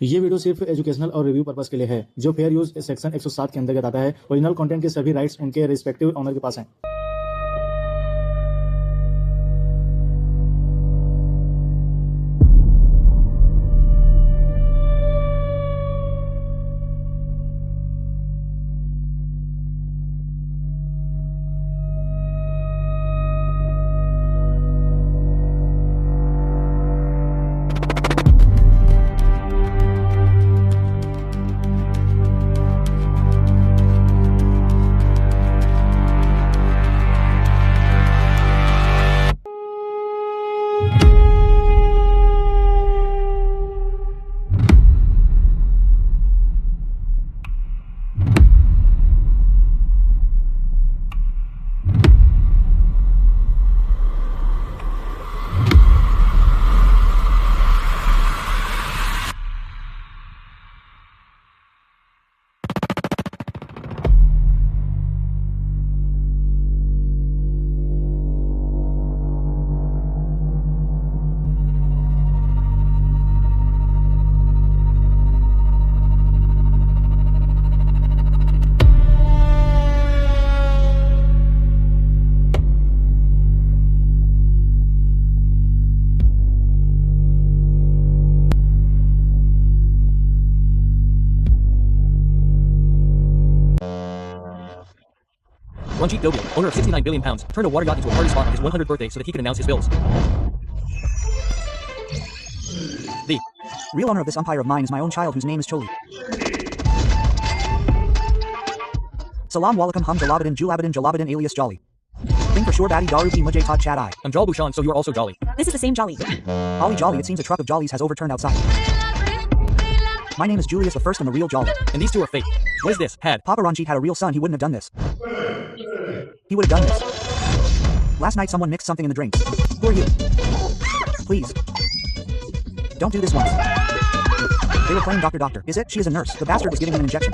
ये वीडियो सिर्फ एजुकेशनल और रिव्यू पर्पस के लिए है, जो फेयर यूज सेक्शन 107 के अंतर्गत आता है। ओरिजिनल कंटेंट के सभी राइट्स उनके रिस्पेक्टिव ऑनर के पास हैं। Ranjit Dogan, owner of 69 billion pounds, turned a water yacht into a party spot on his 100th birthday so that he could announce his bills. The real owner of this umpire of mine is my own child whose name is Choli. Salam walaikum hum jalabadin alias Jolly. Think for sure baddie daruki mujhe todd chad I. I'm Jal Bhushan, so you are also Jolly. This is the same Jolly. Ollie Jolly, it seems a truck of Jollies has overturned outside. My name is Julius the First and the real Jolly. And these two are fake. What is this? Papa Ranjit had a real son, he wouldn't have done this. He would have done this. Last night someone mixed something in the drinks. Who are you? Please. Don't do this once. They were playing Doctor. Is it? She is a nurse. The bastard was giving him an injection.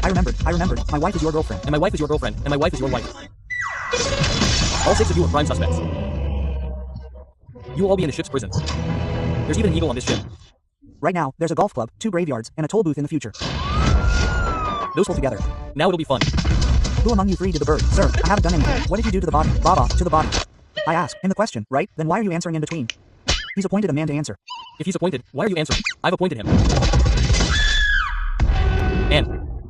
I remembered. My wife is your girlfriend. And my wife is your girlfriend. And my wife is your wife. All 6 of you are prime suspects. You will all be in the ship's prison. There's even an eagle on this ship. Right now, there's a golf club, 2 graveyards, and a toll booth in the future. Those pull together. Now it'll be fun. Who among you 3 did the bird? Sir, I haven't done anything. What did you do to the body? Baba, to the body. I ask. In the question, right? Then why are you answering in between? He's appointed a man to answer. If he's appointed, why are you answering? I've appointed him. And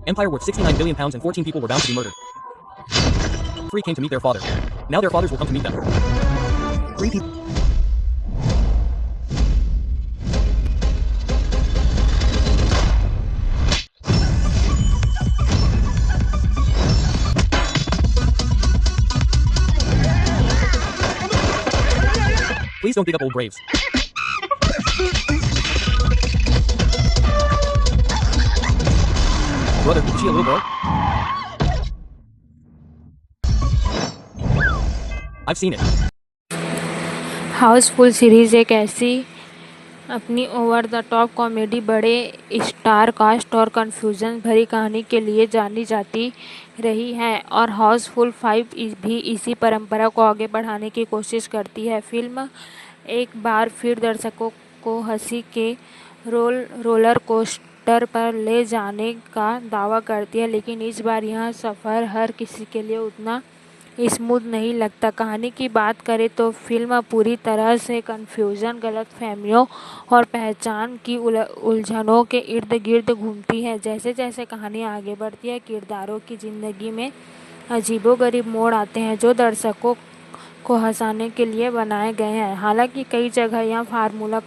empire worth 69 billion pounds and 14 people were bound to be murdered. 3 came to meet their father. Now their fathers will come to meet them. 3 people. Please don't dig up old graves. Brother, is she a little girl? I've seen it. Housefull series एक ऐसी अपनी over the top comedy, बड़े star cast और confusion भरी कहानी के लिए जानी जाती रही है और हाउसफुल 5 भी इसी परंपरा को आगे बढ़ाने की कोशिश करती है। फिल्म एक बार फिर दर्शकों को हंसी के रोलर कोस्टर पर ले जाने का दावा करती है, लेकिन इस बार यह सफ़र हर किसी के लिए उतना स्मूथ नहीं लगता। कहानी की बात करें तो फिल्म पूरी तरह से कन्फ्यूज़न, गलतफहमियों और पहचान की उलझनों के इर्द गिर्द घूमती है। जैसे जैसे कहानी आगे बढ़ती है, किरदारों की ज़िंदगी में अजीबोगरीब मोड़ आते हैं जो दर्शकों को हंसाने के लिए बनाए गए हैं। हालांकि कई जगह यह फार्मूला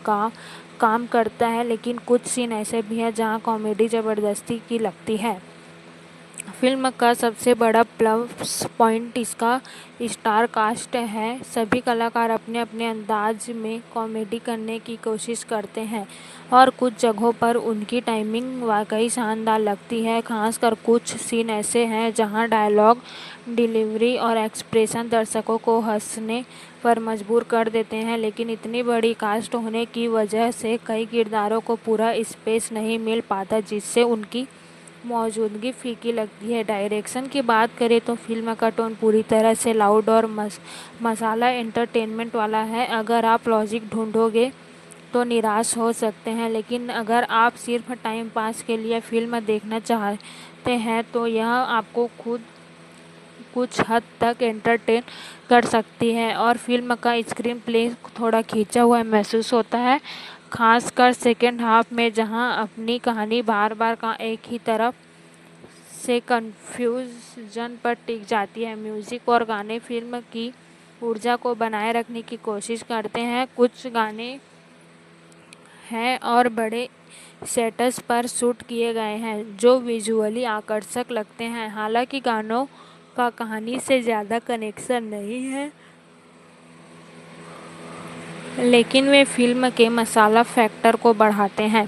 काम करता है, लेकिन कुछ सीन ऐसे भी हैं जहां कॉमेडी ज़बरदस्ती की लगती है। फिल्म का सबसे बड़ा प्लस पॉइंट इसका स्टार कास्ट है। सभी कलाकार अपने अपने अंदाज में कॉमेडी करने की कोशिश करते हैं और कुछ जगहों पर उनकी टाइमिंग वाकई शानदार लगती है। खासकर कुछ सीन ऐसे हैं जहां डायलॉग डिलीवरी और एक्सप्रेशन दर्शकों को हंसने पर मजबूर कर देते हैं, लेकिन इतनी बड़ी कास्ट होने की वजह से कई किरदारों को पूरा स्पेस नहीं मिल पाता, जिससे उनकी मौजूदगी फीकी लगती है। डायरेक्शन की बात करें तो फिल्म का टोन पूरी तरह से लाउड और मसाला एंटरटेनमेंट वाला है। अगर आप लॉजिक ढूंढोगे तो निराश हो सकते हैं, लेकिन अगर आप सिर्फ टाइम पास के लिए फिल्म देखना चाहते हैं तो यह आपको खुद कुछ हद तक एंटरटेन कर सकती है। और फिल्म का स्क्रीन प्ले थोड़ा खींचा हुआ महसूस होता है, खासकर सेकेंड हाफ में, जहां अपनी कहानी बार बार का एक ही तरफ से कंफ्यूजन पर टिक जाती है। म्यूजिक और गाने फिल्म की ऊर्जा को बनाए रखने की कोशिश करते हैं। कुछ गाने हैं और बड़े सेट्स पर शूट किए गए हैं जो विजुअली आकर्षक लगते हैं। हालांकि गानों का कहानी से ज़्यादा कनेक्शन नहीं है, लेकिन वे फिल्म के मसाला फैक्टर को बढ़ाते हैं।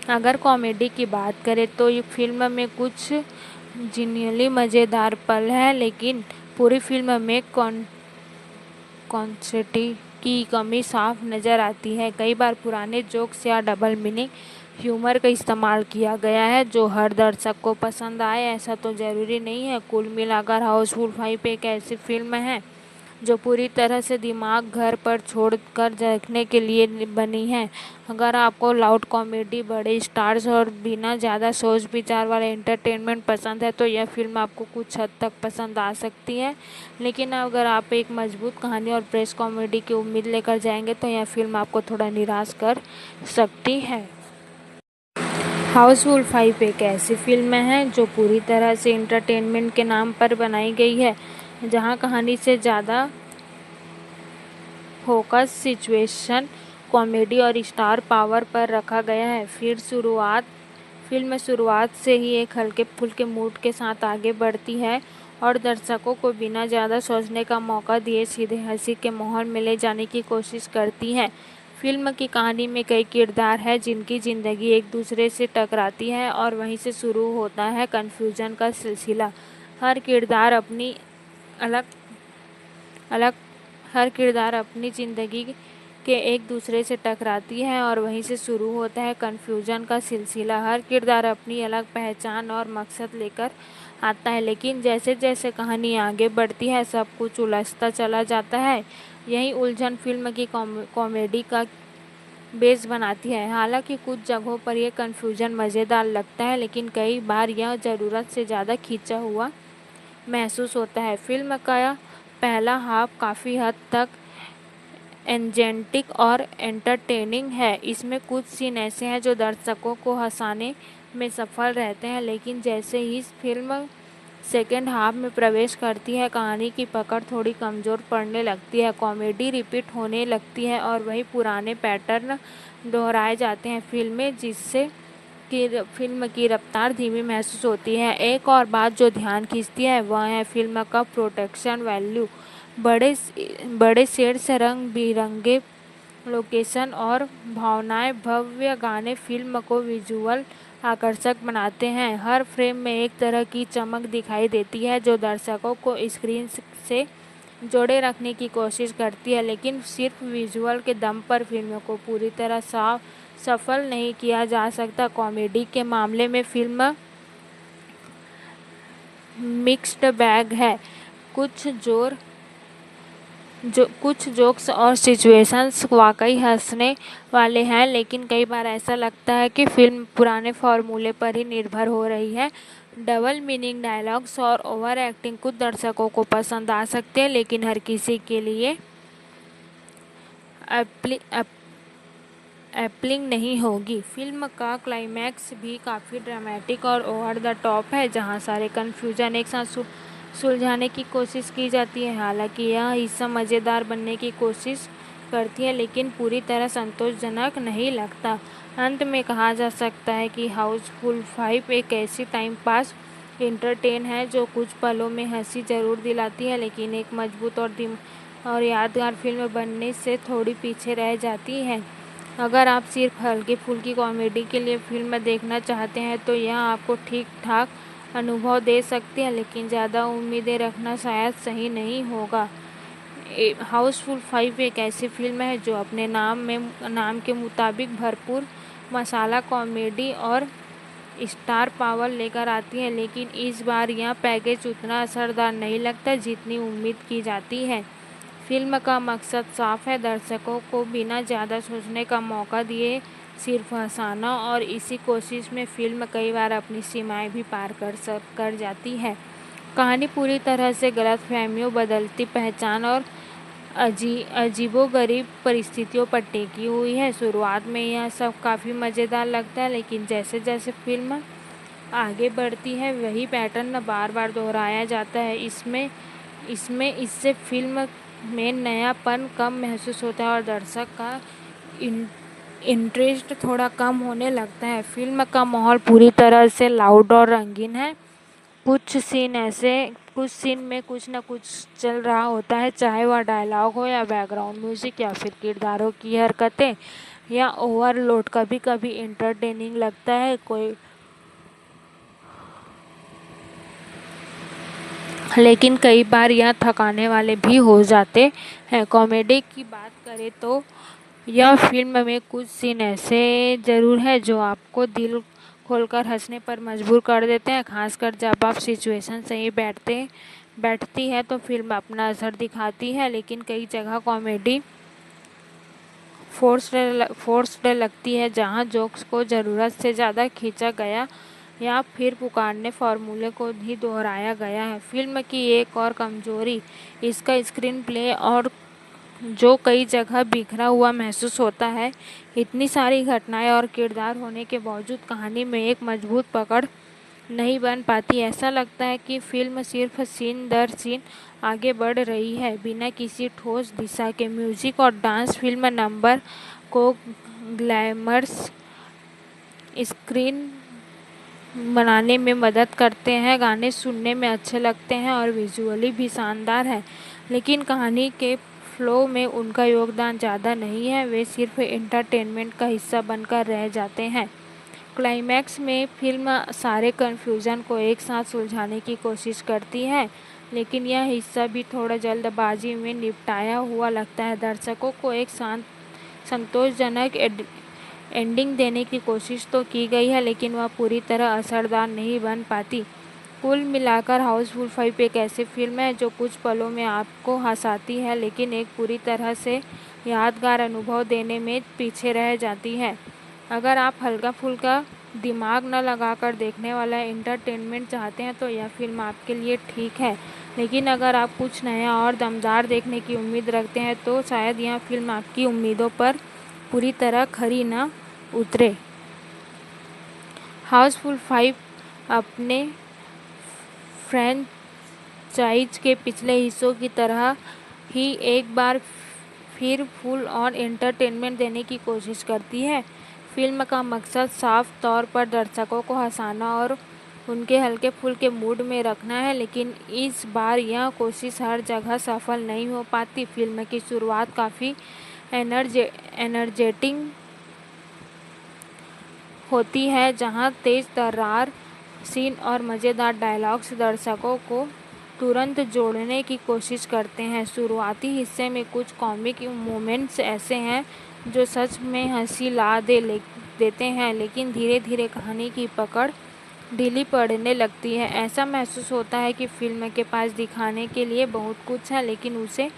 अगर कॉमेडी की बात करें तो ये फिल्म में कुछ जीनियली मज़ेदार पल है, लेकिन पूरी फिल्म में कॉन्सेप्ट की कमी साफ नज़र आती है। कई बार पुराने जोक्स या डबल मीनिंग ह्यूमर का इस्तेमाल किया गया है जो हर दर्शक को पसंद आए, ऐसा तो ज़रूरी नहीं है। कुल मिलाकर हाउसफुल 5 एक ऐसी फिल्म है जो पूरी तरह से दिमाग घर पर छोड़कर देखने के लिए बनी है। अगर आपको लाउड कॉमेडी, बड़े स्टार्स और बिना ज़्यादा सोच विचार वाले एंटरटेनमेंट पसंद है तो यह फिल्म आपको कुछ हद तक पसंद आ सकती है, लेकिन अगर आप एक मजबूत कहानी और फ्रेश कॉमेडी की उम्मीद लेकर जाएंगे तो यह फिल्म आपको थोड़ा निराश कर सकती है। हाउसफुल 5 एक ऐसी फिल्म है जो पूरी तरह से एंटरटेनमेंट के नाम पर बनाई गई है, जहां कहानी से ज़्यादा फोकस सिचुएशन, कॉमेडी और स्टार पावर पर रखा गया है। फिल्म शुरुआत से ही एक हल्के फुल्के मूड के साथ आगे बढ़ती है और दर्शकों को बिना ज़्यादा सोचने का मौका दिए सीधे हंसी के माहौल में ले जाने की कोशिश करती है। फिल्म की कहानी में कई किरदार हैं जिनकी ज़िंदगी एक दूसरे से टकराती है और वहीं से शुरू होता है कन्फ्यूजन का सिलसिला। हर किरदार अपनी ज़िंदगी के एक दूसरे से टकराती है और वहीं से शुरू होता है कन्फ्यूजन का सिलसिला। हर किरदार अपनी अलग पहचान और मकसद लेकर आता है, लेकिन जैसे जैसे कहानी आगे बढ़ती है सब कुछ उलझता चला जाता है। यही उलझन फिल्म की कॉमेडी का बेस बनाती है। हालांकि कुछ जगहों पर यह कन्फ्यूजन मज़ेदार लगता है, लेकिन कई बार यह ज़रूरत से ज़्यादा खींचा हुआ महसूस होता है। फिल्म का पहला हाफ काफ़ी हद तक एंजेटिक और एंटरटेनिंग है। इसमें कुछ सीन ऐसे हैं जो दर्शकों को हंसाने में सफल रहते हैं, लेकिन जैसे ही फिल्म सेकेंड हाफ में प्रवेश करती है कहानी की पकड़ थोड़ी कमज़ोर पड़ने लगती है। कॉमेडी रिपीट होने लगती है और वही पुराने पैटर्न दोहराए जाते हैं जिससे कि फिल्म की रफ्तार धीमी महसूस होती है। एक और बात जो ध्यान खींचती है वह है फिल्म का प्रोडक्शन वैल्यू। बड़े सेट्स, रंग बिरंगे लोकेशन और भावनाएं भव्य गाने फिल्म को विजुअल आकर्षक बनाते हैं। हर फ्रेम में एक तरह की चमक दिखाई देती है जो दर्शकों को स्क्रीन से जोड़े रखने की कोशिश करती है, लेकिन सिर्फ विजुअल के दम पर फिल्म को पूरी तरह सफल नहीं किया जा सकता। कॉमेडी के मामले में फिल्म मिक्स्ड बैग है। कुछ जोक्स और सिचुएशंस वाकई हंसने वाले हैं, लेकिन कई बार ऐसा लगता है कि फिल्म पुराने फॉर्मूले पर ही निर्भर हो रही है। डबल मीनिंग डायलॉग्स और ओवर एक्टिंग कुछ दर्शकों को पसंद आ सकते हैं, लेकिन हर किसी के लिए एप्लिंग नहीं होगी। फिल्म का क्लाइमैक्स भी काफ़ी ड्रामेटिक और ओवर द टॉप है, जहां सारे कन्फ्यूजन एक साथ सुलझाने की कोशिश की जाती है। हालांकि यह हिस्सा मज़ेदार बनने की कोशिश करती है, लेकिन पूरी तरह संतोषजनक नहीं लगता। अंत में कहा जा सकता है कि हाउसफुल 5 एक ऐसी टाइम पास एंटरटेन है जो कुछ पलों में हंसी जरूर दिलाती है, लेकिन एक मजबूत और यादगार फिल्म बनने से थोड़ी पीछे रह जाती है। अगर आप सिर्फ हल्की फुल्की कॉमेडी के लिए फिल्म देखना चाहते हैं तो यह आपको ठीक ठाक अनुभव दे सकती है, लेकिन ज़्यादा उम्मीदें रखना शायद सही नहीं होगा। हाउसफुल 5 एक ऐसी फिल्म है जो अपने नाम के मुताबिक भरपूर मसाला कॉमेडी और स्टार पावर लेकर आती है, लेकिन इस बार यह पैकेज उतना असरदार नहीं लगता जितनी उम्मीद की जाती है। फिल्म का मकसद साफ है, दर्शकों को बिना ज़्यादा सोचने का मौका दिए सिर्फ हंसाना, और इसी कोशिश में फिल्म कई बार अपनी सीमाएं भी पार कर जाती है। कहानी पूरी तरह से गलतफहमियों, बदलती पहचान और अजीबोगरीब परिस्थितियों पर टिकी हुई है। शुरुआत में यह सब काफ़ी मज़ेदार लगता है, लेकिन जैसे जैसे फिल्म आगे बढ़ती है वही पैटर्न बार बार दोहराया जाता है। इससे फिल्म में नयापन कम महसूस होता है और दर्शक का इंटरेस्ट थोड़ा कम होने लगता है। फिल्म का माहौल पूरी तरह से लाउड और रंगीन है। कुछ सीन में कुछ न कुछ चल रहा होता है, चाहे वह डायलॉग हो या बैकग्राउंड म्यूजिक या फिर किरदारों की हरकतें या ओवरलोड। कभी कभी एंटरटेनिंग लगता है लेकिन कई बार यह थकाने वाले भी हो जाते हैं। कॉमेडी की बात करें तो यह फिल्म में कुछ सीन ऐसे ज़रूर है जो आपको दिल खोलकर हंसने पर मजबूर कर देते हैं। खासकर जब आप सिचुएशन सही बैठती है तो फिल्म अपना असर दिखाती है, लेकिन कई जगह कॉमेडी फोर्स्ड लगती है, जहां जोक्स को ज़रूरत से ज़्यादा खींचा गया या फिर पुराने फार्मूले को ही दोहराया गया है। फिल्म की एक और कमजोरी इसका स्क्रीन प्ले और जो कई जगह बिखरा हुआ महसूस होता है। इतनी सारी घटनाएं और किरदार होने के बावजूद कहानी में एक मजबूत पकड़ नहीं बन पाती। ऐसा लगता है कि फिल्म सिर्फ सीन दर सीन आगे बढ़ रही है, बिना किसी ठोस दिशा के। म्यूजिक और डांस फिल्म नंबर को ग्लैमरस स्क्रीन बनाने में मदद करते हैं, गाने सुनने में अच्छे लगते हैं और विजुअली भी शानदार है, लेकिन कहानी के फ्लो में उनका योगदान ज़्यादा नहीं है। वे सिर्फ एंटरटेनमेंट का हिस्सा बनकर रह जाते हैं। क्लाइमैक्स में फिल्म सारे कन्फ्यूज़न को एक साथ सुलझाने की कोशिश करती है, लेकिन यह हिस्सा भी थोड़ा जल्दबाजी में निपटाया हुआ लगता है। दर्शकों को एक संतोषजनक एंडिंग देने की कोशिश तो की गई है, लेकिन वह पूरी तरह असरदार नहीं बन पाती। कुल मिलाकर हाउसफुल 5 एक ऐसी फिल्म है जो कुछ पलों में आपको हंसाती है, लेकिन एक पूरी तरह से यादगार अनुभव देने में पीछे रह जाती है। अगर आप हल्का फुल्का दिमाग न लगाकर देखने वाला एंटरटेनमेंट चाहते हैं तो यह फिल्म आपके लिए ठीक है, लेकिन अगर आप कुछ नया और दमदार देखने की उम्मीद रखते हैं तो शायद यह फिल्म आपकी उम्मीदों पर पूरी तरह खरी न उतरे। हाउसफुल 5 अपने फ्रेंचाइज के पिछले हिस्सों की तरह ही एक बार फिर फुल ऑन एंटरटेनमेंट देने की कोशिश करती है। फिल्म का मकसद साफ तौर पर दर्शकों को हंसाना और उनके हल्के फुल्के मूड में रखना है, लेकिन इस बार यह कोशिश हर जगह सफल नहीं हो पाती। फिल्म की शुरुआत काफ़ी एनर्जेटिक होती है, जहां तेज तर्रार सीन और मज़ेदार डायलॉग्स दर्शकों को तुरंत जोड़ने की कोशिश करते हैं। शुरुआती हिस्से में कुछ कॉमिक मोमेंट्स ऐसे हैं जो सच में हंसी ला देते हैं, लेकिन धीरे धीरे कहानी की पकड़ ढीली पड़ने लगती है। ऐसा महसूस होता है कि फिल्म के पास दिखाने के लिए बहुत कुछ है, लेकिन उसे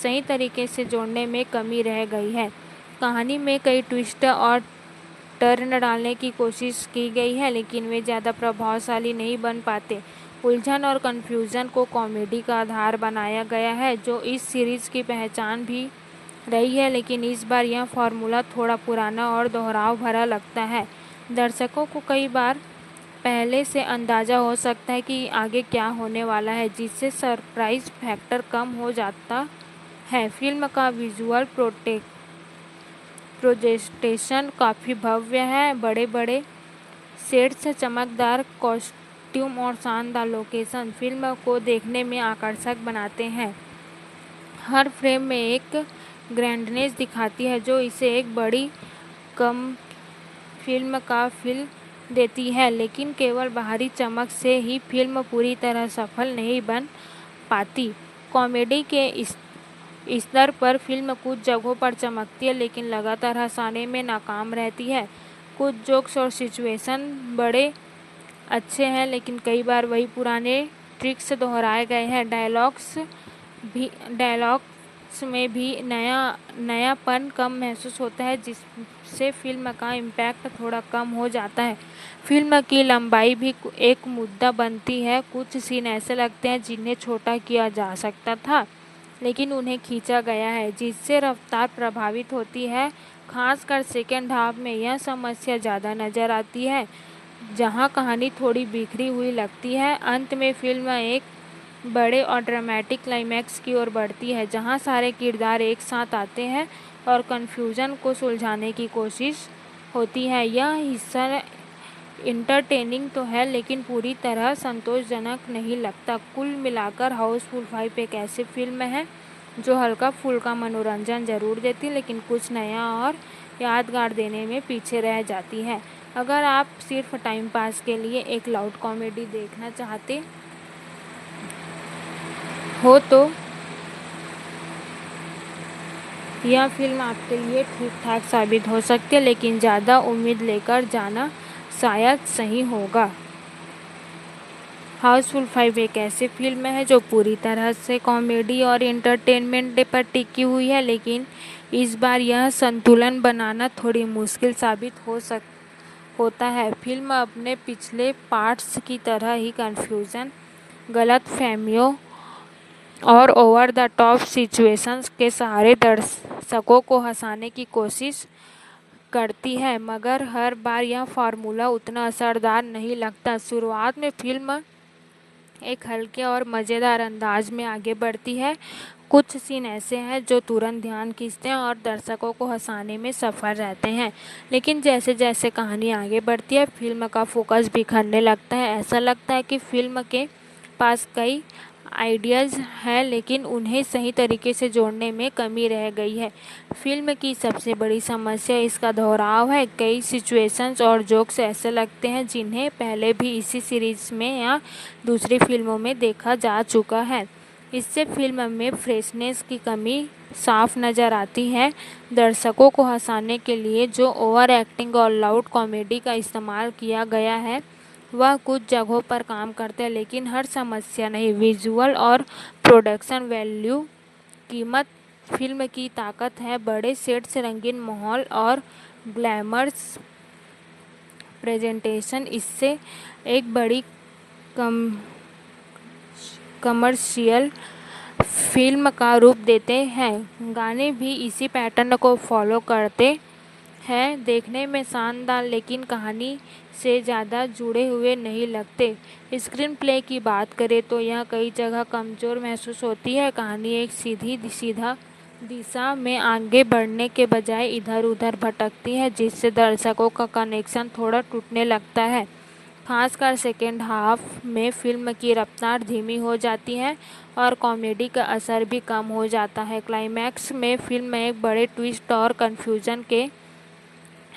सही तरीके से जोड़ने में कमी रह गई है। कहानी में कई ट्विस्ट और टर्न डालने की कोशिश की गई है, लेकिन वे ज़्यादा प्रभावशाली नहीं बन पाते। उलझन और कन्फ्यूज़न को कॉमेडी का आधार बनाया गया है, जो इस सीरीज़ की पहचान भी रही है, लेकिन इस बार यह फार्मूला थोड़ा पुराना और दोहराव भरा लगता है। दर्शकों को कई बार पहले से अंदाज़ा हो सकता है कि आगे क्या होने वाला है, जिससे सरप्राइज फैक्टर कम हो जाता है। फिल्म का विजुअल प्रेजेंटेशन काफ़ी भव्य है। बड़े बड़े सेट्स, चमकदार कॉस्ट्यूम और शानदार लोकेशन फिल्म को देखने में आकर्षक बनाते हैं। हर फ्रेम में एक ग्रैंडनेस दिखाती है जो इसे एक बड़ी कम फिल्म का फील देती है, लेकिन केवल बाहरी चमक से ही फिल्म पूरी तरह सफल नहीं बन पाती। कॉमेडी के स्तर पर फिल्म कुछ जगहों पर चमकती है, लेकिन लगातार हंसाने में नाकाम रहती है। कुछ जोक्स और सिचुएशन बड़े अच्छे हैं, लेकिन कई बार वही पुराने ट्रिक्स दोहराए गए हैं। डायलॉग्स में भी नयापन कम महसूस होता है, जिससे फिल्म का इम्पैक्ट थोड़ा कम हो जाता है। फिल्म की लंबाई भी एक मुद्दा बनती है। कुछ सीन ऐसे लगते हैं जिन्हें छोटा किया जा सकता था, लेकिन उन्हें खींचा गया है, जिससे रफ्तार प्रभावित होती है। खासकर सेकेंड हाफ में यह समस्या ज़्यादा नज़र आती है, जहां कहानी थोड़ी बिखरी हुई लगती है। अंत में फिल्म एक बड़े और ड्रामेटिक क्लाइमैक्स की ओर बढ़ती है, जहां सारे किरदार एक साथ आते हैं और कन्फ्यूजन को सुलझाने की कोशिश होती है। यह हिस्सा इंटरटेनिंग तो है, लेकिन पूरी तरह संतोषजनक नहीं लगता। कुल मिलाकर हाउसफुल 5 एक ऐसी फिल्म है जो हल्का फुल्का मनोरंजन जरूर देती, लेकिन कुछ नया और यादगार देने में पीछे रह जाती है। अगर आप सिर्फ टाइम पास के लिए एक लाउड कॉमेडी देखना चाहते हो तो यह फिल्म आपके लिए ठीक ठाक साबित हो सकती है, लेकिन ज़्यादा उम्मीद लेकर जाना शायद सही होगा। हाउसफुल 5 एक ऐसी फिल्म है जो पूरी तरह से कॉमेडी और एंटरटेनमेंट पर टिकी हुई है, लेकिन इस बार यह संतुलन बनाना थोड़ी मुश्किल साबित होता है। फिल्म अपने पिछले पार्ट्स की तरह ही कन्फ्यूजन, गलतफहमियों और ओवर द टॉप सिचुएशंस के सहारे दर्शकों को हंसाने की कोशिश करती है, मगर हर बार यह फार्मूला उतना असरदार नहीं लगता। शुरुआत में फिल्म एक हल्के और मज़ेदार अंदाज में आगे बढ़ती है। कुछ सीन ऐसे हैं जो तुरंत ध्यान खींचते हैं और दर्शकों को हंसाने में सफल रहते हैं, लेकिन जैसे जैसे कहानी आगे बढ़ती है, फिल्म का फोकस बिखरने लगता है। ऐसा लगता है कि फिल्म के पास कई आइडियाज़ हैं, लेकिन उन्हें सही तरीके से जोड़ने में कमी रह गई है। फिल्म की सबसे बड़ी समस्या इसका दोहराव है। कई सिचुएशंस और जोक्स ऐसे लगते हैं जिन्हें पहले भी इसी सीरीज में या दूसरी फिल्मों में देखा जा चुका है। इससे फिल्म में फ्रेशनेस की कमी साफ नज़र आती है। दर्शकों को हंसाने के लिए जो ओवर एक्टिंग और लाउड कॉमेडी का इस्तेमाल किया गया है, वह कुछ जगहों पर काम करते हैं, लेकिन हर समस्या नहीं। विजुअल और प्रोडक्शन वैल्यू कीमत फिल्म की ताकत है। बड़े सेट्स, रंगीन माहौल और ग्लैमरस प्रेजेंटेशन इससे एक बड़ी कमर्शियल फिल्म का रूप देते हैं। गाने भी इसी पैटर्न को फॉलो करते हैं, देखने में शानदार लेकिन कहानी से ज़्यादा जुड़े हुए नहीं लगते। स्क्रीन प्ले की बात करें तो यह कई जगह कमज़ोर महसूस होती है। कहानी एक सीधा दिशा में आगे बढ़ने के बजाय इधर उधर भटकती है, जिससे दर्शकों का कनेक्शन थोड़ा टूटने लगता है। खासकर सेकेंड हाफ में फिल्म की रफ्तार धीमी हो जाती है और कॉमेडी का असर भी कम हो जाता है। क्लाइमैक्स में फिल्म एक बड़े ट्विस्ट और कन्फ्यूजन के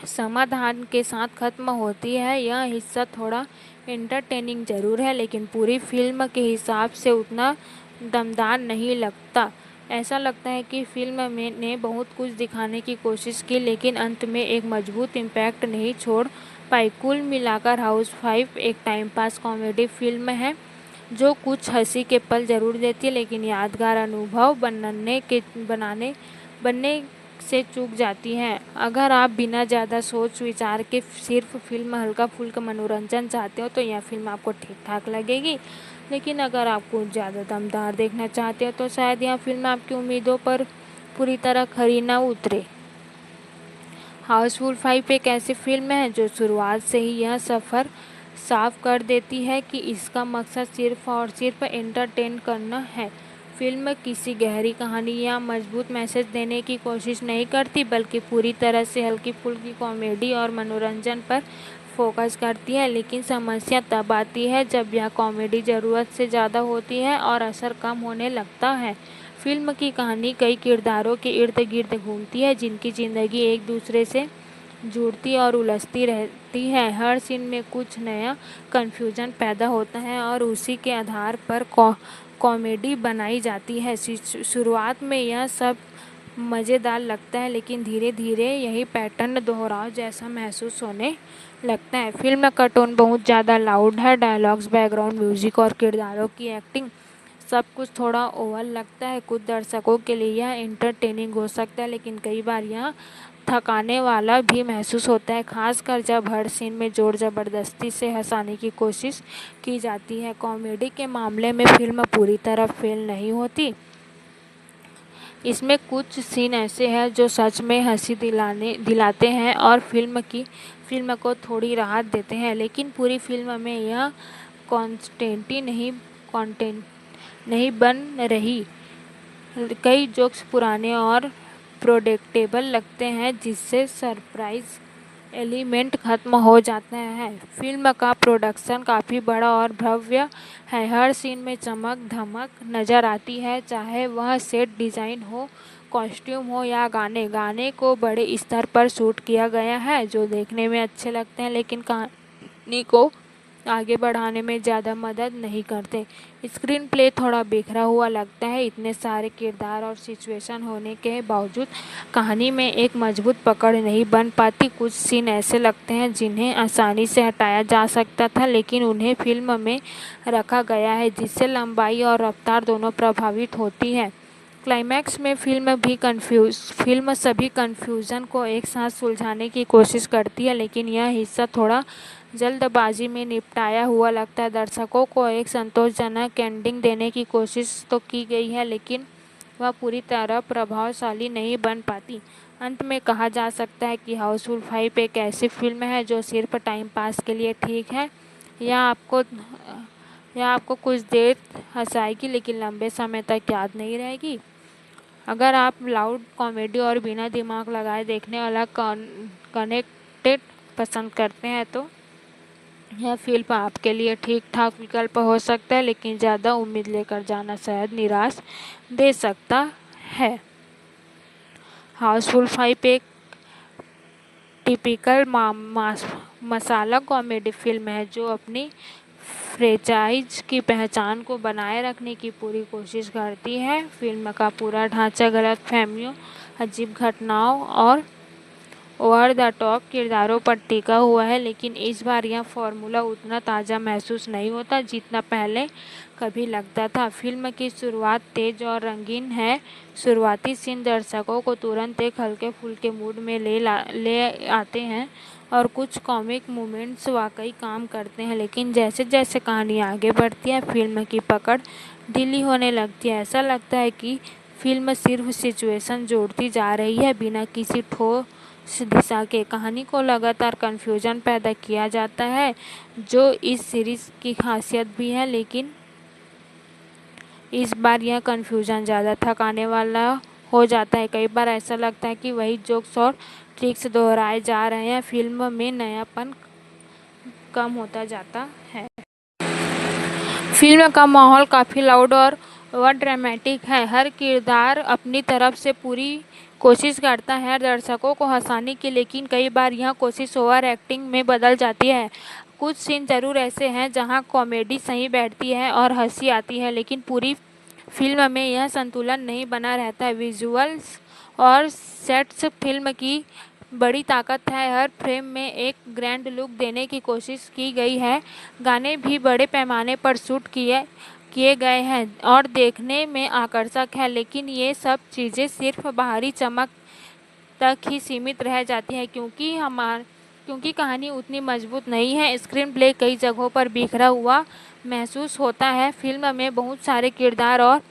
समाधान के साथ खत्म होती है। यह हिस्सा थोड़ा एंटरटेनिंग जरूर है, लेकिन पूरी फिल्म के हिसाब से उतना दमदार नहीं लगता। ऐसा लगता है कि फिल्म ने बहुत कुछ दिखाने की कोशिश की, लेकिन अंत में एक मजबूत इम्पैक्ट नहीं छोड़ पाई। कुल मिलाकर हाउस 5 एक टाइम पास कॉमेडी फिल्म है जो कुछ हंसी के पल जरूर देती है, लेकिन यादगार अनुभव बनने से चूक जाती है। अगर आप बिना ज़्यादा सोच विचार के सिर्फ फिल्म हल्का फुल्का मनोरंजन चाहते हो तो यह फिल्म आपको ठीक ठाक लगेगी, लेकिन अगर आप कुछ ज़्यादा दमदार देखना चाहते हो तो शायद यह फिल्म आपकी उम्मीदों पर पूरी तरह खरी न उतरे। हाउसफुल 5 एक ऐसी फिल्म है जो शुरुआत से ही यह सफ़र साफ कर देती है कि इसका मकसद सिर्फ और सिर्फ एंटरटेन करना है। फिल्म किसी गहरी कहानी या मजबूत मैसेज देने की कोशिश नहीं करती, बल्कि पूरी तरह से हल्की फुल्की कॉमेडी और मनोरंजन पर फोकस करती है। लेकिन समस्या तब आती है जब यह कॉमेडी ज़रूरत से ज़्यादा होती है और असर कम होने लगता है। फिल्म की कहानी कई किरदारों के इर्द गिर्द घूमती है, जिनकी ज़िंदगी एक दूसरे से जुड़ती और उलझती रहती है। हर सीन में कुछ नया कन्फ्यूजन पैदा होता है और उसी के आधार पर कॉमेडी बनाई जाती है। शुरुआत में यह सब मज़ेदार लगता है, लेकिन धीरे धीरे यही पैटर्न दोहराव जैसा महसूस होने लगता है। फिल्म का टोन बहुत ज़्यादा लाउड है। डायलॉग्स, बैकग्राउंड म्यूजिक और किरदारों की एक्टिंग सब कुछ थोड़ा ओवर लगता है। कुछ दर्शकों के लिए यह एंटरटेनिंग हो सकता है, लेकिन कई बार यह थकाने वाला भी महसूस होता है, खासकर जब हर सीन में जोर ज़बरदस्ती से हंसाने की कोशिश की जाती है। कॉमेडी के मामले में फिल्म पूरी तरह फेल नहीं होती। इसमें कुछ सीन ऐसे हैं जो सच में हंसी दिलाते हैं और फिल्म को थोड़ी राहत देते हैं, लेकिन पूरी फिल्म में यह कंटेंट नहीं बन रही। कई जोक्स पुराने और प्रेडिक्टेबल लगते हैं, जिससे सरप्राइज एलिमेंट खत्म हो जाता है। फिल्म का प्रोडक्शन काफ़ी बड़ा और भव्य है। हर सीन में चमक धमक नज़र आती है, चाहे वह सेट डिज़ाइन हो, कॉस्ट्यूम हो या गाने को बड़े स्तर पर शूट किया गया है, जो देखने में अच्छे लगते हैं लेकिन कहानी को आगे बढ़ाने में ज़्यादा मदद नहीं करते। स्क्रीन प्ले थोड़ा बिखरा हुआ लगता है। इतने सारे किरदार और सिचुएशन होने के बावजूद कहानी में एक मजबूत पकड़ नहीं बन पाती। कुछ सीन ऐसे लगते हैं जिन्हें आसानी से हटाया जा सकता था, लेकिन उन्हें फिल्म में रखा गया है, जिससे लंबाई और रफ्तार दोनों प्रभावित होती है। क्लाइमैक्स में फिल्म सभी कन्फ्यूज़न को एक साथ सुलझाने की कोशिश करती है, लेकिन यह हिस्सा थोड़ा जल्दबाजी में निपटाया हुआ लगता है। दर्शकों को एक संतोषजनक एंडिंग देने की कोशिश तो की गई है, लेकिन वह पूरी तरह प्रभावशाली नहीं बन पाती। अंत में कहा जा सकता है कि हाउसफुल 5 एक ऐसी फिल्म है जो सिर्फ टाइम पास के लिए ठीक है। यह आपको कुछ देर हंसाएगी, लेकिन लंबे समय तक याद नहीं रहेगी। अगर आप लाउड कॉमेडी और बिना दिमाग लगाए देखने वाला कनेक्टेड पसंद करते हैं तो यह फिल्म आपके लिए ठीक ठाक विकल्प हो सकता है, लेकिन ज़्यादा उम्मीद लेकर जाना शायद निराश दे सकता है। हाउसफुल 5 एक टिपिकल मसाला कॉमेडी फिल्म है जो अपनी फ्रेंचाइज की पहचान को बनाए रखने की पूरी कोशिश करती है। फिल्म का पूरा ढांचा गलतफहमियों, अजीब घटनाओं और ओवर द टॉप किरदारों पर टिका हुआ है, लेकिन इस बार यह फॉर्मूला उतना ताज़ा महसूस नहीं होता जितना पहले कभी लगता था। फिल्म की शुरुआत तेज और रंगीन है। शुरुआती सीन दर्शकों को तुरंत एक हल्के फुल्के मूड में ले आते हैं और कुछ कॉमिक मोमेंट्स वाकई काम करते हैं, लेकिन जैसे जैसे कहानी आगे बढ़ती है फिल्म की पकड़ ढीली होने लगती है। ऐसा लगता है कि फिल्म सिर्फ सिचुएशन जोड़ती जा रही है बिना किसी ठोस दिशा के। कहानी को लगातार कन्फ्यूजन पैदा किया जाता है, जो इस सीरीज की खासियत भी है, लेकिन इस बार यह कन्फ्यूजन ज़्यादा थकाने वाला हो जाता है। कई बार ऐसा लगता है कि वही जोक्स और ट्रिक्स दोहराए जा रहे हैं। फिल्म में नयापन कम होता जाता है। फिल्म का माहौल काफ़ी लाउड और ड्रामेटिक है। हर किरदार अपनी तरफ से पूरी कोशिश करता है दर्शकों को हंसाने की, लेकिन कई बार यह कोशिश ओवर एक्टिंग में बदल जाती है। कुछ सीन जरूर ऐसे हैं जहां कॉमेडी सही बैठती है और हंसी आती है, लेकिन पूरी फिल्म में यह संतुलन नहीं बना रहता है। विजुअल्स और सेट्स फिल्म की बड़ी ताकत है। हर फ्रेम में एक ग्रैंड लुक देने की कोशिश की गई है। गाने भी बड़े पैमाने पर शूट किए गए हैं और देखने में आकर्षक है, लेकिन ये सब चीज़ें सिर्फ बाहरी चमक तक ही सीमित रह जाती है, क्योंकि कहानी उतनी मजबूत नहीं है। स्क्रीन प्ले कई जगहों पर बिखरा हुआ महसूस होता है। फिल्म में बहुत सारे किरदार और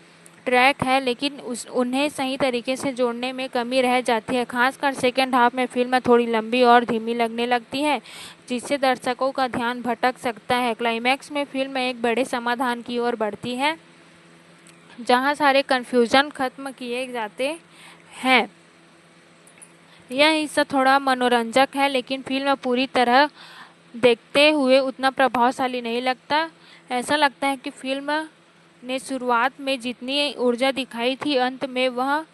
ट्रैक है, लेकिन उन्हें सही तरीके से जोड़ने में कमी रह जाती है। खासकर सेकेंड हाफ में फिल्म थोड़ी लंबी और धीमी लगने लगती है, जिससे दर्शकों का ध्यान भटक सकता है। क्लाइमैक्स में फिल्म एक बड़े समाधान की ओर बढ़ती है, जहां सारे कन्फ्यूजन खत्म किए जाते हैं। यह हिस्सा थोड़ा मनोरंजक है, लेकिन फिल्म पूरी तरह देखते हुए उतना प्रभावशाली नहीं लगता। ऐसा लगता है कि फिल्म ने शुरुआत में जितनी ऊर्जा दिखाई थी, अंत में वह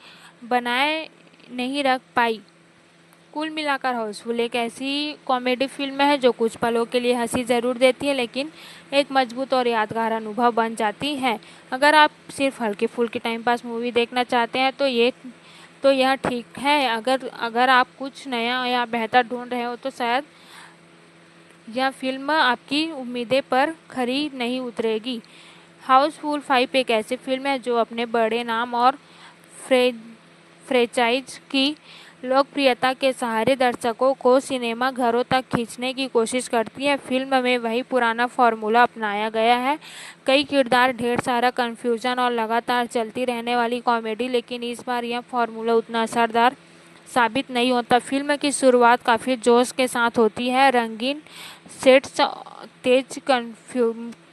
बनाए नहीं रख पाई। कुल मिलाकर हाउसफुल एक ऐसी कॉमेडी फिल्म है जो कुछ पलों के लिए हंसी ज़रूर देती है, लेकिन एक मजबूत और यादगार अनुभव बन जाती है। अगर आप सिर्फ हल्की फुल्की टाइम पास मूवी देखना चाहते हैं तो ये तो यह ठीक है। अगर आप कुछ नया या बेहतर ढूंढ रहे हो तो शायद यह फिल्म आपकी उम्मीदें पर खरी नहीं उतरेगी। हाउसफुल 5 एक ऐसी फिल्म है जो अपने बड़े नाम और फ्रेंचाइज की लोकप्रियता के सहारे दर्शकों को सिनेमा घरों तक खींचने की कोशिश करती है। फिल्म में वही पुराना फॉर्मूला अपनाया गया है, कई किरदार, ढेर सारा कन्फ्यूजन और लगातार चलती रहने वाली कॉमेडी, लेकिन इस बार यह फॉर्मूला उतना असरदार साबित नहीं होता। फिल्म की शुरुआत काफ़ी जोश के साथ होती है। रंगीन सेट्स,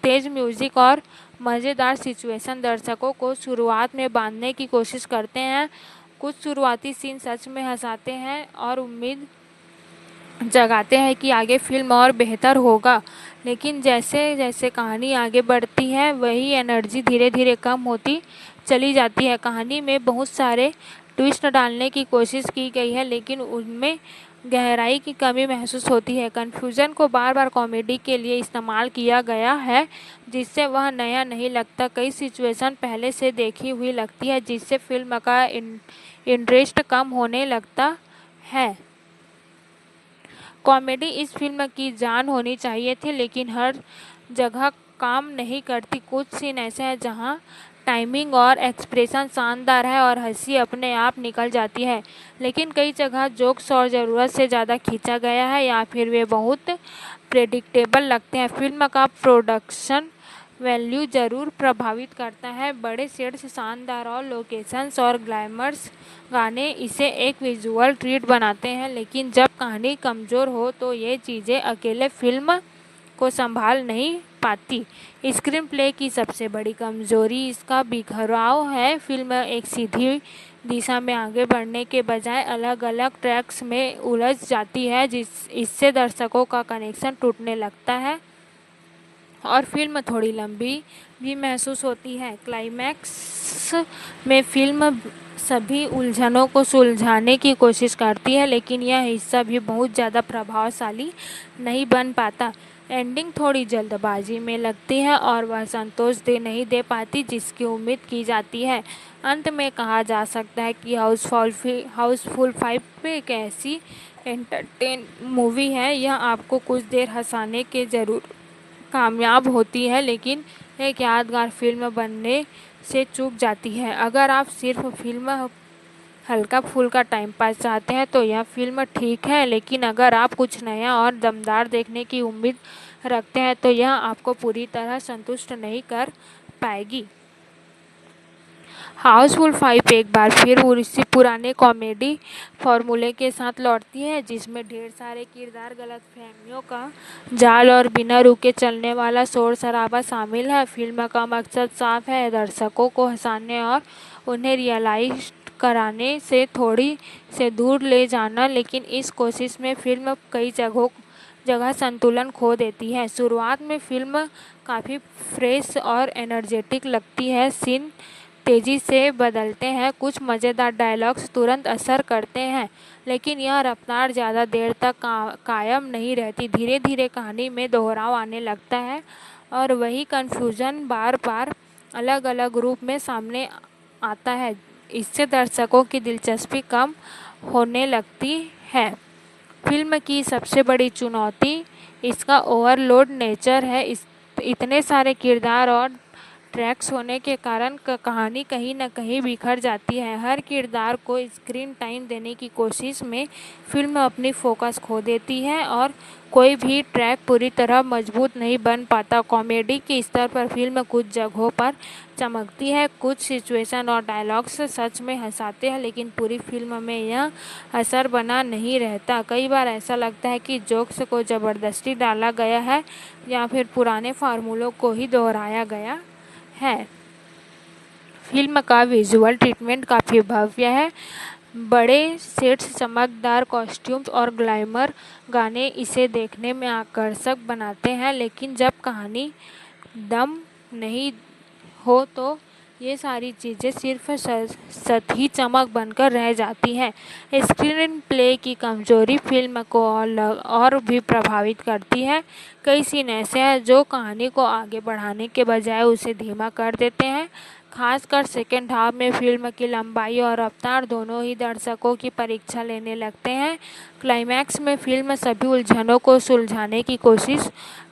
तेज म्यूजिक और मज़ेदार सिचुएशन दर्शकों को शुरुआत में बांधने की कोशिश करते हैं। कुछ शुरुआती सीन सच में हंसाते हैं और उम्मीद जगाते हैं कि आगे फिल्म और बेहतर होगा, लेकिन जैसे जैसे कहानी आगे बढ़ती है वही एनर्जी धीरे धीरे कम होती चली जाती है। कहानी में बहुत सारे ट्विस्ट डालने की कोशिश की गई है, लेकिन उनमें गहराई की कमी महसूस होती है। कन्फ्यूजन को बार बार कॉमेडी के लिए इस्तेमाल किया गया है, जिससे वह नया नहीं लगता। कई सिचुएशन पहले से देखी हुई लगती है, जिससे फिल्म का इंटरेस्ट कम होने लगता है। कॉमेडी इस फिल्म की जान होनी चाहिए थी, लेकिन हर जगह काम नहीं करती। कुछ सीन ऐसे हैं जहां टाइमिंग और एक्सप्रेशन शानदार है और हंसी अपने आप निकल जाती है, लेकिन कई जगह जोक्स और ज़रूरत से ज़्यादा खींचा गया है या फिर वे बहुत प्रेडिक्टेबल लगते हैं। फिल्म का प्रोडक्शन वैल्यू ज़रूर प्रभावित करता है। बड़े सेट्स, शानदार और लोकेशंस और ग्लैमरस गाने इसे एक विजुअल ट्रीट बनाते हैं, लेकिन जब कहानी कमज़ोर हो तो ये चीज़ें अकेले फिल्म को संभाल नहीं पाती। स्क्रीन प्ले की सबसे बड़ी कमजोरी इसका बिखराव है। फिल्म एक सीधी दिशा में आगे बढ़ने के बजाय अलग अलग ट्रैक्स में उलझ जाती है, इससे दर्शकों का कनेक्शन टूटने लगता है और फिल्म थोड़ी लंबी भी महसूस होती है। क्लाइमैक्स में फिल्म सभी उलझनों को सुलझाने की कोशिश करती है, लेकिन यह हिस्सा भी बहुत ज़्यादा प्रभावशाली नहीं बन पाता। एंडिंग थोड़ी जल्दबाजी में लगती है और वह संतोष नहीं दे पाती जिसकी उम्मीद की जाती है। अंत में कहा जा सकता है कि हाउसफुल 5 एक ऐसी एंटरटेन मूवी है, यह आपको कुछ देर हंसाने के ज़रूर कामयाब होती है, लेकिन एक यादगार फिल्म बनने से चूक जाती है। अगर आप सिर्फ फिल्म हल्का फुल्का टाइम पास चाहते हैं तो यह फिल्म ठीक है, लेकिन अगर आप कुछ नया और दमदार देखने की उम्मीद रखते हैं तो यह आपको पूरी तरह संतुष्ट नहीं कर पाएगी। हाउसफुल 5 एक बार फिर उसी पुराने कॉमेडी फॉर्मूले के साथ लौटती है, जिसमें ढेर सारे किरदार, गलतफहमियों का जाल और बिना रुके चलने वाला शोर शराबा शामिल है। फिल्म का मकसद साफ है, दर्शकों को हंसाने और उन्हें रियलाइज कराने से थोड़ी से दूर ले जाना, लेकिन इस कोशिश में फिल्म कई जगह संतुलन खो देती है। शुरुआत में फिल्म काफ़ी फ्रेश और एनर्जेटिक लगती है, सीन तेज़ी से बदलते हैं, कुछ मज़ेदार डायलॉग्स तुरंत असर करते हैं, लेकिन यह रफ्तार ज़्यादा देर तक कायम नहीं रहती। धीरे धीरे कहानी में दोहराव आने लगता है और वही कन्फ्यूजन बार बार अलग अलग रूप में सामने आता है। इससे दर्शकों की दिलचस्पी कम होने लगती है। फिल्म की सबसे बड़ी चुनौती इसका ओवरलोड नेचर है। इतने सारे किरदार और ट्रैक्स होने के कारण कहानी कहीं न कहीं बिखर जाती है। हर किरदार को स्क्रीन टाइम देने की कोशिश में फिल्म अपनी फोकस खो देती है और कोई भी ट्रैक पूरी तरह मजबूत नहीं बन पाता। कॉमेडी के स्तर पर फिल्म कुछ जगहों पर चमकती है, कुछ सिचुएशन और डायलॉग्स सच में हंसाते हैं, लेकिन पूरी फिल्म में यह असर बना नहीं रहता। कई बार ऐसा लगता है कि जोक्स को ज़बरदस्ती डाला गया है या फिर पुराने फार्मूलों को ही दोहराया गया है। फिल्म का विजुअल ट्रीटमेंट काफ़ी भव्य है। बड़े सेट्स, चमकदार कॉस्ट्यूम्स और ग्लैमर गाने इसे देखने में आकर्षक बनाते हैं, लेकिन जब कहानी दम नहीं हो तो ये सारी चीज़ें सिर्फ सतही चमक बनकर रह जाती हैं। स्क्रीन प्ले की कमजोरी फिल्म को और भी प्रभावित करती है। कई सीन ऐसे हैं जो कहानी को आगे बढ़ाने के बजाय उसे धीमा कर देते हैं। खासकर सेकेंड हाफ में फिल्म की लंबाई और रफ्तार दोनों ही दर्शकों की परीक्षा लेने लगते हैं। क्लाइमैक्स में फिल्म सभी उलझनों को सुलझाने की कोशिश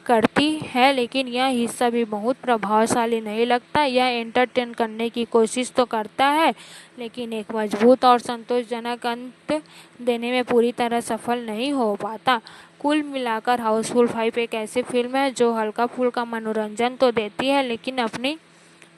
करती है, लेकिन यह हिस्सा भी बहुत प्रभावशाली नहीं लगता। यह एंटरटेन करने की कोशिश तो करता है, लेकिन एक मजबूत और संतोषजनक अंत देने में पूरी तरह सफल नहीं हो पाता। कुल मिलाकर हाउसफुल 5 एक ऐसी फिल्म है जो हल्का फुल्का मनोरंजन तो देती है, लेकिन अपनी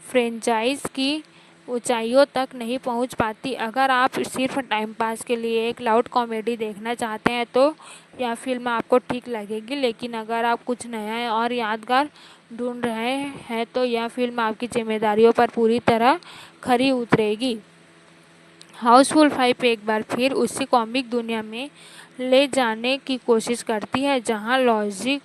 फ्रेंचाइज की ऊंचाइयों तक नहीं पहुंच पाती। अगर आप सिर्फ टाइम पास के लिए एक लाउड कॉमेडी देखना चाहते हैं तो यह फिल्म आपको ठीक लगेगी, लेकिन अगर आप कुछ नया और यादगार ढूंढ रहे हैं तो यह फिल्म आपकी जिम्मेदारियों पर पूरी तरह खरी उतरेगी। हाउसफुल 5 एक बार फिर उसी कॉमिक दुनिया में ले जाने की कोशिश करती है जहां लॉजिक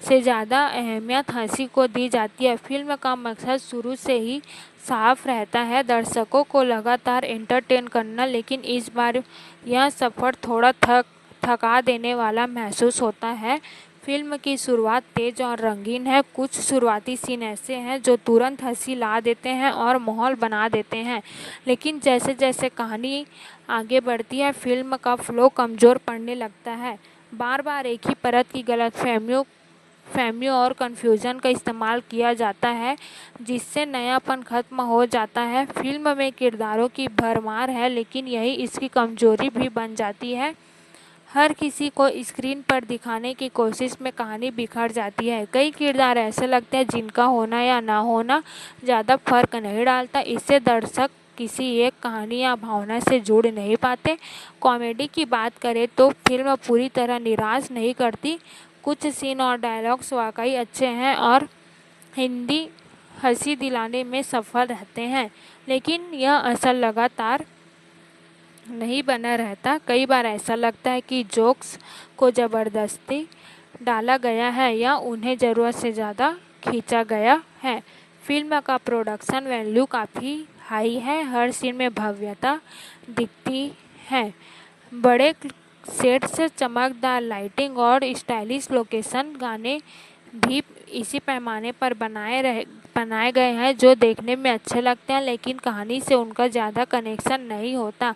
से ज़्यादा अहमियत हंसी को दी जाती है। फिल्म का मकसद शुरू से ही साफ रहता है, दर्शकों को लगातार एंटरटेन करना, लेकिन इस बार यह सफ़र थोड़ा थका देने वाला महसूस होता है। फिल्म की शुरुआत तेज और रंगीन है। कुछ शुरुआती सीन ऐसे हैं जो तुरंत हंसी ला देते हैं और माहौल बना देते हैं, लेकिन जैसे जैसे कहानी आगे बढ़ती है फिल्म का फ्लो कमज़ोर पड़ने लगता है। बार बार एक ही परत की गलतफहमियों और कन्फ्यूज़न का इस्तेमाल किया जाता है, जिससे नयापन खत्म हो जाता है। फिल्म में किरदारों की भरमार है, लेकिन यही इसकी कमजोरी भी बन जाती है। हर किसी को स्क्रीन पर दिखाने की कोशिश में कहानी बिखर जाती है। कई किरदार ऐसे लगते हैं जिनका होना या ना होना ज़्यादा फर्क नहीं डालता। इससे दर्शक किसी एक कहानी या भावना से जुड़ नहीं पाते। कॉमेडी की बात करें तो फिल्म पूरी तरह निराश नहीं करती। कुछ सीन और डायलॉग्स वाकई अच्छे हैं और हिंदी हंसी दिलाने में सफल रहते हैं, लेकिन यह असर लगातार नहीं बना रहता। कई बार ऐसा लगता है कि जोक्स को ज़बरदस्ती डाला गया है या उन्हें ज़रूरत से ज़्यादा खींचा गया है। फिल्म का प्रोडक्शन वैल्यू काफ़ी हाई है। हर सीन में भव्यता दिखती है। बड़े सेट्स, चमकदार लाइटिंग और स्टाइलिश लोकेशन गाने भी इसी पैमाने पर बनाए गए हैं जो देखने में अच्छे लगते हैं, लेकिन कहानी से उनका ज़्यादा कनेक्शन नहीं होता।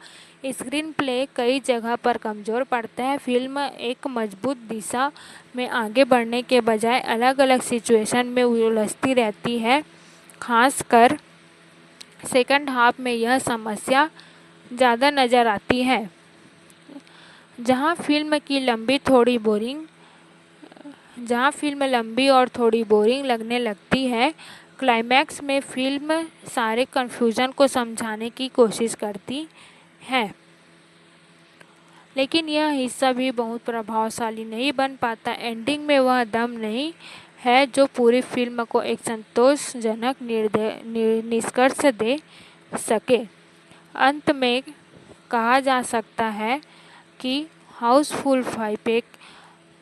स्क्रीन प्ले कई जगह पर कमज़ोर पड़ता है। फिल्म एक मजबूत दिशा में आगे बढ़ने के बजाय अलग अलग सिचुएशन में उलझती रहती है। खासकर सेकंड हाफ में यह समस्या ज़्यादा नज़र आती है, जहां फिल्म लंबी और थोड़ी बोरिंग लगने लगती है। क्लाइमैक्स में फिल्म सारे कन्फ्यूज़न को समझाने की कोशिश करती है, लेकिन यह हिस्सा भी बहुत प्रभावशाली नहीं बन पाता। एंडिंग में वह दम नहीं है जो पूरी फिल्म को एक संतोषजनक निष्कर्ष दे सके। अंत में कहा जा सकता है कि हाउसफुल 5 एक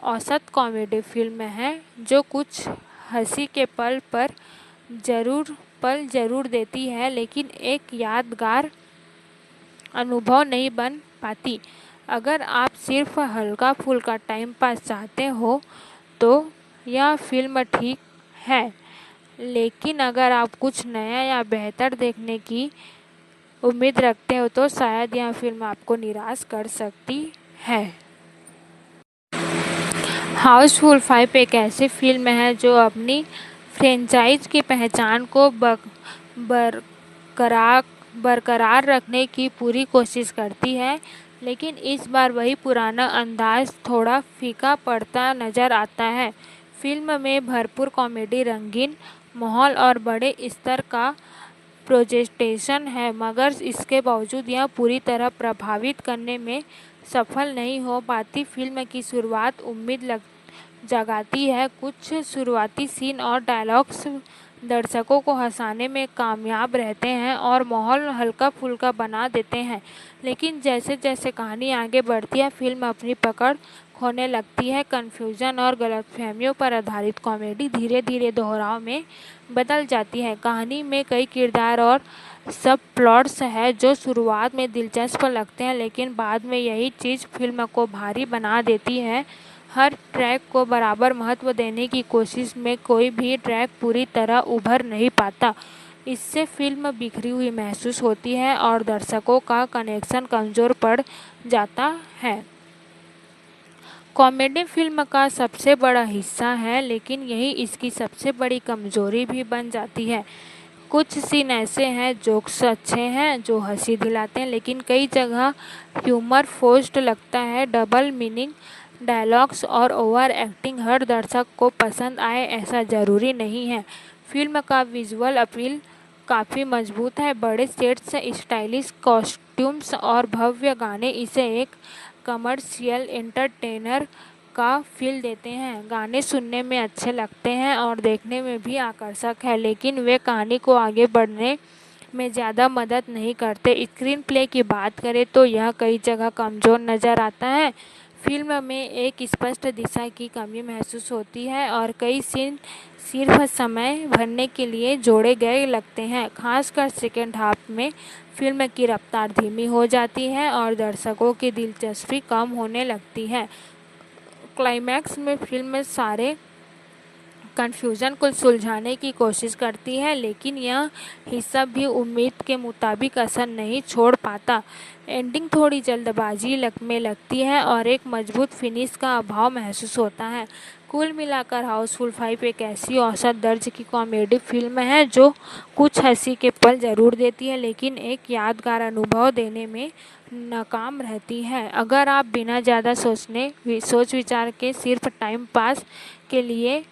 औसत कॉमेडी फिल्म है जो कुछ हंसी के पल जरूर देती है, लेकिन एक यादगार अनुभव नहीं बन पाती। अगर आप सिर्फ हल्का फुल्का टाइम पास चाहते हो तो यह फिल्म ठीक है, लेकिन अगर आप कुछ नया या बेहतर देखने की उम्मीद रखते हो तो शायद यह फिल्म आपको निराश कर सकती है। हाउसफुल 5 एक ऐसी फिल्म है जो अपनी फ्रेंचाइज की पहचान को बरकरार रखने की पूरी कोशिश करती है, लेकिन इस बार वही पुराना अंदाज थोड़ा फीका पड़ता नज़र आता है। फिल्म में भरपूर कॉमेडी, रंगीन माहौल और बड़े स्तर का प्रेजेंटेशन है, मगर इसके बावजूद यह पूरी तरह प्रभावित करने में सफल नहीं हो पाती। फिल्म की शुरुआत उम्मीद जगाती है। कुछ शुरुआती सीन और डायलॉग्स दर्शकों को हंसाने में कामयाब रहते हैं और माहौल हल्का फुल्का बना देते हैं, लेकिन जैसे जैसे कहानी आगे बढ़ती है फिल्म अपनी पकड़ खोने लगती है। कन्फ्यूजन और गलतफहमियों पर आधारित कॉमेडी धीरे धीरे दोहराव में बदल जाती है। कहानी में कई किरदार और सब प्लॉट्स हैं जो शुरुआत में दिलचस्प लगते हैं, लेकिन बाद में यही चीज़ फिल्म को भारी बना देती है। हर ट्रैक को बराबर महत्व देने की कोशिश में कोई भी ट्रैक पूरी तरह उभर नहीं पाता। इससे फिल्म बिखरी हुई महसूस होती है और दर्शकों का कनेक्शन कमज़ोर पड़ जाता है। कॉमेडी फिल्म का सबसे बड़ा हिस्सा है, लेकिन यही इसकी सबसे बड़ी कमजोरी भी बन जाती है। कुछ सीन ऐसे हैं, जोक्स अच्छे हैं जो हंसी दिलाते हैं, लेकिन कई जगह ह्यूमर फोर्स्ड लगता है। डबल मीनिंग डायलॉग्स और ओवर एक्टिंग हर दर्शक को पसंद आए ऐसा ज़रूरी नहीं है। फिल्म का विजुअल अपील काफ़ी मजबूत है। बड़े सेट्स, स्टाइलिश कॉस्ट्यूम्स और भव्य गाने इसे एक कमर्शियल एंटरटेनर का फील देते हैं। गाने सुनने में अच्छे लगते हैं और देखने में भी आकर्षक है, लेकिन वे कहानी को आगे बढ़ने में ज़्यादा मदद नहीं करते। स्क्रीन प्ले की बात करें तो यह कई जगह कमज़ोर नज़र आता है। फिल्म में एक स्पष्ट दिशा की कमी महसूस होती है और कई सीन सिर्फ समय भरने के लिए जोड़े गए लगते हैं। खासकर सेकेंड हाफ में फिल्म की रफ्तार धीमी हो जाती है और दर्शकों की दिलचस्पी कम होने लगती है। क्लाइमैक्स में फिल्म सारे कन्फ्यूज़न को सुलझाने की कोशिश करती है, लेकिन यह हिस्सा भी उम्मीद के मुताबिक असर नहीं छोड़ पाता। एंडिंग थोड़ी जल्दबाजी में लगती है और एक मजबूत फिनिश का अभाव महसूस होता है। कुल मिलाकर हाउसफुल 5 एक ऐसी औसत दर्ज की कॉमेडी फिल्म है जो कुछ हंसी के पल जरूर देती है, लेकिन एक यादगार अनुभव देने में नाकाम रहती है। अगर आप बिना ज़्यादा सोच विचार के सिर्फ टाइम पास के लिए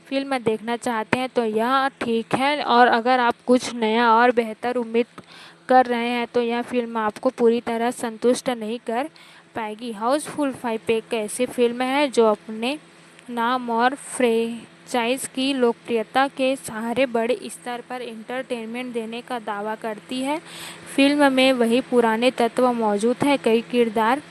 फिल्म देखना चाहते हैं तो यह ठीक है, और अगर आप कुछ नया और बेहतर उम्मीद कर रहे हैं तो यह फिल्म आपको पूरी तरह संतुष्ट नहीं कर पाएगी। हाउसफुल 5 एक ऐसी फिल्म है जो अपने नाम और फ्रेंचाइज की लोकप्रियता के सहारे बड़े स्तर पर एंटरटेनमेंट देने का दावा करती है। फिल्म में वही पुराने तत्व मौजूद हैं, कई किरदार,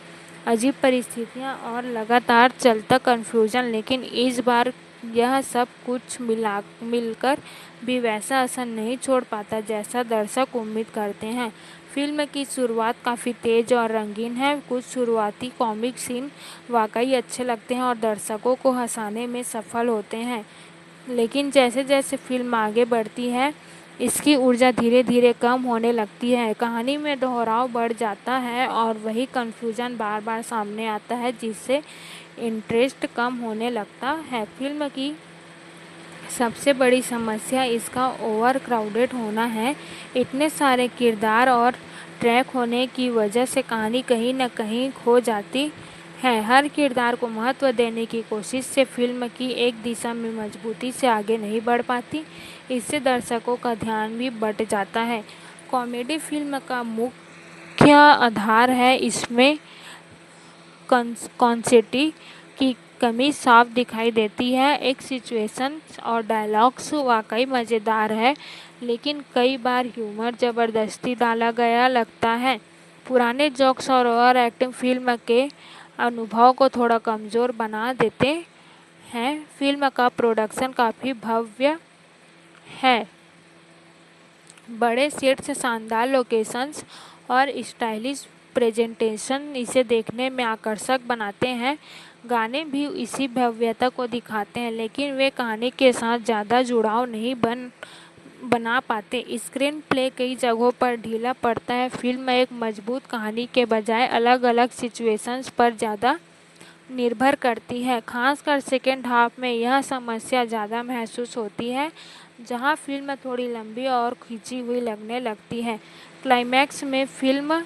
अजीब परिस्थितियां और लगातार चलता कन्फ्यूजन, लेकिन इस बार यह सब कुछ मिलकर भी वैसा असर नहीं छोड़ पाता जैसा दर्शक उम्मीद करते हैं। फिल्म की शुरुआत काफ़ी तेज और रंगीन है। कुछ शुरुआती कॉमिक सीन वाकई अच्छे लगते हैं और दर्शकों को हंसाने में सफल होते हैं, लेकिन जैसे जैसे फिल्म आगे बढ़ती है इसकी ऊर्जा धीरे धीरे कम होने लगती है। कहानी में दोहराव बढ़ जाता है और वही कन्फ्यूजन बार बार सामने आता है, जिससे इंटरेस्ट कम होने लगता है। फिल्म की सबसे बड़ी समस्या इसका ओवर क्राउडेड होना है। इतने सारे किरदार और ट्रैक होने की वजह से कहानी कहीं न कहीं खो जाती है। हर किरदार को महत्व देने की कोशिश से फिल्म की एक दिशा में मजबूती से आगे नहीं बढ़ पाती। इससे दर्शकों का ध्यान भी बट जाता है। कॉमेडी फिल्म का मुख्य आधार है, इसमें कॉन्सेप्ट की कमी साफ दिखाई देती है। एक सिचुएशन और डायलॉग्स वाकई मज़ेदार है, लेकिन कई बार ह्यूमर ज़बरदस्ती डाला गया लगता है। पुराने जोक्स और ओवर एक्टिंग फिल्म के अनुभव को थोड़ा कमज़ोर बना देते हैं। फिल्म का प्रोडक्शन काफ़ी भव्य है। बड़े सेट्स, शानदार लोकेशंस और स्टाइलिश प्रेजेंटेशन इसे देखने में आकर्षक बनाते हैं। गाने भी इसी भव्यता को दिखाते हैं, लेकिन वे कहानी के साथ ज़्यादा जुड़ाव नहीं बना पाते। स्क्रीन प्ले कई जगहों पर ढीला पड़ता है। फिल्म एक मजबूत कहानी के बजाय अलग अलग सिचुएशंस पर ज़्यादा निर्भर करती है। खासकर सेकेंड हाफ में यह समस्या ज़्यादा महसूस होती है, जहां फिल्म थोड़ी लंबी और खिंची हुई लगने लगती है। क्लाइमैक्स में फिल्म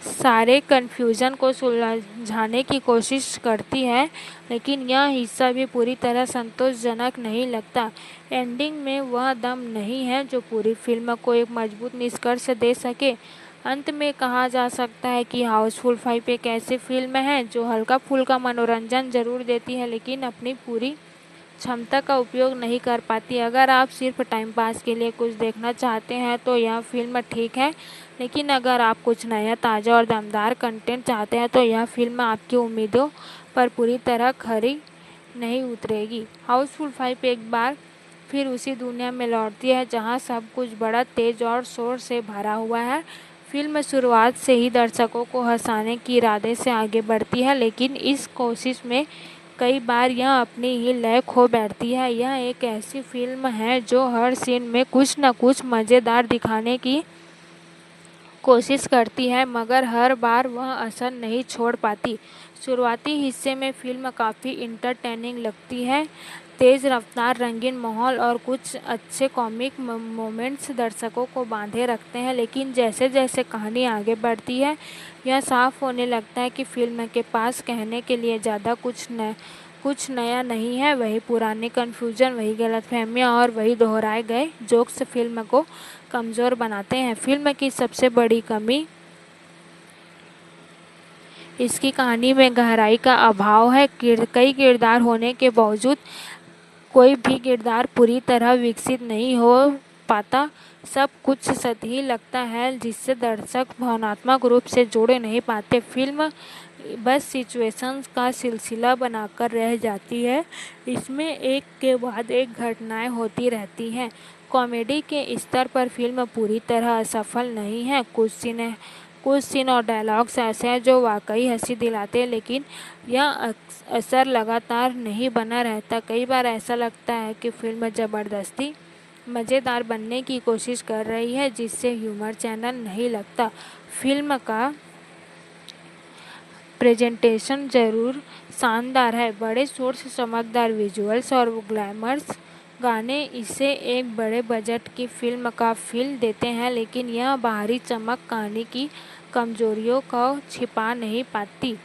सारे कन्फ्यूज़न को सुलझाने की कोशिश करती है, लेकिन यह हिस्सा भी पूरी तरह संतोषजनक नहीं लगता। एंडिंग में वह दम नहीं है जो पूरी फिल्म को एक मजबूत निष्कर्ष दे सके। अंत में कहा जा सकता है कि हाउसफुल 5 एक ऐसी फिल्म है जो हल्का फुल्का मनोरंजन जरूर देती है, लेकिन अपनी पूरी क्षमता का उपयोग नहीं कर पाती। अगर आप सिर्फ टाइम पास के लिए कुछ देखना चाहते हैं तो यह फिल्म ठीक है, लेकिन अगर आप कुछ नया, ताज़ा और दमदार कंटेंट चाहते हैं तो यह फिल्म आपकी उम्मीदों पर पूरी तरह खरी नहीं उतरेगी। हाउसफुल 5 एक बार फिर उसी दुनिया में लौटती है जहां सब कुछ बड़ा तेज और शोर से भरा हुआ है। फिल्म शुरुआत से ही दर्शकों को हंसाने के इरादे से आगे बढ़ती है, लेकिन इस कोशिश में कई बार यह अपनी ही लय खो बैठती है। यह एक ऐसी फिल्म है जो हर सीन में कुछ न कुछ मज़ेदार दिखाने की कोशिश करती है, मगर हर बार वह असर नहीं छोड़ पाती। शुरुआती हिस्से में फिल्म काफ़ी इंटरटेनिंग लगती है। तेज़ रफ्तार, रंगीन माहौल और कुछ अच्छे कॉमिक मोमेंट्स दर्शकों को बांधे रखते हैं, लेकिन जैसे जैसे कहानी आगे बढ़ती है, यह साफ होने लगता है कि फिल्म के पास कहने के लिए ज़्यादा कुछ नया नहीं है। वही पुराने कन्फ्यूजन, वही गलतफहमियां और वही दोहराए गए जोक्स फिल्म को कमज़ोर बनाते हैं। फिल्म की सबसे बड़ी कमी इसकी कहानी में गहराई का अभाव है। कई किरदार होने के बावजूद कोई भी किरदार पूरी तरह विकसित नहीं हो पाता। सब कुछ सतही लगता है, जिससे दर्शक भावनात्मक रूप से जुड़ नहीं पाते। फिल्म बस सिचुएशंस का सिलसिला बनाकर रह जाती है। इसमें एक के बाद एक घटनाएं होती रहती हैं। कॉमेडी के स्तर पर फिल्म पूरी तरह असफल नहीं है। कुछ सीन और डायलॉग्स ऐसे हैं जो वाकई हंसी दिलाते हैं, लेकिन यह असर लगातार नहीं बना रहता। कई बार ऐसा लगता है कि फिल्म ज़बरदस्ती मज़ेदार बनने की कोशिश कर रही है, जिससे ह्यूमर चैनल नहीं लगता। फिल्म का प्रेजेंटेशन ज़रूर शानदार है। बड़े शोर से चमकदार विजुअल्स और ग्लैमरस गाने इसे एक बड़े बजट की फिल्म का फील देते हैं, लेकिन यह बाहरी चमक कहानी की कमजोरियों को छिपा नहीं पाती।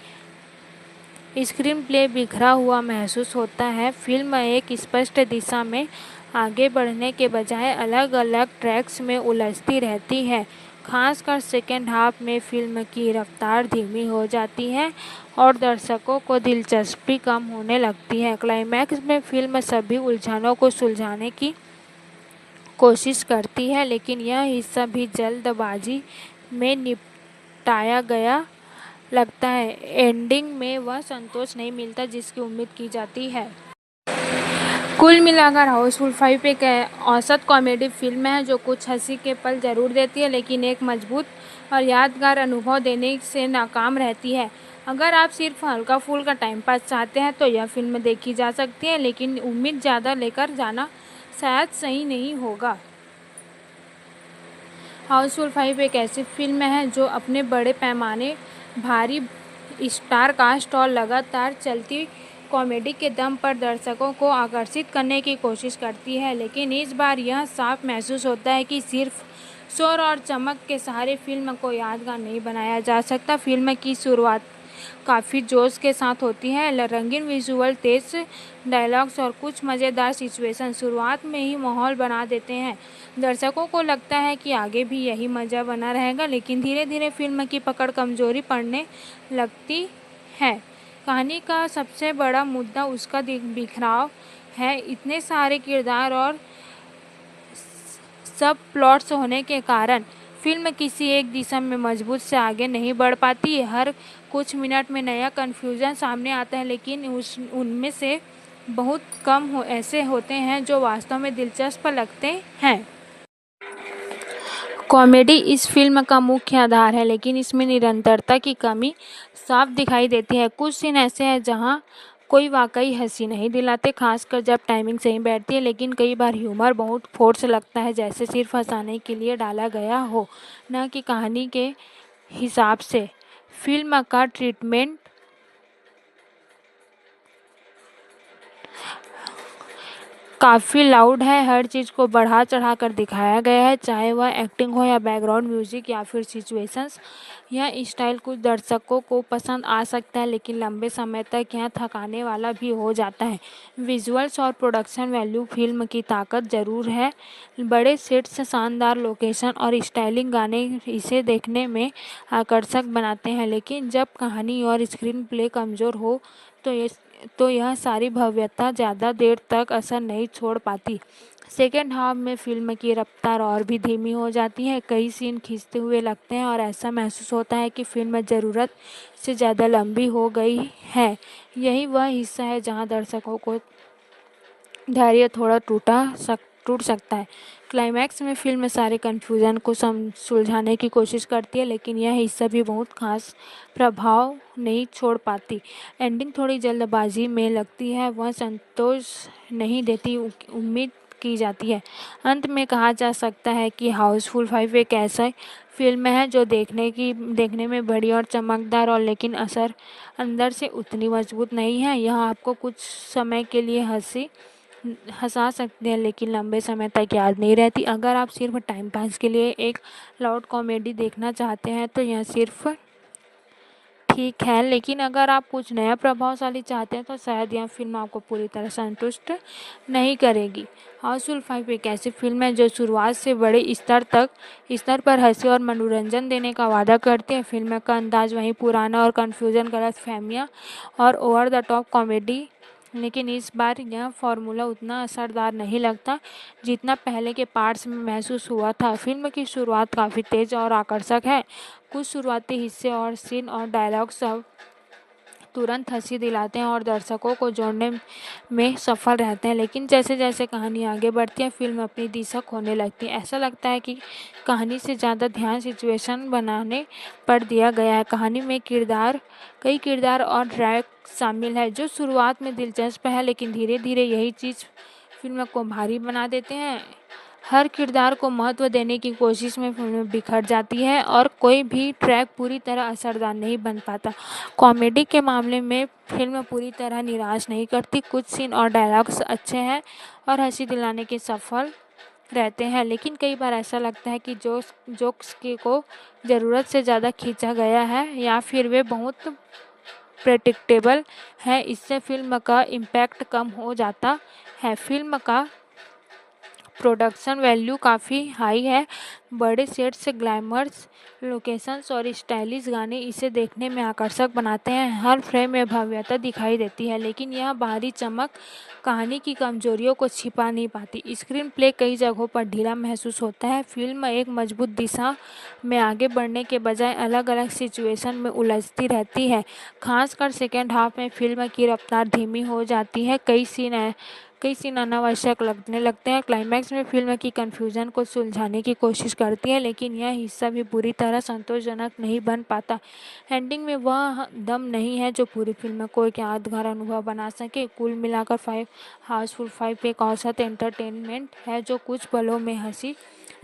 स्क्रीन प्ले बिखरा हुआ महसूस होता है। फिल्म एक स्पष्ट दिशा में आगे बढ़ने के बजाय अलग अलग ट्रैक्स में उलझती रहती है। खासकर सेकेंड हाफ में फिल्म की रफ्तार धीमी हो जाती है और दर्शकों को दिलचस्पी कम होने लगती है। क्लाइमैक्स में फिल्म सभी उलझनों को सुलझाने की कोशिश करती है, लेकिन यह हिस्सा भी जल्दबाजी में निपटाया गया लगता है। एंडिंग में वह संतोष नहीं मिलता जिसकी उम्मीद की जाती है। कुल मिलाकर हाउसफुल 5 एक औसत कॉमेडी फिल्म है जो कुछ हंसी के पल जरूर देती है, लेकिन एक मजबूत और यादगार अनुभव देने से नाकाम रहती है। अगर आप सिर्फ हल्का फुल्का टाइम पास चाहते हैं तो यह फिल्म देखी जा सकती है, लेकिन उम्मीद ज़्यादा लेकर जाना शायद सही नहीं होगा। हाउसफुल 5 एक ऐसी फिल्म है जो अपने बड़े पैमाने, भारी स्टार कास्ट और लगातार चलती कॉमेडी के दम पर दर्शकों को आकर्षित करने की कोशिश करती है, लेकिन इस बार यह साफ महसूस होता है कि सिर्फ शोर और चमक के सहारे फिल्म को यादगार नहीं बनाया जा सकता। फिल्म की शुरुआत काफ़ी जोश के साथ होती है। रंगीन विजुअल, तेज डायलॉग्स और कुछ मज़ेदार सिचुएशन शुरुआत में ही माहौल बना देते हैं। दर्शकों को लगता है कि आगे भी यही मज़ा बना रहेगा, लेकिन धीरे धीरे फिल्म की पकड़ कमज़ोरी पड़ने लगती है। कहानी का सबसे बड़ा मुद्दा उसका बिखराव है। इतने सारे किरदार और सब प्लॉट्स होने के कारण फिल्म किसी एक दिशा में मजबूत से आगे नहीं बढ़ पाती। हर कुछ मिनट में नया कन्फ्यूजन सामने आता है, लेकिन उनमें से बहुत कम ऐसे होते हैं जो वास्तव में दिलचस्प लगते हैं। कॉमेडी इस फिल्म का मुख्य आधार है, लेकिन इसमें निरंतरता की कमी साफ दिखाई देती है। कुछ सीन ऐसे हैं जहां कोई वाकई हंसी नहीं दिलाते, खासकर जब टाइमिंग सही बैठती है, लेकिन कई बार ह्यूमर बहुत फोर्स लगता है, जैसे सिर्फ हंसाने के लिए डाला गया हो, न कि कहानी के हिसाब से। फिल्म का ट्रीटमेंट काफ़ी लाउड है। हर चीज़ को बढ़ा चढ़ा कर दिखाया गया है, चाहे वह एक्टिंग हो या बैकग्राउंड म्यूजिक या फिर सिचुएशंस। यह स्टाइल कुछ दर्शकों को पसंद आ सकता है, लेकिन लंबे समय तक यह थकाने वाला भी हो जाता है। विजुअल्स और प्रोडक्शन वैल्यू फिल्म की ताकत ज़रूर है। बड़े सेट्स, शानदार लोकेशन और स्टाइलिंग गाने इसे देखने में आकर्षक बनाते हैं, लेकिन जब कहानी और स्क्रीन प्ले कमज़ोर हो तो यह सारी भव्यता ज़्यादा देर तक असर नहीं छोड़ पाती। सेकेंड हाफ में फिल्म की रफ्तार और भी धीमी हो जाती है। कई सीन खींचते हुए लगते हैं और ऐसा महसूस होता है कि फिल्म ज़रूरत से ज़्यादा लंबी हो गई है। यही वह हिस्सा है जहां दर्शकों को धैर्य थोड़ा टूट सकता है। क्लाइमैक्स में फिल्म सारे कन्फ्यूजन को सुलझाने की कोशिश करती है, लेकिन यह हिस्सा भी बहुत खास प्रभाव नहीं छोड़ पाती। एंडिंग थोड़ी जल्दबाजी में लगती है, वह संतोष नहीं देती उम्मीद की जाती है। अंत में कहा जा सकता है कि हाउसफुल 5 एक ऐसा फिल्म है जो देखने में बड़ी और चमकदार और लेकिन असर अंदर से उतनी मजबूत नहीं है। यह आपको कुछ समय के लिए हंसा सकते हैं, लेकिन लंबे समय तक याद नहीं रहती। अगर आप सिर्फ टाइम पास के लिए एक लाउड कॉमेडी देखना चाहते हैं तो यह सिर्फ ठीक है, लेकिन अगर आप कुछ नया प्रभावशाली चाहते हैं तो शायद यह फिल्म आपको पूरी तरह संतुष्ट नहीं करेगी। हाउसफुल 5 एक ऐसी फिल्म है जो शुरुआत से बड़े स्तर पर हंसी और मनोरंजन देने का वादा करती है। फिल्म का अंदाज वहीं पुराना और कन्फ्यूजन, गलतफहमियां और ओवर द टॉप कॉमेडी, लेकिन इस बार यह फॉर्मूला उतना असरदार नहीं लगता जितना पहले के पार्ट्स में महसूस हुआ था। फिल्म की शुरुआत काफ़ी तेज और आकर्षक है। कुछ शुरुआती हिस्से और सीन और डायलॉग सब तुरंत हंसी दिलाते हैं और दर्शकों को जोड़ने में सफल रहते हैं, लेकिन जैसे जैसे कहानी आगे बढ़ती है फिल्म अपनी दिशा खोने लगती है। ऐसा लगता है कि कहानी से ज़्यादा ध्यान सिचुएशन बनाने पर दिया गया है। कहानी में कई किरदार और ट्रैक शामिल है जो शुरुआत में दिलचस्प है, लेकिन धीरे धीरे यही चीज़ फिल्म को भारी बना देते हैं। हर किरदार को महत्व देने की कोशिश में फिल्म बिखर जाती है और कोई भी ट्रैक पूरी तरह असरदार नहीं बन पाता। कॉमेडी के मामले में फिल्म पूरी तरह निराश नहीं करती। कुछ सीन और डायलॉग्स अच्छे हैं और हंसी दिलाने के सफल रहते हैं, लेकिन कई बार ऐसा लगता है कि जोक्स को ज़रूरत से ज़्यादा खींचा गया है या फिर वे बहुत प्रेडिक्टेबल है। इससे फिल्म का इम्पैक्ट कम हो जाता है। फिल्म का प्रोडक्शन वैल्यू काफ़ी हाई है। बड़े सेट्स, ग्लैमरस लोकेशंस और स्टाइलिश गाने इसे देखने में आकर्षक बनाते हैं। हर फ्रेम में भव्यता दिखाई देती है, लेकिन यह बाहरी चमक कहानी की कमजोरियों को छिपा नहीं पाती। स्क्रीन प्ले कई जगहों पर ढीला महसूस होता है। फिल्म एक मजबूत दिशा में आगे बढ़ने के बजाय अलग अलग सिचुएशन में उलझती रहती है। खासकर सेकेंड हाफ में फिल्म की रफ्तार धीमी हो जाती है। कई सीन अनावश्यक लगने लगते हैं। क्लाइमैक्स में फिल्म की कन्फ्यूजन को सुलझाने की कोशिश करती है, लेकिन यह हिस्सा भी पूरी तरह संतोषजनक नहीं बन पाता। एंडिंग में वह दम नहीं है जो पूरी फिल्म को एक यादगार अनुभव बना सके। कुल मिलाकर हाउसफुल 5 एक औसत एंटरटेनमेंट है जो कुछ पलों में हंसी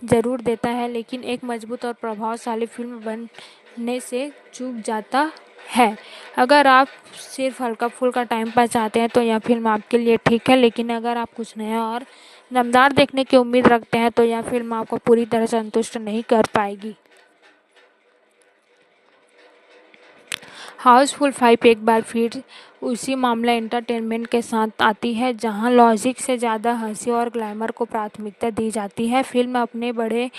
जरूर देता है, लेकिन एक मजबूत और प्रभावशाली फिल्म बनने से चूक जाता है। अगर आप सिर्फ हल्का फुल्का टाइम पास चाहते हैं तो यह फिल्म आपके लिए ठीक है, लेकिन अगर आप कुछ नया और दमदार देखने की उम्मीद रखते हैं तो यह फिल्म आपको पूरी तरह संतुष्ट नहीं कर पाएगी। हाउसफुल 5 एक बार फिर उसी मामला एंटरटेनमेंट के साथ आती है जहां लॉजिक से ज़्यादा हंसी और ग्लैमर को प्राथमिकता दी जाती है। फिल्म अपने बड़े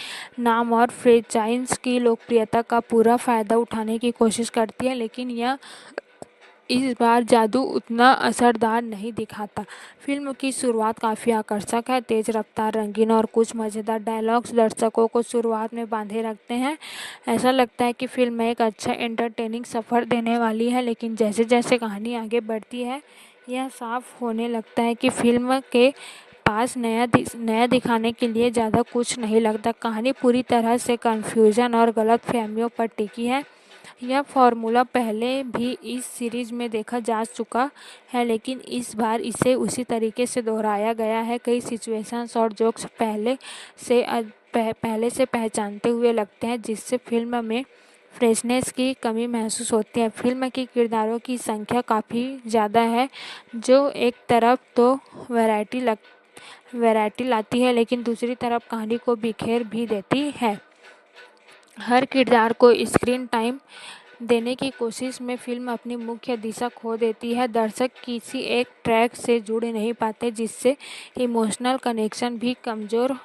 नाम और फ्रेंचाइज की लोकप्रियता का पूरा फ़ायदा उठाने की कोशिश करती है, लेकिन यह इस बार जादू उतना असरदार नहीं दिखाता। फिल्म की शुरुआत काफ़ी आकर्षक है। तेज रफ्तार, रंगीन और कुछ मज़ेदार डायलॉग्स दर्शकों को शुरुआत में बांधे रखते हैं। ऐसा लगता है कि फिल्म एक अच्छा एंटरटेनिंग सफ़र देने वाली है, लेकिन जैसे जैसे कहानी आगे बढ़ती है यह साफ होने लगता है कि फिल्म के पास नया दिखाने के लिए ज़्यादा कुछ नहीं लगता। कहानी पूरी तरह से कन्फ्यूजन और गलतफहमियों पर टिकी है। यह फार्मूला पहले भी इस सीरीज़ में देखा जा चुका है, लेकिन इस बार इसे उसी तरीके से दोहराया गया है। कई सिचुएशंस और जोक्स पहले से पहचानते हुए लगते हैं, जिससे फिल्म में फ्रेशनेस की कमी महसूस होती है। फिल्म के किरदारों की संख्या काफ़ी ज़्यादा है, जो एक तरफ तो वैरायटी लाती है, लेकिन दूसरी तरफ कहानी को बिखेर भी देती है। हर किरदार को स्क्रीन टाइम देने की कोशिश में फिल्म अपनी मुख्य दिशा खो देती है। दर्शक किसी एक ट्रैक से जुड़ नहीं पाते, जिससे इमोशनल कनेक्शन भी कमज़ोर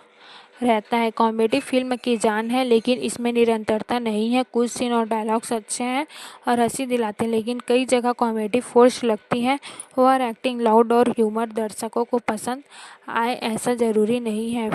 रहता है। कॉमेडी फिल्म की जान है, लेकिन इसमें निरंतरता नहीं है। कुछ सीन और डायलॉग्स अच्छे हैं और हंसी दिलाते हैं, लेकिन कई जगह कॉमेडी फोर्स लगती है। ओवर एक्टिंग, लाउड और ह्यूमर दर्शकों को पसंद आए ऐसा ज़रूरी नहीं है।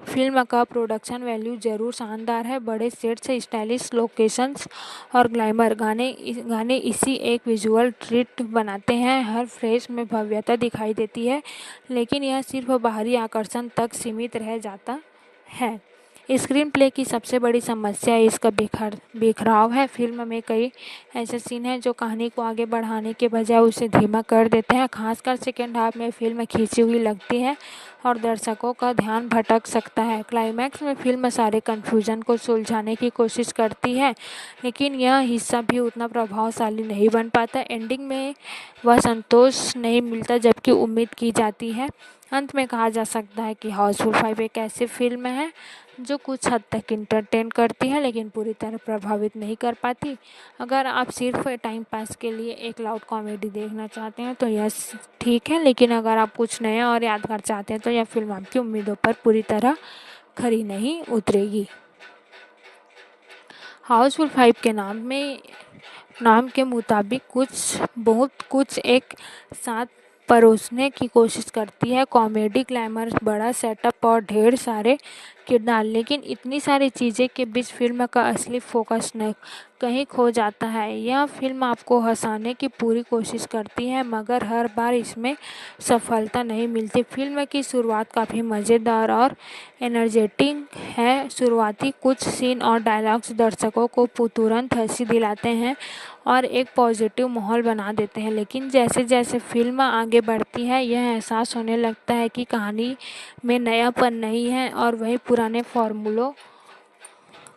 फिल्म का प्रोडक्शन वैल्यू ज़रूर शानदार है। बड़े सेट्स, स्टाइलिश लोकेशंस और ग्लैमर गाने इसी एक विजुअल ट्रीट बनाते हैं। हर फ्रेम में भव्यता दिखाई देती है, लेकिन यह सिर्फ बाहरी आकर्षण तक सीमित रह जाता है। स्क्रीन प्ले की सबसे बड़ी समस्या इसका बिखराव है। फिल्म में कई ऐसे सीन हैं जो कहानी को आगे बढ़ाने के बजाय उसे धीमा कर देते हैं। खासकर सेकेंड हाफ में फिल्म खींची हुई लगती है और दर्शकों का ध्यान भटक सकता है। क्लाइमैक्स में फिल्म सारे कन्फ्यूजन को सुलझाने की कोशिश करती है, लेकिन यह हिस्सा भी उतना प्रभावशाली नहीं बन पाता। एंडिंग में वह संतोष नहीं मिलता जबकि उम्मीद की जाती है। अंत में कहा जा सकता है कि हाउसफुल 5 एक ऐसी फिल्म है जो कुछ हद तक इंटरटेन करती है लेकिन पूरी तरह प्रभावित नहीं कर पाती। अगर आप सिर्फ टाइम पास के लिए एक लाउड कॉमेडी देखना चाहते हैं तो यह ठीक है, लेकिन अगर आप कुछ नया और यादगार चाहते हैं तो यह फिल्म आपकी उम्मीदों पर पूरी तरह खरी नहीं उतरेगी। हाउसफुल 5 के नाम के मुताबिक बहुत कुछ एक साथ परोसने की कोशिश करती है। कॉमेडी, ग्लैमर, बड़ा सेटअप और ढेर सारे किरदार, लेकिन इतनी सारी चीज़ें के बीच फिल्म का असली फोकस कहीं खो जाता है। यह फिल्म आपको हंसाने की पूरी कोशिश करती है मगर हर बार इसमें सफलता नहीं मिलती। फिल्म की शुरुआत काफ़ी मज़ेदार और एनर्जेटिक है। शुरुआती कुछ सीन और डायलॉग्स दर्शकों को तुरंत हंसी दिलाते हैं और एक पॉजिटिव माहौल बना देते हैं, लेकिन जैसे जैसे फिल्म आगे बढ़ती है यह एहसास होने लगता है कि कहानी में नयापन नहीं है और वही पुराने फॉर्मूलों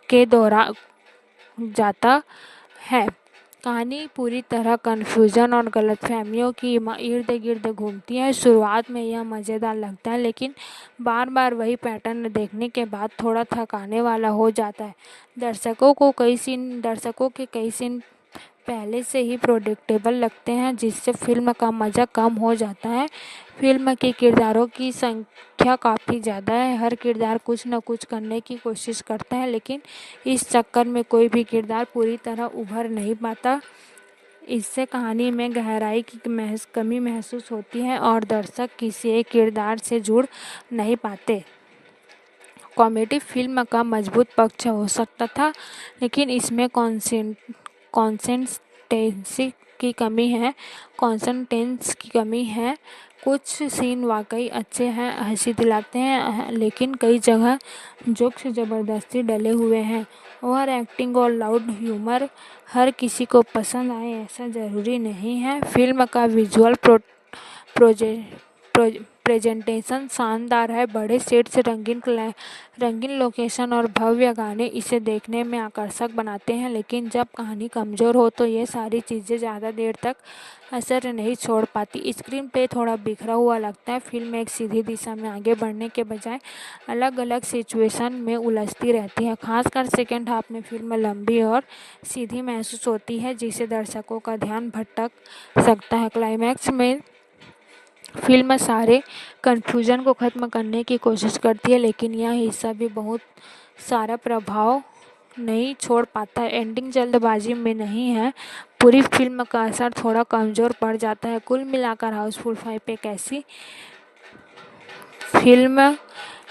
के दोहरा जाता है। कहानी पूरी तरह कन्फ्यूजन और गलतफहमियों की इर्द गिर्द घूमती है। शुरुआत में यह मज़ेदार लगता है लेकिन बार बार वही पैटर्न देखने के बाद थोड़ा थकाने वाला हो जाता है। दर्शकों के कई सीन पहले से ही प्रेडिक्टेबल लगते हैं जिससे फिल्म का मज़ा कम हो जाता है। फिल्म के किरदारों की संख्या काफ़ी ज़्यादा है। हर किरदार कुछ न कुछ करने की कोशिश करता है, लेकिन इस चक्कर में कोई भी किरदार पूरी तरह उभर नहीं पाता। इससे कहानी में गहराई की कमी महसूस होती है और दर्शक किसी एक किरदार से जुड़ नहीं पाते। कॉमेडी फिल्म का मजबूत पक्ष हो सकता था, लेकिन इसमें कॉन्सेंटेंस की कमी है। कुछ सीन वाकई अच्छे हैं, हंसी दिलाते हैं, लेकिन कई जगह जोक्स ज़बरदस्ती डले हुए हैं। ओवर एक्टिंग और लाउड ह्यूमर हर किसी को पसंद आए ऐसा ज़रूरी नहीं है। फिल्म का विजुअल प्रेजेंटेशन शानदार है। बड़े सेट्स, रंगीन लोकेशन और भव्य गाने इसे देखने में आकर्षक बनाते हैं, लेकिन जब कहानी कमज़ोर हो तो ये सारी चीज़ें ज़्यादा देर तक असर नहीं छोड़ पाती। स्क्रीन पे थोड़ा बिखरा हुआ लगता है। फिल्म एक सीधी दिशा में आगे बढ़ने के बजाय अलग अलग सिचुएशन में उलझती रहती है। खासकर सेकेंड हाफ में फिल्म लंबी और सीधी महसूस होती है जिससे दर्शकों का ध्यान भटक सकता है। क्लाइमैक्स में फिल्म सारे कन्फ्यूजन को ख़त्म करने की कोशिश करती है, लेकिन यह हिस्सा भी बहुत सारा प्रभाव नहीं छोड़ पाता। एंडिंग जल्दबाजी में नहीं है, पूरी फिल्म का असर थोड़ा कमज़ोर पड़ जाता है। कुल मिलाकर हाउसफुल 5 एक ऐसी फिल्म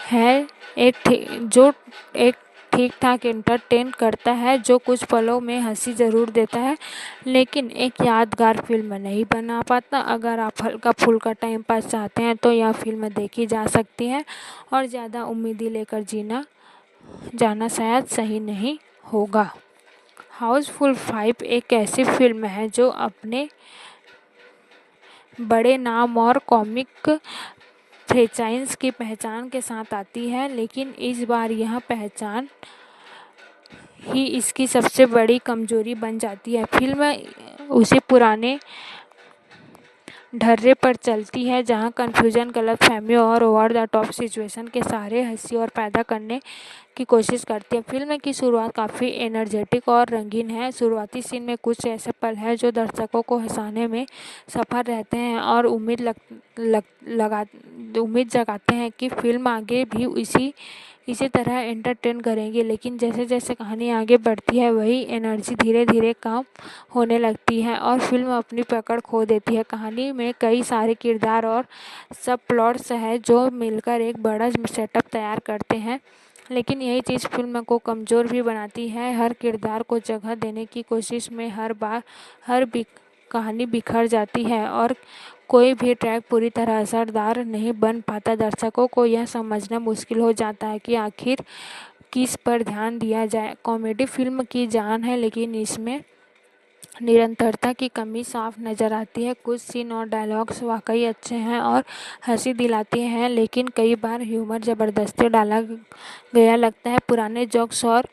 है जो एक ठीक ठाक एंटरटेन करता है, जो कुछ पलों में हंसी ज़रूर देता है, लेकिन एक यादगार फिल्म नहीं बना पाता। अगर आप हल्का फुल्का टाइम पास चाहते हैं तो यह फिल्म देखी जा सकती है और ज़्यादा उम्मीदें लेकर जाना शायद सही नहीं होगा। हाउसफुल 5 एक ऐसी फिल्म है जो अपने बड़े नाम और कॉमिक फ्रेंचाइज की पहचान के साथ आती है, लेकिन इस बार यह पहचान ही इसकी सबसे बड़ी कमजोरी बन जाती है। फिल्म उसी पुराने ढर्रे पर चलती है जहां कन्फ्यूजन, गलतफहमियों और ओवर द टॉप सिचुएशन के सहारे हंसी और पैदा करने की कोशिश करती है। फिल्म की शुरुआत काफ़ी एनर्जेटिक और रंगीन है। शुरुआती सीन में कुछ ऐसे पल हैं जो दर्शकों को हंसाने में सफल रहते हैं और उम्मीद जगाते हैं कि फिल्म आगे भी इसी तरह एंटरटेन करेंगे, लेकिन जैसे जैसे कहानी आगे बढ़ती है वही एनर्जी धीरे धीरे कम होने लगती है और फिल्म अपनी पकड़ खो देती है। कहानी में कई सारे किरदार और सब प्लॉट्स हैं जो मिलकर एक बड़ा सेटअप तैयार करते हैं, लेकिन यही चीज़ फिल्म को कमज़ोर भी बनाती है। हर किरदार को जगह देने की कोशिश में कहानी बिखर जाती है और कोई भी ट्रैक पूरी तरह असरदार नहीं बन पाता। दर्शकों को यह समझना मुश्किल हो जाता है कि आखिर किस पर ध्यान दिया जाए। कॉमेडी फिल्म की जान है, लेकिन इसमें निरंतरता की कमी साफ नज़र आती है। कुछ सीन और डायलॉग्स वाकई अच्छे हैं और हंसी दिलाते हैं, लेकिन कई बार ह्यूमर ज़बरदस्ती डाला गया लगता है। पुराने जोक्स और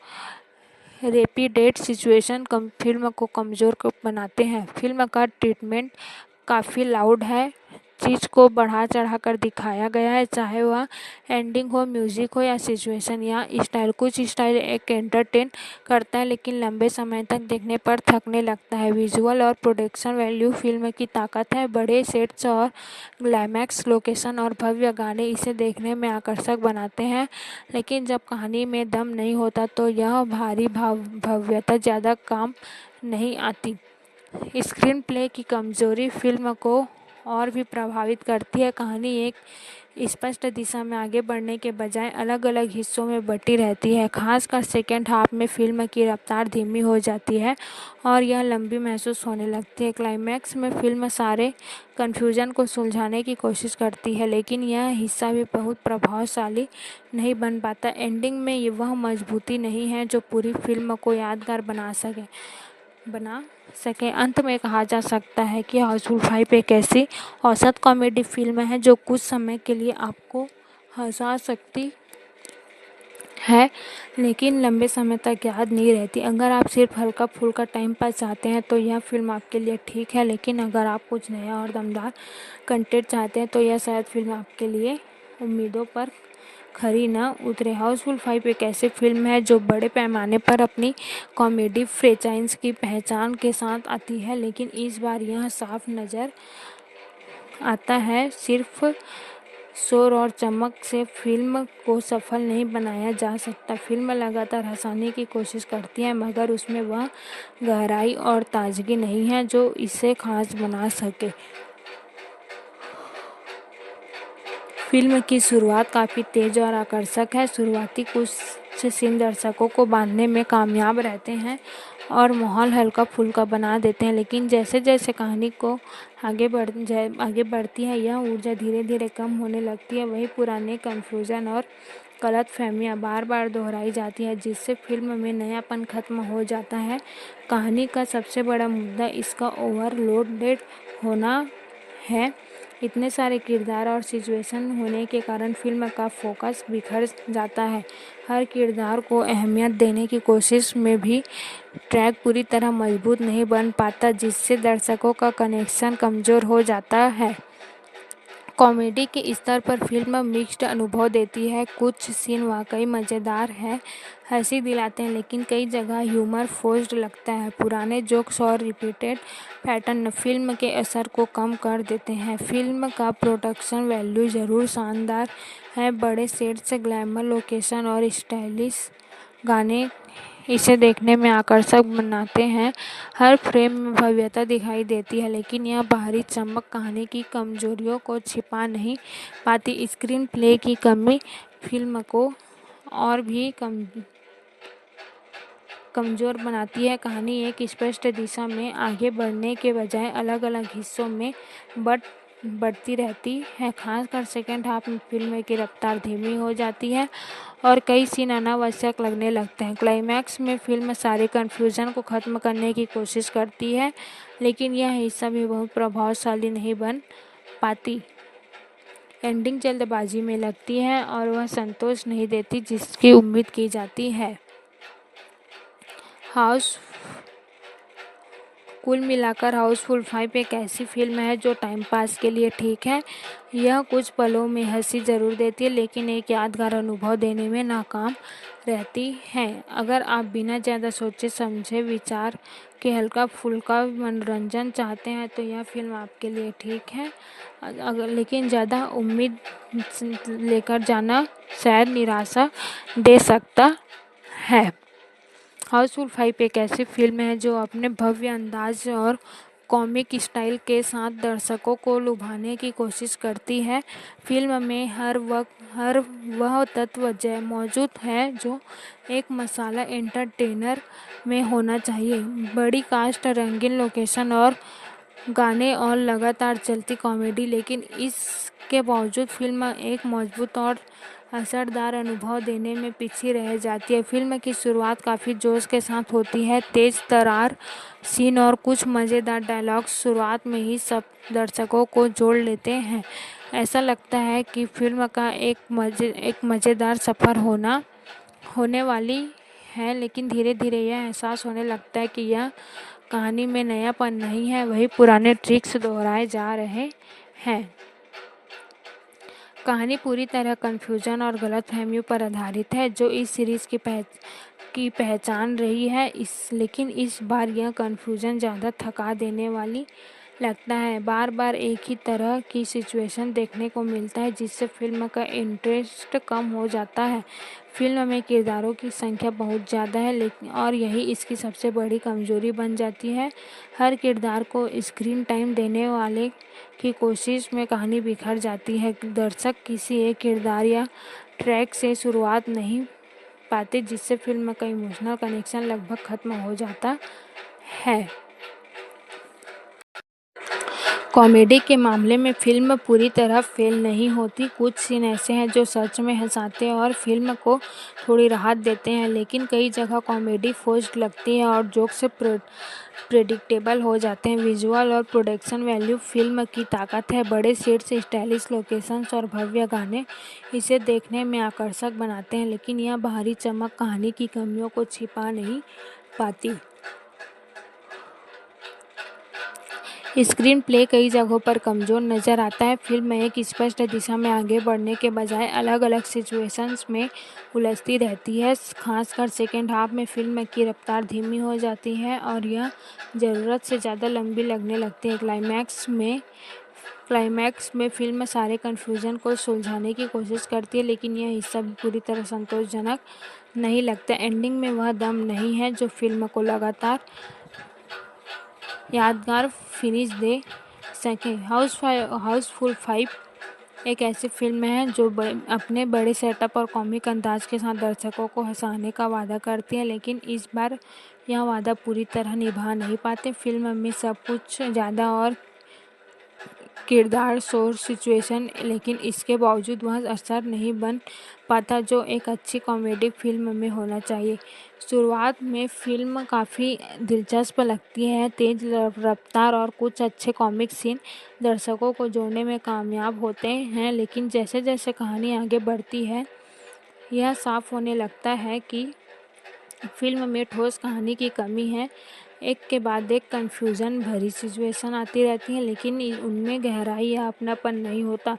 रेपीटेड सिचुएशन फिल्म को कमज़ोर बनाते हैं। फिल्म का ट्रीटमेंट काफ़ी लाउड है, चीज़ को बढ़ा चढ़ा कर दिखाया गया है, चाहे वह एंडिंग हो, म्यूज़िक हो या सिचुएशन या स्टाइल। कुछ स्टाइल एक एंटरटेन करता है, लेकिन लंबे समय तक देखने पर थकने लगता है। विजुअल और प्रोडक्शन वैल्यू फिल्म की ताकत है। बड़े सेट्स और क्लाइमैक्स लोकेशन और भव्य गाने इसे देखने में आकर्षक बनाते हैं, लेकिन जब कहानी में दम नहीं होता तो यह भारी भव्यता ज़्यादा काम नहीं आती। स्क्रीन प्ले की कमज़ोरी फिल्म को और भी प्रभावित करती है। कहानी एक स्पष्ट दिशा में आगे बढ़ने के बजाय अलग अलग हिस्सों में बटी रहती है। खासकर सेकेंड हाफ में फिल्म की रफ्तार धीमी हो जाती है और यह लंबी महसूस होने लगती है। क्लाइमैक्स में फिल्म सारे कन्फ्यूजन को सुलझाने की कोशिश करती है, लेकिन यह हिस्सा भी बहुत प्रभावशाली नहीं बन पाता। एंडिंग में वह मजबूती नहीं है जो पूरी फिल्म को यादगार बना सके। अंत में कहा जा सकता है कि हाउसफुल 5 एक ऐसी औसत कॉमेडी फिल्म है जो कुछ समय के लिए आपको हंसा सकती है, लेकिन लंबे समय तक याद नहीं रहती। अगर आप सिर्फ हल्का फुल्का टाइम पास चाहते हैं तो यह फिल्म आपके लिए ठीक है, लेकिन अगर आप कुछ नया और दमदार कंटेंट चाहते हैं तो यह शायद फिल्म आपके लिए उम्मीदों पर खरी न उतरे। हाउसफुल 5 एक ऐसी फिल्म है जो बड़े पैमाने पर अपनी कॉमेडी फ्रेंचाइज की पहचान के साथ आती है, लेकिन इस बार यह साफ नज़र आता है सिर्फ शोर और चमक से फिल्म को सफल नहीं बनाया जा सकता। फिल्म लगातार हंसाने की कोशिश करती है, मगर उसमें वह गहराई और ताजगी नहीं है जो इसे खास बना सके। फिल्म की शुरुआत काफ़ी तेज और आकर्षक है। शुरुआती कुछ सीन दर्शकों को बांधने में कामयाब रहते हैं और माहौल हल्का फुल्का बना देते हैं, लेकिन जैसे जैसे कहानी को आगे बढ़ती है यह ऊर्जा धीरे धीरे कम होने लगती है। वही पुराने कन्फ्यूजन और गलतफहमियां बार बार दोहराई जाती है, जिससे फिल्म में नयापन खत्म हो जाता है। कहानी का सबसे बड़ा मुद्दा इसका ओवरलोडेड होना है। इतने सारे किरदार और सिचुएशन होने के कारण फिल्म का फोकस बिखर जाता है। हर किरदार को अहमियत देने की कोशिश में भी ट्रैक पूरी तरह मजबूत नहीं बन पाता, जिससे दर्शकों का कनेक्शन कमज़ोर हो जाता है। कॉमेडी के स्तर पर फिल्म मिक्स्ड अनुभव देती है। कुछ सीन वाकई मज़ेदार है, हंसी दिलाते हैं, लेकिन कई जगह ह्यूमर फोर्स्ड लगता है। पुराने जोक्स और रिपीटेड पैटर्न फिल्म के असर को कम कर देते हैं। फिल्म का प्रोडक्शन वैल्यू ज़रूर शानदार है। बड़े सेट्स, ग्लैमर लोकेशन और स्टाइलिश गाने इसे देखने में आकर्षक बनाते हैं। हर फ्रेम में भव्यता दिखाई देती है, लेकिन यह बाहरी चमक कहानी की कमजोरियों को छिपा नहीं पाती। स्क्रीन प्ले की कमी फिल्म को और भी कमज़ोर बनाती है। कहानी एक स्पष्ट दिशा में आगे बढ़ने के बजाय अलग अलग हिस्सों में बढ़ती रहती है। खासकर सेकेंड हाफ में फिल्म की रफ्तार धीमी हो जाती है और कई सीन अनावश्यक लगने लगते हैं। क्लाइमैक्स में फिल्म सारे कन्फ्यूजन को ख़त्म करने की कोशिश करती है, लेकिन यह हिस्सा भी बहुत प्रभावशाली नहीं बन पाती। एंडिंग जल्दबाजी में लगती है और वह संतोष नहीं देती जिसकी उम्मीद की जाती है। कुल मिलाकर हाउसफुल 5 एक ऐसी फिल्म है जो टाइम पास के लिए ठीक है। यह कुछ पलों में हंसी ज़रूर देती है, लेकिन एक यादगार अनुभव देने में नाकाम रहती है। अगर आप बिना ज़्यादा सोचे समझे विचार के हल्का फुल्का मनोरंजन चाहते हैं तो यह फिल्म आपके लिए ठीक है। लेकिन ज़्यादा उम्मीद लेकर जाना शायद निराशा दे सकता है। हाउसफुल 5 एक ऐसी फिल्म है जो अपने भव्य अंदाज और कॉमिक स्टाइल के साथ दर्शकों को लुभाने की कोशिश करती है। फिल्म में हर वह तत्व मौजूद है जो एक मसाला एंटरटेनर में होना चाहिए। बड़ी कास्ट, रंगीन लोकेशन और गाने और लगातार चलती कॉमेडी, लेकिन इसके बावजूद फिल्म एक मजबूत और असरदार अनुभव देने में पीछे रह जाती है। फिल्म की शुरुआत काफ़ी जोश के साथ होती है। तेज तर्रार सीन और कुछ मज़ेदार डायलॉग्स शुरुआत में ही सब दर्शकों को जोड़ लेते हैं। ऐसा लगता है कि फिल्म का एक मज़ेदार सफ़र होने वाली है, लेकिन धीरे धीरे यह एहसास होने लगता है कि यह कहानी में नयापन नहीं है, वही पुराने ट्रिक्स दोहराए जा रहे हैं। कहानी पूरी तरह कन्फ्यूजन और गलतफहमियों पर आधारित है, जो इस सीरीज़ की पहचान रही है। लेकिन इस बार यह कन्फ्यूजन ज़्यादा थका देने वाली लगता है। बार बार एक ही तरह की सिचुएशन देखने को मिलता है, जिससे फिल्म का इंटरेस्ट कम हो जाता है। फिल्म में किरदारों की संख्या बहुत ज़्यादा है, लेकिन और यही इसकी सबसे बड़ी कमजोरी बन जाती है। हर किरदार को स्क्रीन टाइम देने वाले की कोशिश में कहानी बिखर जाती है। दर्शक किसी एक किरदार या ट्रैक से शुरुआत नहीं पाते, जिससे फिल्म का इमोशनल कनेक्शन लगभग खत्म हो जाता है। कॉमेडी के मामले में फिल्म पूरी तरह फेल नहीं होती। कुछ सीन ऐसे हैं जो सच में हंसाते और फिल्म को थोड़ी राहत देते हैं, लेकिन कई जगह कॉमेडी फोर्स्ड लगती है और जोक्स प्रेडिक्टेबल हो जाते हैं। विजुअल और प्रोडक्शन वैल्यू फिल्म की ताकत है। बड़े सेट्स, स्टाइलिश लोकेशंस और भव्य गाने इसे देखने में आकर्षक बनाते हैं, लेकिन यह बाहरी चमक कहानी की कमियों को छिपा नहीं पाती। स्क्रीन प्ले कई जगहों पर कमज़ोर नज़र आता है। फिल्म एक स्पष्ट दिशा में आगे बढ़ने के बजाय अलग-अलग सिचुएशंस में उलझती रहती है। खासकर सेकेंड हाफ में फिल्म की रफ्तार धीमी हो जाती है और यह ज़रूरत से ज़्यादा लंबी लगने लगती है। क्लाइमैक्स में फिल्म सारे कन्फ्यूजन को सुलझाने की कोशिश करती है, लेकिन यह हिस्सा भी पूरी तरह संतोषजनक नहीं लगता। एंडिंग में वह दम नहीं है जो फिल्म को लगातार यादगार फिनिश दे सके। हाउसफुल 5 एक ऐसी फिल्म है जो अपने बड़े सेटअप और कॉमिक अंदाज के साथ दर्शकों को हंसाने का वादा करती है, लेकिन इस बार यह वादा पूरी तरह निभा नहीं पाते। फिल्म में सब कुछ ज़्यादा और किरदार शोर सिचुएशन, लेकिन इसके बावजूद वह असर नहीं बन पाता जो एक अच्छी कॉमेडी फिल्म में होना चाहिए। शुरुआत में फिल्म काफ़ी दिलचस्प लगती है। तेज रफ्तार और कुछ अच्छे कॉमिक सीन दर्शकों को जोड़ने में कामयाब होते हैं, लेकिन जैसे जैसे कहानी आगे बढ़ती है यह साफ होने लगता है कि फिल्म में ठोस कहानी की कमी है। एक के बाद एक कन्फ्यूजन भरी सिचुएशन आती रहती है, लेकिन उनमें गहराई या अपनापन नहीं होता।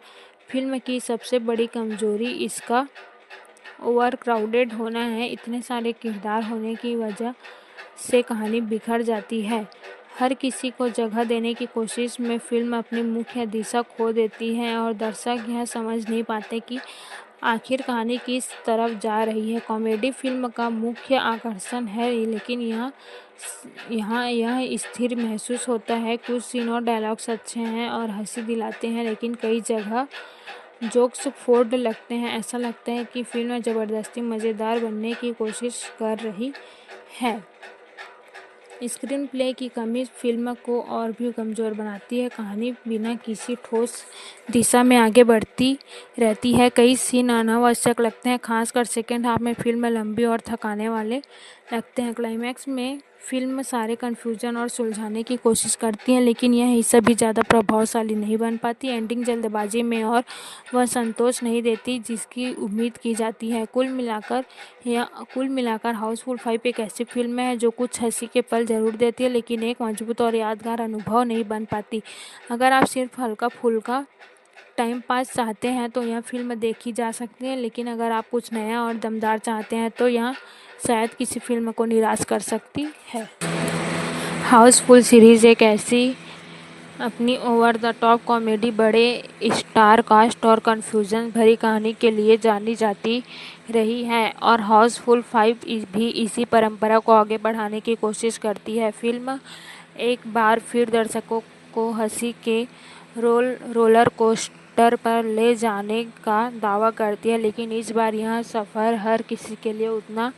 फिल्म की सबसे बड़ी कमजोरी इसका ओवरक्राउडेड होना है। इतने सारे किरदार होने की वजह से कहानी बिखर जाती है। हर किसी को जगह देने की कोशिश में फिल्म अपनी मुख्य दिशा खो देती है और दर्शक यह समझ नहीं पाते कि आखिर कहानी किस तरफ जा रही है। कॉमेडी फिल्म का मुख्य आकर्षण है, लेकिन यहाँ यह स्थिर महसूस होता है। कुछ सीन और डायलॉग्स अच्छे हैं और हंसी दिलाते हैं, लेकिन कई जगह जोक्स फोर्ड लगते हैं। ऐसा लगता है कि फिल्म ज़बरदस्ती मज़ेदार बनने की कोशिश कर रही है। स्क्रीन प्ले की कमी फिल्म को और भी कमज़ोर बनाती है। कहानी बिना किसी ठोस दिशा में आगे बढ़ती रहती है। कई सीन अनावश्यक लगते हैं, खासकर सेकेंड हाफ में फिल्म लंबी और थकाने वाले लगते हैं। क्लाइमैक्स में फिल्म सारे कन्फ्यूजन और सुलझाने की कोशिश करती है, लेकिन यह हिस्सा भी ज़्यादा प्रभावशाली नहीं बन पाती। एंडिंग जल्दबाजी में और वह संतोष नहीं देती जिसकी उम्मीद की जाती है। कुल मिलाकर हाउसफुल 5 एक ऐसी फिल्म है जो कुछ हंसी के पल जरूर देती है, लेकिन एक मजबूत और यादगार अनुभव नहीं बन पाती। अगर आप सिर्फ हल्का फुल्का टाइम पास चाहते हैं तो यह फिल्म देखी जा सकती है, लेकिन अगर आप कुछ नया और दमदार चाहते हैं तो यह शायद किसी फिल्म को निराश कर सकती है। हाउसफुल सीरीज़ एक ऐसी अपनी ओवर द टॉप कॉमेडी, बड़े स्टार कास्ट और कन्फ्यूजन भरी कहानी के लिए जानी जाती रही है, और हाउसफुल 5 भी इसी परंपरा को आगे बढ़ाने की कोशिश करती है। फिल्म एक बार फिर दर्शकों को हंसी के रोलर कोस्टर पर ले जाने का दावा करती है, लेकिन इस बार यह सफ़र हर किसी के लिए उतना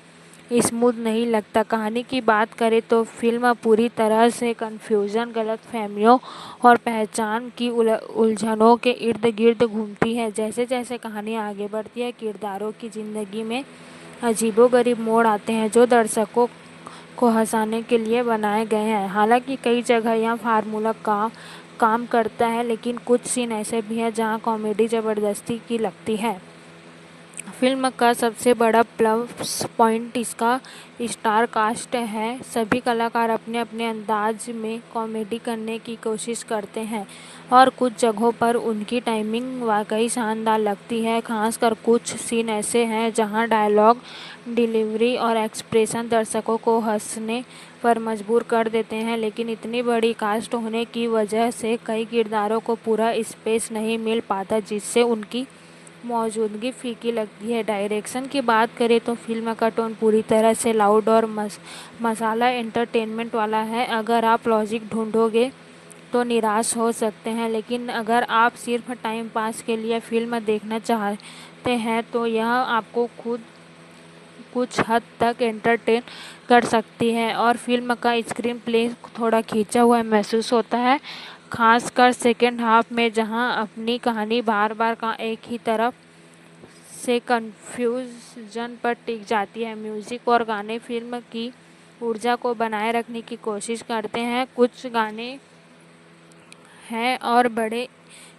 स्मूथ नहीं लगता। कहानी की बात करें तो फिल्म पूरी तरह से कन्फ्यूजन, गलतफहमियों और पहचान की उलझनों के इर्द गिर्द घूमती है। जैसे जैसे कहानी आगे बढ़ती है, किरदारों की ज़िंदगी में अजीबोगरीब मोड़ आते हैं जो दर्शकों को हंसाने के लिए बनाए गए हैं। हालांकि कई जगह यह फार्मूला काम करता है, लेकिन कुछ सीन ऐसे भी हैं जहां कॉमेडी ज़बरदस्ती की लगती है। फिल्म का सबसे बड़ा प्लस पॉइंट इसका स्टार कास्ट है। सभी कलाकार अपने अपने अंदाज में कॉमेडी करने की कोशिश करते हैं और कुछ जगहों पर उनकी टाइमिंग वाकई शानदार लगती है। खासकर कुछ सीन ऐसे हैं जहां डायलॉग डिलीवरी और एक्सप्रेशन दर्शकों को हंसने पर मजबूर कर देते हैं। लेकिन इतनी बड़ी कास्ट होने की वजह से कई किरदारों को पूरा स्पेस नहीं मिल पाता, जिससे उनकी मौजूदगी फीकी लगती है। डायरेक्शन की बात करें तो फिल्म का टोन पूरी तरह से लाउड और मसाला एंटरटेनमेंट वाला है। अगर आप लॉजिक ढूंढोगे तो निराश हो सकते हैं, लेकिन अगर आप सिर्फ टाइम पास के लिए फिल्म देखना चाहते हैं तो यह आपको खुद कुछ हद तक एंटरटेन कर सकती है। और फिल्म का स्क्रीन प्ले थोड़ा खींचा हुआ महसूस होता है, खासकर सेकेंड हाफ में, जहां अपनी कहानी बार बार का एक ही तरफ से कंफ्यूजन पर टिक जाती है। म्यूजिक और गाने फिल्म की ऊर्जा को बनाए रखने की कोशिश करते हैं। कुछ गाने हैं और बड़े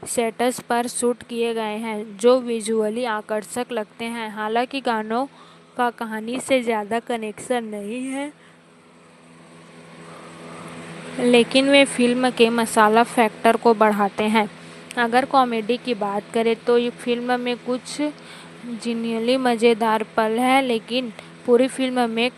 सेट्स पर शूट किए गए हैं जो विजुअली आकर्षक लगते हैं। हालांकि गानों का कहानी से ज़्यादा कनेक्शन नहीं है, लेकिन वे फिल्म के मसाला फैक्टर को बढ़ाते हैं। अगर कॉमेडी की बात करें तो ये फिल्म में कुछ जेन्युइनली मज़ेदार पल हैं, लेकिन पूरी फिल्म में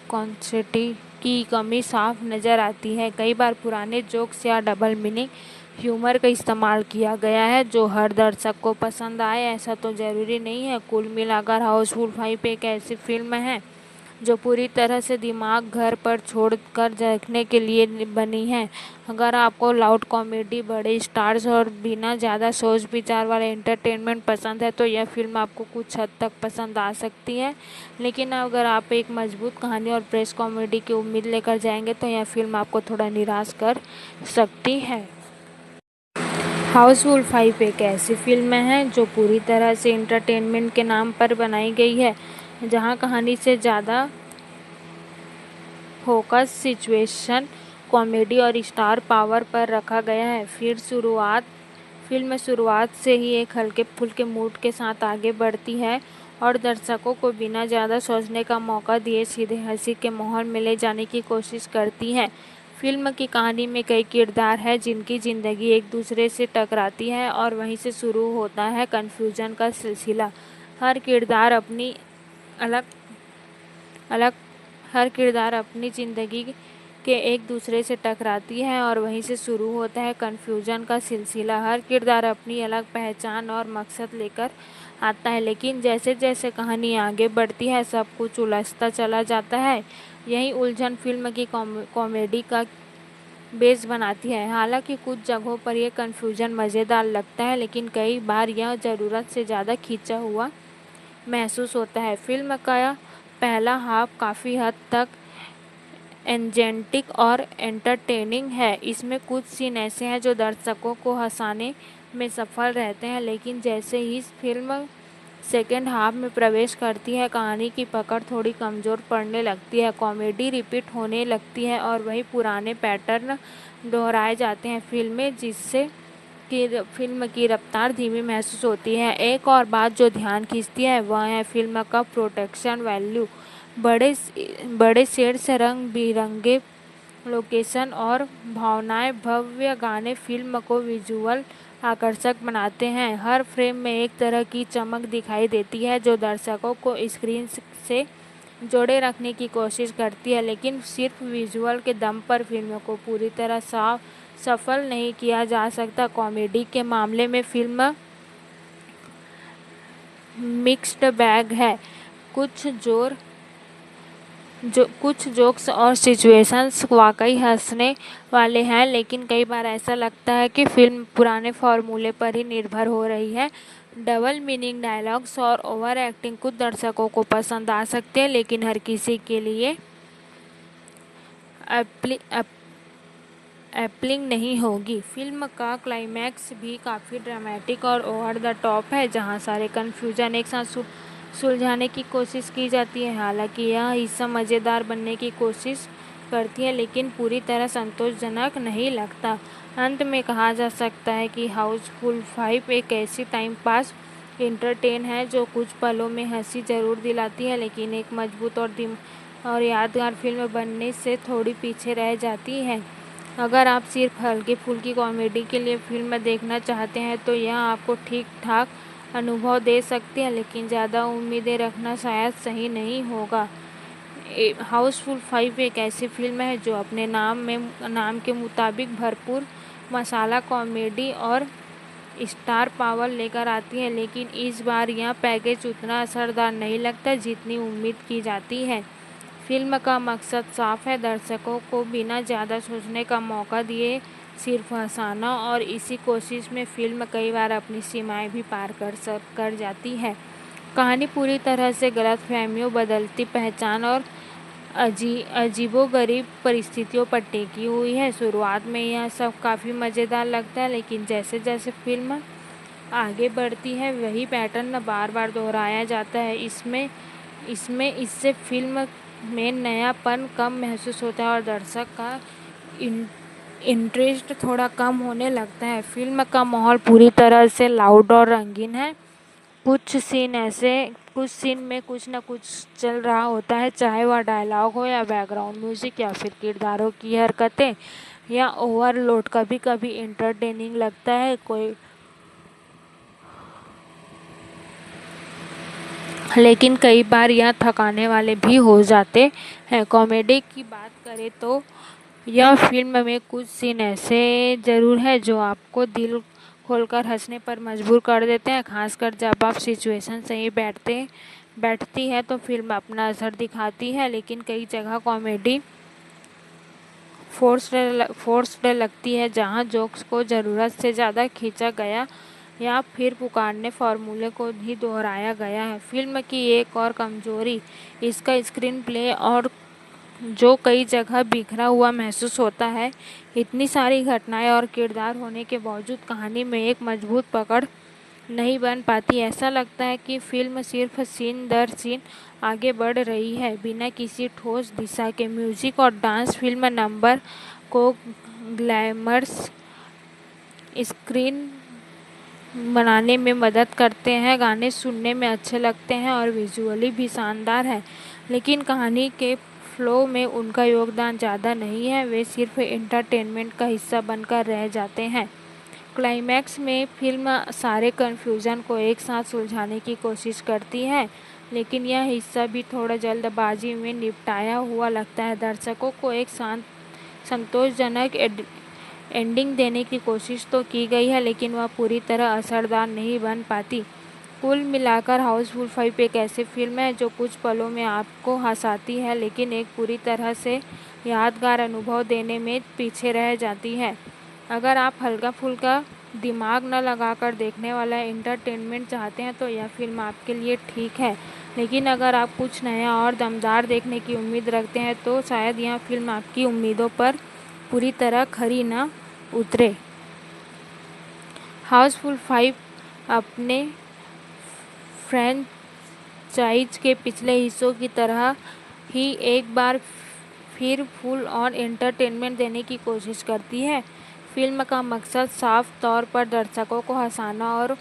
कॉन्सेप्ट की कमी साफ नज़र आती है। कई बार पुराने जोक्स या डबल मीनिंग ह्यूमर का इस्तेमाल किया गया है जो हर दर्शक को पसंद आए, ऐसा तो ज़रूरी नहीं है। कुल मिलाकर हाउसफुल 5 एक ऐसी फिल्म है जो पूरी तरह से दिमाग घर पर छोड़कर देखने के लिए बनी है। अगर आपको लाउड कॉमेडी, बड़े स्टार्स और बिना ज़्यादा सोच विचार वाले एंटरटेनमेंट पसंद है तो यह फिल्म आपको कुछ हद तक पसंद आ सकती है। लेकिन अगर आप एक मजबूत कहानी और फ्रेश कॉमेडी की उम्मीद लेकर जाएंगे तो यह फिल्म आपको थोड़ा निराश कर सकती है। हाउसफुल 5 एक ऐसी फिल्म है जो पूरी तरह से एंटरटेनमेंट के नाम पर बनाई गई है, जहां कहानी से ज़्यादा फोकस सिचुएशन, कॉमेडी और स्टार पावर पर रखा गया है। फिल्म शुरुआत से ही एक हल्के फुल्के मूड के साथ आगे बढ़ती है और दर्शकों को बिना ज़्यादा सोचने का मौका दिए सीधे हंसी के माहौल में ले जाने की कोशिश करती है। फिल्म की कहानी में कई किरदार हैं जिनकी ज़िंदगी एक दूसरे से टकराती है और वहीं से शुरू होता है कन्फ्यूजन का सिलसिला। हर किरदार अपनी ज़िंदगी के एक दूसरे से टकराती है और वहीं से शुरू होता है कन्फ्यूजन का सिलसिला। हर किरदार अपनी अलग पहचान और मकसद लेकर आता है, लेकिन जैसे जैसे कहानी आगे बढ़ती है सब कुछ उलझता चला जाता है। यही उलझन फिल्म की कॉमेडी का बेस बनाती है। हालांकि कुछ जगहों पर यह कन्फ्यूजन मज़ेदार लगता है, लेकिन कई बार यह ज़रूरत से ज़्यादा खींचा हुआ महसूस होता है। फिल्म का पहला हाफ काफ़ी हद तक एनर्जेटिक और एंटरटेनिंग है। इसमें कुछ सीन ऐसे हैं जो दर्शकों को हंसाने में सफल रहते हैं, लेकिन जैसे ही फिल्म सेकेंड हाफ में प्रवेश करती है कहानी की पकड़ थोड़ी कमज़ोर पड़ने लगती है। कॉमेडी रिपीट होने लगती है और वही पुराने पैटर्न दोहराए जाते हैं जिससे कि फिल्म की रफ्तार धीमी महसूस होती है। एक और बात जो ध्यान खींचती है वह है फिल्म का प्रोडक्शन वैल्यू। बड़े सेट से रंग बिरंगे लोकेशन और भावनाएं भव्य गाने फिल्म को विजुअल आकर्षक बनाते हैं। हर फ्रेम में एक तरह की चमक दिखाई देती है जो दर्शकों को स्क्रीन से जोड़े रखने की कोशिश करती है, लेकिन सिर्फ विजुअल के दम पर फिल्म को पूरी तरह सफल नहीं किया जा सकता। कॉमेडी के मामले में फिल्म मिक्स्ड बैग है। कुछ जोक्स और सिचुएशंस वाकई हंसने वाले हैं, लेकिन कई बार ऐसा लगता है कि फिल्म पुराने फार्मूले पर ही निर्भर हो रही है। डबल मीनिंग डायलॉग्स और ओवर एक्टिंग कुछ दर्शकों को पसंद आ सकते हैं, लेकिन हर किसी के लिए एप्लिंग नहीं होगी। फिल्म का क्लाइमैक्स भी काफ़ी ड्रामेटिक और ओवर द टॉप है, जहां सारे कन्फ्यूजन एक साथ सुलझाने की कोशिश की जाती है। हालांकि यह हिस्सा मज़ेदार बनने की कोशिश करती है, लेकिन पूरी तरह संतोषजनक नहीं लगता। अंत में कहा जा सकता है कि हाउसफुल 5 एक ऐसी टाइम पास एंटरटेन है जो कुछ पलों में हंसी जरूर दिलाती है, लेकिन एक मजबूत और यादगार फिल्म बनने से थोड़ी पीछे रह जाती है। अगर आप सिर्फ हल्की फुल्की कॉमेडी के लिए फिल्म देखना चाहते हैं तो यह आपको ठीक ठाक अनुभव दे सकती है, लेकिन ज़्यादा उम्मीदें रखना शायद सही नहीं होगा। हाउसफुल 5 एक ऐसी फिल्म है जो अपने नाम के मुताबिक भरपूर मसाला कॉमेडी और स्टार पावर लेकर आती है, लेकिन इस बार यह पैकेज उतना असरदार नहीं लगता जितनी उम्मीद की जाती है। फिल्म का मकसद साफ है, दर्शकों को बिना ज़्यादा सोचने का मौका दिए सिर्फ हंसाना, और इसी कोशिश में फिल्म कई बार अपनी सीमाएं भी पार कर जाती है। कहानी पूरी तरह से गलतफहमियों, बदलती पहचान और अजीबोगरीब परिस्थितियों पर टिकी हुई है। शुरुआत में यह सब काफ़ी मज़ेदार लगता है, लेकिन जैसे जैसे फिल्म आगे बढ़ती है वही पैटर्न बार बार दोहराया जाता है। इससे फिल्म में नयापन कम महसूस होता है और दर्शक का इंटरेस्ट थोड़ा कम होने लगता है। फिल्म का माहौल पूरी तरह से लाउड और रंगीन है। कुछ सीन में कुछ न कुछ चल रहा होता है, चाहे वह डायलॉग हो या बैकग्राउंड म्यूजिक या फिर किरदारों की हरकतें या ओवरलोड। कभी कभी एंटरटेनिंग लगता है लेकिन कई बार यह थकाने वाले भी हो जाते हैं। कॉमेडी की बात करें तो यह फिल्म में कुछ सीन ऐसे ज़रूर है जो आपको दिल खोलकर हंसने पर मजबूर कर देते हैं, खासकर जब आप सिचुएशन सही बैठती है तो फिल्म अपना असर दिखाती है। लेकिन कई जगह कॉमेडी फोर्स्ड लगती है, जहां जोक्स को ज़रूरत से ज़्यादा खींचा गया या फिर पुराने फार्मूले को ही दोहराया गया है। फिल्म की एक और कमजोरी इसका स्क्रीन प्ले और जो कई जगह बिखरा हुआ महसूस होता है। इतनी सारी घटनाएं और किरदार होने के बावजूद कहानी में एक मजबूत पकड़ नहीं बन पाती। ऐसा लगता है कि फिल्म सिर्फ सीन दर सीन आगे बढ़ रही है, बिना किसी ठोस दिशा के। म्यूजिक और डांस फिल्म नंबर को ग्लैमरस स्क्रीन बनाने में मदद करते हैं, गाने सुनने में अच्छे लगते हैं और विजुअली भी शानदार है, लेकिन कहानी के फ्लो में उनका योगदान ज़्यादा नहीं है। वे सिर्फ एंटरटेनमेंट का हिस्सा बनकर रह जाते हैं। क्लाइमैक्स में फिल्म सारे कन्फ्यूजन को एक साथ सुलझाने की कोशिश करती है, लेकिन यह हिस्सा भी थोड़ा जल्दबाजी में निपटाया हुआ लगता है। दर्शकों को एक संतोषजनक एंडिंग देने की कोशिश तो की गई है, लेकिन वह पूरी तरह असरदार नहीं बन पाती। कुल मिलाकर हाउसफुल 5 एक ऐसी फिल्म है जो कुछ पलों में आपको हंसाती है, लेकिन एक पूरी तरह से यादगार अनुभव देने में पीछे रह जाती है। अगर आप हल्का फुल्का दिमाग न लगाकर देखने वाला एंटरटेनमेंट चाहते हैं तो यह फिल्म आपके लिए ठीक है, लेकिन अगर आप कुछ नया और दमदार देखने की उम्मीद रखते हैं तो शायद यह फिल्म आपकी उम्मीदों पर पूरी तरह खरी न उतरे। हाउसफुल 5 अपने फ्रेंचाइज के पिछले हिस्सों की तरह ही एक बार फिर फुल ऑन एंटरटेनमेंट देने की कोशिश करती है। फिल्म का मकसद साफ तौर पर दर्शकों को हंसाना और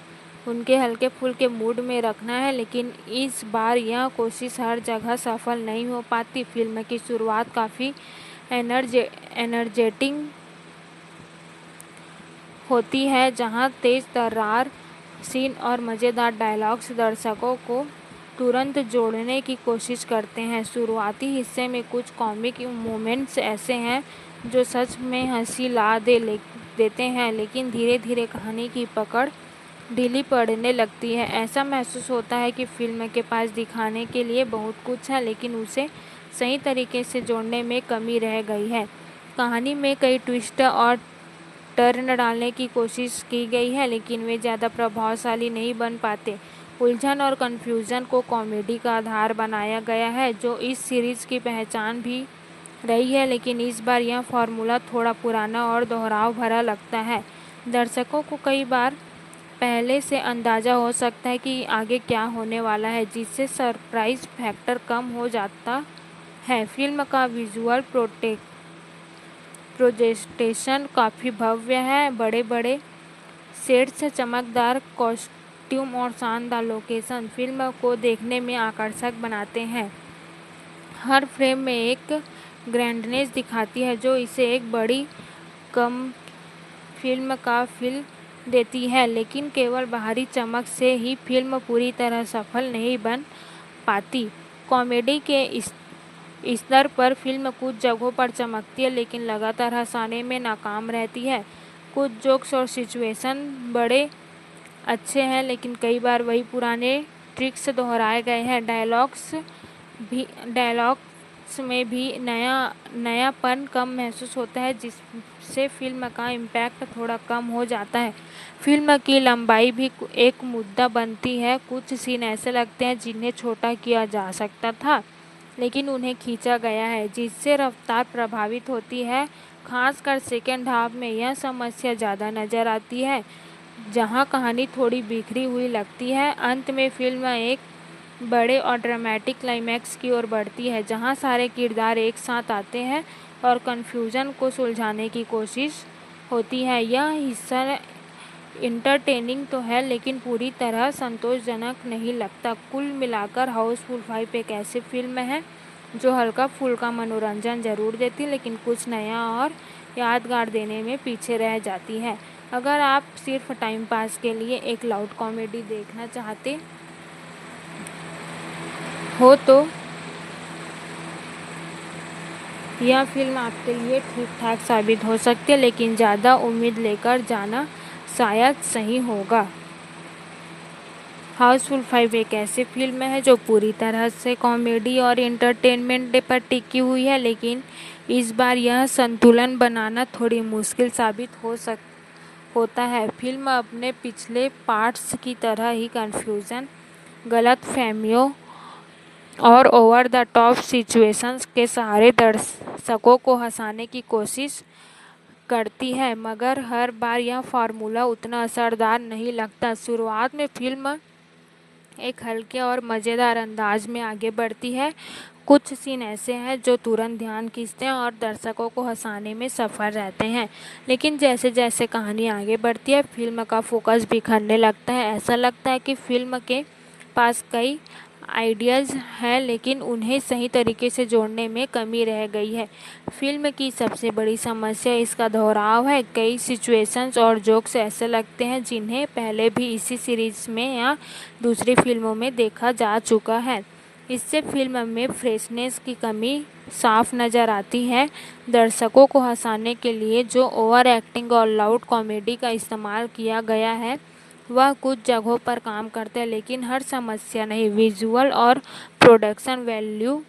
उनके हल्के फुल्के मूड में रखना है, लेकिन इस बार यह कोशिश हर जगह सफल नहीं हो पाती। फिल्म की शुरुआत काफ़ी एनर्जेटिक होती है, जहां तेज तर्रार सीन और मज़ेदार डायलॉग्स दर्शकों को तुरंत जोड़ने की कोशिश करते हैं। शुरुआती हिस्से में कुछ कॉमिक मोमेंट्स ऐसे हैं जो सच में हंसी ला देते हैं, लेकिन धीरे धीरे कहानी की पकड़ ढीली पड़ने लगती है। ऐसा महसूस होता है कि फिल्म के पास दिखाने के लिए बहुत कुछ है, लेकिन उसे सही तरीके से जोड़ने में कमी रह गई है। कहानी में कई ट्विस्ट और टर्न डालने की कोशिश की गई है, लेकिन वे ज़्यादा प्रभावशाली नहीं बन पाते। उलझन और कन्फ्यूज़न को कॉमेडी का आधार बनाया गया है, जो इस सीरीज़ की पहचान भी रही है, लेकिन इस बार यह फार्मूला थोड़ा पुराना और दोहराव भरा लगता है। दर्शकों को कई बार पहले से अंदाज़ा हो सकता है कि आगे क्या होने वाला है, जिससे सरप्राइज़ फैक्टर कम हो जाता है। फिल्म का विजुअल प्रेजेंटेशन काफ़ी भव्य है। बड़े बड़े सेट्स, चमकदार कॉस्ट्यूम और शानदार लोकेशन फिल्म को देखने में आकर्षक बनाते हैं। हर फ्रेम में एक ग्रैंडनेस दिखाती है जो इसे एक बड़ी कम फिल्म का फील देती है, लेकिन केवल बाहरी चमक से ही फिल्म पूरी तरह सफल नहीं बन पाती। कॉमेडी के स्तर पर फिल्म कुछ जगहों पर चमकती है, लेकिन लगातार हंसाने में नाकाम रहती है। कुछ जोक्स और सिचुएशन बड़े अच्छे हैं, लेकिन कई बार वही पुराने ट्रिक्स दोहराए गए हैं। डायलॉग्स में भी नयापन कम महसूस होता है, जिससे फिल्म का इम्पैक्ट थोड़ा कम हो जाता है। फिल्म की लंबाई भी एक मुद्दा बनती है। कुछ सीन ऐसे लगते हैं जिन्हें छोटा किया जा सकता था, लेकिन उन्हें खींचा गया है, जिससे रफ्तार प्रभावित होती है। खासकर सेकेंड हाफ में यह समस्या ज़्यादा नज़र आती है, जहां कहानी थोड़ी बिखरी हुई लगती है। अंत में फिल्म एक बड़े और ड्रामेटिक क्लाइमैक्स की ओर बढ़ती है, जहां सारे किरदार एक साथ आते हैं और कन्फ्यूज़न को सुलझाने की कोशिश होती है। यह हिस्सा इंटरटेनिंग तो है, लेकिन पूरी तरह संतोषजनक नहीं लगता। कुल मिलाकर हाउसफुल 5 एक ऐसी फिल्म है जो हल्का फुल्का मनोरंजन जरूर देती है, लेकिन कुछ नया और यादगार देने में पीछे रह जाती है। अगर आप सिर्फ टाइम पास के लिए एक लाउड कॉमेडी देखना चाहते हो तो यह फिल्म आपके लिए ठीक ठाक साबित हो सकती है, लेकिन ज़्यादा उम्मीद लेकर जाना शायद सही होगा। हाउसफुल 5 एक ऐसी फिल्म है जो पूरी तरह से कॉमेडी और एंटरटेनमेंट पर टिकी हुई है, लेकिन इस बार यह संतुलन बनाना थोड़ी मुश्किल साबित होता है। फिल्म अपने पिछले पार्ट्स की तरह ही कन्फ्यूज़न, गलतफहमियों और ओवर द टॉप सिचुएशंस के सहारे दर्शकों को हंसाने की कोशिश करती है, मगर हर बार यह फार्मूला उतना असरदार नहीं लगता। शुरुआत में फिल्म एक हल्के और मज़ेदार अंदाज में आगे बढ़ती है। कुछ सीन ऐसे हैं जो तुरंत ध्यान खींचते हैं और दर्शकों को हंसाने में सफल रहते हैं, लेकिन जैसे जैसे कहानी आगे बढ़ती है फिल्म का फोकस बिखरने लगता है। ऐसा लगता है कि फिल्म के पास कई आइडियाज़ हैं, लेकिन उन्हें सही तरीके से जोड़ने में कमी रह गई है। फिल्म की सबसे बड़ी समस्या इसका दोहराव है। कई सिचुएशंस और जोक्स ऐसे लगते हैं जिन्हें पहले भी इसी सीरीज़ में या दूसरी फिल्मों में देखा जा चुका है। इससे फिल्म में फ्रेशनेस की कमी साफ नज़र आती है। दर्शकों को हंसाने के लिए जो ओवर एक्टिंग और लाउड कॉमेडी का इस्तेमाल किया गया है वह कुछ जगहों पर काम करता है, लेकिन हर समस्या नहीं। विजुअल और प्रोडक्शन वैल्यू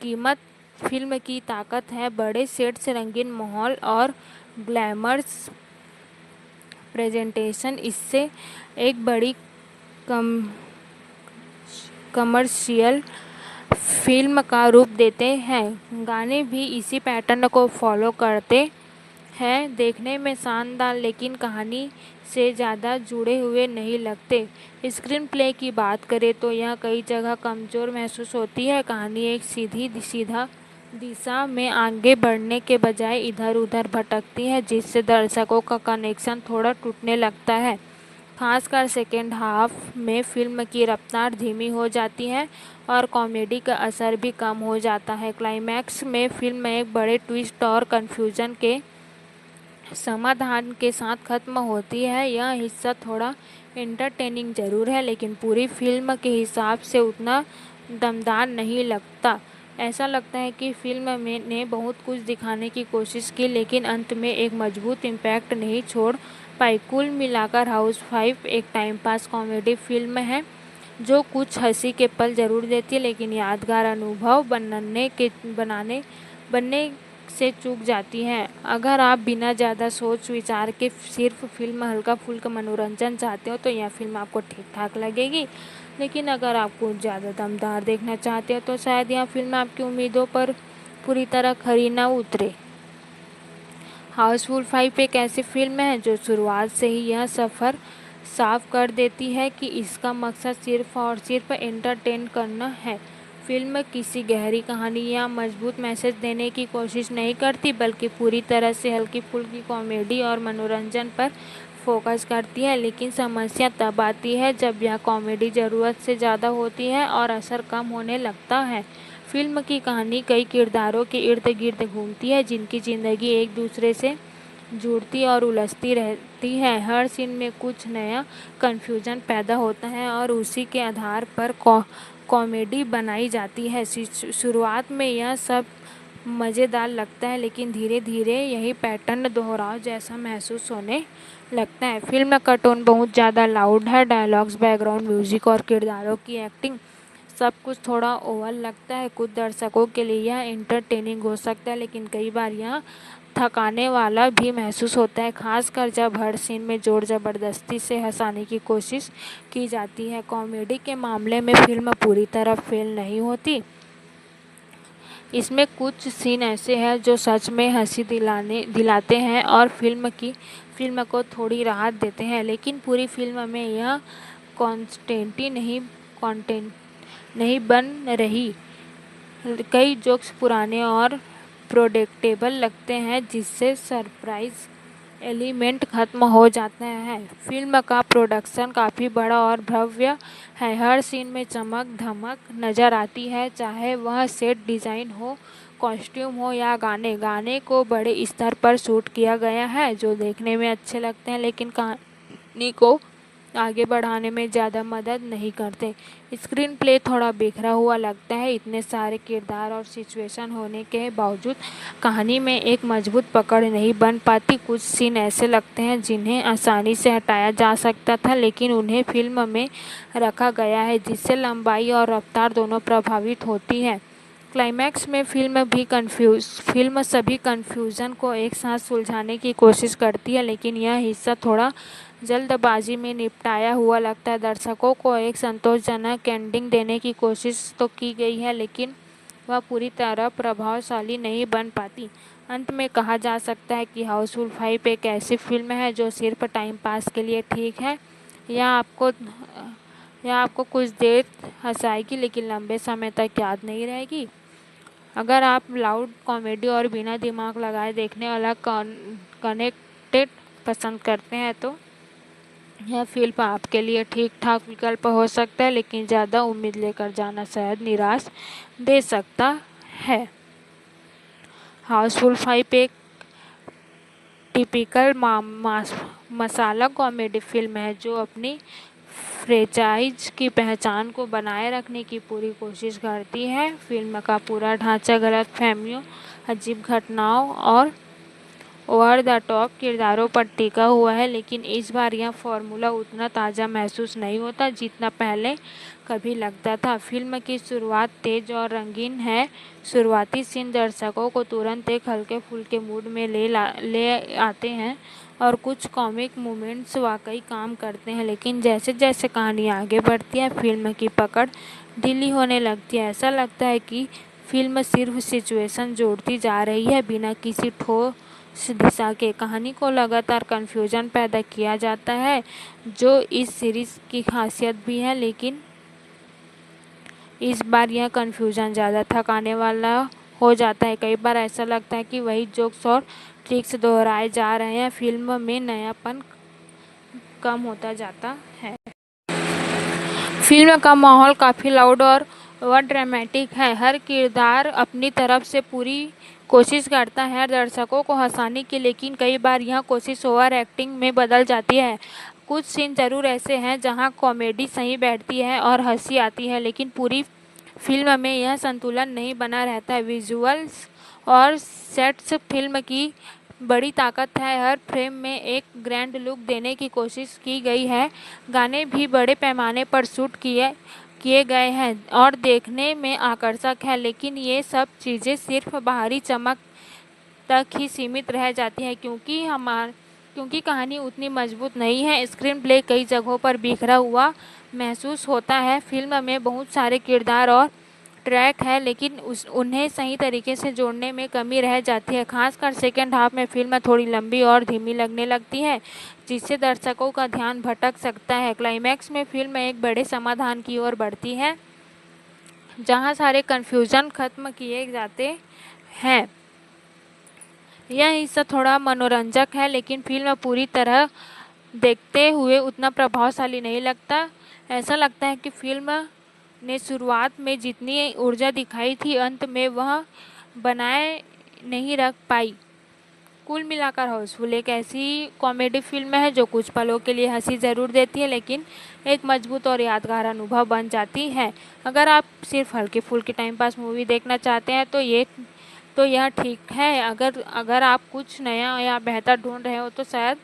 कीमत फिल्म की ताकत है। बड़े सेट्स, रंगीन माहौल और ग्लैमरस प्रेजेंटेशन इससे एक बड़ी कमर्शियल फिल्म का रूप देते हैं। गाने भी इसी पैटर्न को फॉलो करते हैं, देखने में शानदार लेकिन कहानी से ज़्यादा जुड़े हुए नहीं लगते। स्क्रीन प्ले की बात करें तो यह कई जगह कमज़ोर महसूस होती है। कहानी एक सीधा दिशा में आगे बढ़ने के बजाय इधर उधर भटकती है, जिससे दर्शकों का कनेक्शन थोड़ा टूटने लगता है। खासकर सेकेंड हाफ में फिल्म की रफ्तार धीमी हो जाती है और कॉमेडी का असर भी कम हो जाता है। क्लाइमैक्स में फिल्म एक बड़े ट्विस्ट और कन्फ्यूजन के समाधान के साथ खत्म होती है। यह हिस्सा थोड़ा एंटरटेनिंग ज़रूर है, लेकिन पूरी फिल्म के हिसाब से उतना दमदार नहीं लगता। ऐसा लगता है कि फिल्म ने बहुत कुछ दिखाने की कोशिश की, लेकिन अंत में एक मजबूत इम्पैक्ट नहीं छोड़ पाई। कुल मिलाकर हाउस 5 एक टाइम पास कॉमेडी फिल्म है जो कुछ हंसी के पल ज़रूर देती है, लेकिन यादगार अनुभव बनने से चूक जाती है। अगर आप बिना ज़्यादा सोच विचार के सिर्फ फिल्म हल्का फुल्का मनोरंजन चाहते हो तो यह फिल्म आपको ठीक ठाक लगेगी, लेकिन अगर आप कुछ ज़्यादा दमदार देखना चाहते हो तो शायद यह फिल्म आपकी उम्मीदों पर पूरी तरह खरी न उतरे। हाउसफुल 5 एक ऐसी फिल्म है जो शुरुआत से ही यह सफ़र साफ कर देती है कि इसका मकसद सिर्फ और सिर्फ एंटरटेन करना है। फिल्म किसी गहरी कहानी या मजबूत मैसेज देने की कोशिश नहीं करती, बल्कि पूरी तरह से हल्की फुल्की कॉमेडी और मनोरंजन पर फोकस करती है। लेकिन समस्या तब आती है जब यह कॉमेडी ज़रूरत से ज़्यादा होती है और असर कम होने लगता है। फिल्म की कहानी कई किरदारों के इर्द गिर्द घूमती है, जिनकी ज़िंदगी एक दूसरे से जुड़ती और उलझती रहती है। हर सीन में कुछ नया कन्फ्यूजन पैदा होता है और उसी के आधार पर कॉमेडी बनाई जाती है। शुरुआत में यह सब मज़ेदार लगता है, लेकिन धीरे धीरे यही पैटर्न दोहराव जैसा महसूस होने लगता है। फिल्म का टोन बहुत ज़्यादा लाउड है। डायलॉग्स, बैकग्राउंड म्यूजिक और किरदारों की एक्टिंग सब कुछ थोड़ा ओवर लगता है। कुछ दर्शकों के लिए यह एंटरटेनिंग हो सकता है, लेकिन कई बार यह थकाने वाला भी महसूस होता है, खासकर जब हर सीन में जोर ज़बरदस्ती से हंसाने की कोशिश की जाती है। कॉमेडी के मामले में फिल्म पूरी तरह फेल नहीं होती। इसमें कुछ सीन ऐसे हैं जो सच में हंसी दिलाते हैं और फिल्म को थोड़ी राहत देते हैं, लेकिन पूरी फिल्म में यह कंटेंट नहीं बन रही। कई जोक्स पुराने और प्रेडिक्टेबल लगते हैं, जिससे सरप्राइज एलिमेंट खत्म हो जाता है। फिल्म का प्रोडक्शन काफ़ी बड़ा और भव्य है। हर सीन में चमक धमक नज़र आती है, चाहे वह सेट डिज़ाइन हो, कॉस्ट्यूम हो या गाने को बड़े स्तर पर शूट किया गया है, जो देखने में अच्छे लगते हैं लेकिन कहानी को आगे बढ़ाने में ज़्यादा मदद नहीं करते। स्क्रीन प्ले थोड़ा बिखरा हुआ लगता है। इतने सारे किरदार और सिचुएशन होने के बावजूद कहानी में एक मजबूत पकड़ नहीं बन पाती। कुछ सीन ऐसे लगते हैं जिन्हें आसानी से हटाया जा सकता था, लेकिन उन्हें फिल्म में रखा गया है, जिससे लंबाई और रफ्तार दोनों प्रभावित होती है। क्लाइमैक्स में फिल्म सभी कन्फ्यूज़न को एक साथ सुलझाने की कोशिश करती है, लेकिन यह हिस्सा थोड़ा जल्दबाजी में निपटाया हुआ लगता है। दर्शकों को एक संतोषजनक एंडिंग देने की कोशिश तो की गई है, लेकिन वह पूरी तरह प्रभावशाली नहीं बन पाती। अंत में कहा जा सकता है कि हाउसफुल 5 एक ऐसी फिल्म है जो सिर्फ टाइम पास के लिए ठीक है। यह आपको कुछ देर हंसाएगी, लेकिन लंबे समय तक याद नहीं रहेगी। अगर आप लाउड कॉमेडी और बिना दिमाग लगाए देखने वाला कनेक्टेड पसंद करते हैं तो यह फिल्म आपके लिए ठीक ठाक विकल्प हो सकता है, लेकिन ज़्यादा उम्मीद लेकर जाना शायद निराश दे सकता है। हाउसफुल 5 एक टिपिकल मसाला कॉमेडी फिल्म है जो अपनी फ्रेंचाइज की पहचान को बनाए रखने की पूरी कोशिश करती है। फिल्म का पूरा ढांचा गलतफहमियों, अजीब घटनाओं और ओवर द टॉप किरदारों पर टिका हुआ है, लेकिन इस बार यह फॉर्मूला उतना ताज़ा महसूस नहीं होता जितना पहले कभी लगता था। फिल्म की शुरुआत तेज और रंगीन है। शुरुआती सीन दर्शकों को तुरंत एक हल्के फुल्के मूड में ले आते हैं और कुछ कॉमिक मोमेंट्स वाकई काम करते हैं, लेकिन जैसे जैसे कहानी आगे बढ़ती है फिल्म की पकड़ ढीली होने लगती है। ऐसा लगता है कि फिल्म सिर्फ सिचुएशन जोड़ती जा रही है बिना किसी ठोस दिशा के। कहानी को लगातार कन्फ्यूजन पैदा किया जाता है, जो इस सीरीज़ की खासियत भी है, लेकिन इस बार यह कन्फ्यूजन ज़्यादा थकाने वाला हो जाता है। कई बार ऐसा लगता है कि वही जोक्स और ट्रिक्स दोहराए जा रहे हैं। फिल्म में नयापन कम होता जाता है। फिल्म का माहौल काफ़ी लाउड और ड्रामेटिक है। हर किरदार अपनी तरफ से पूरी कोशिश करता है दर्शकों को हंसाने की, लेकिन कई बार यह कोशिश ओवर एक्टिंग में बदल जाती है। कुछ सीन ज़रूर ऐसे हैं जहां कॉमेडी सही बैठती है और हंसी आती है, लेकिन पूरी फिल्म में यह संतुलन नहीं बना रहता है। विजुअल्स और सेट्स फिल्म की बड़ी ताकत है। हर फ्रेम में एक ग्रैंड लुक देने की कोशिश की गई है। गाने भी बड़े पैमाने पर शूट किए गए हैं और देखने में आकर्षक है, लेकिन ये सब चीज़ें सिर्फ बाहरी चमक तक ही सीमित रह जाती है क्योंकि कहानी उतनी मजबूत नहीं है। स्क्रीन प्ले कई जगहों पर बिखरा हुआ महसूस होता है। फिल्म में बहुत सारे किरदार और ट्रैक है, लेकिन उन्हें सही तरीके से जोड़ने में कमी रह जाती है। खासकर सेकेंड हाफ में फिल्म थोड़ी लंबी और धीमी लगने लगती है, जिससे दर्शकों का ध्यान भटक सकता है। क्लाइमैक्स में फिल्म एक बड़े समाधान की ओर बढ़ती है, जहां सारे कन्फ्यूजन खत्म किए जाते हैं। यह हिस्सा थोड़ा मनोरंजक है, लेकिन फिल्म पूरी तरह देखते हुए उतना प्रभावशाली नहीं लगता। ऐसा लगता है कि फिल्म ने शुरुआत में जितनी ऊर्जा दिखाई थी, अंत में वह बनाए नहीं रख पाई। कुल मिलाकर हाउसफुल एक ऐसी कॉमेडी फिल्म है जो कुछ पलों के लिए हंसी ज़रूर देती है, लेकिन एक मजबूत और यादगार अनुभव बन जाती है। अगर आप सिर्फ हल्की फुल्की टाइम पास मूवी देखना चाहते हैं तो यह ठीक है। अगर आप कुछ नया या बेहतर ढूंढ रहे हो तो शायद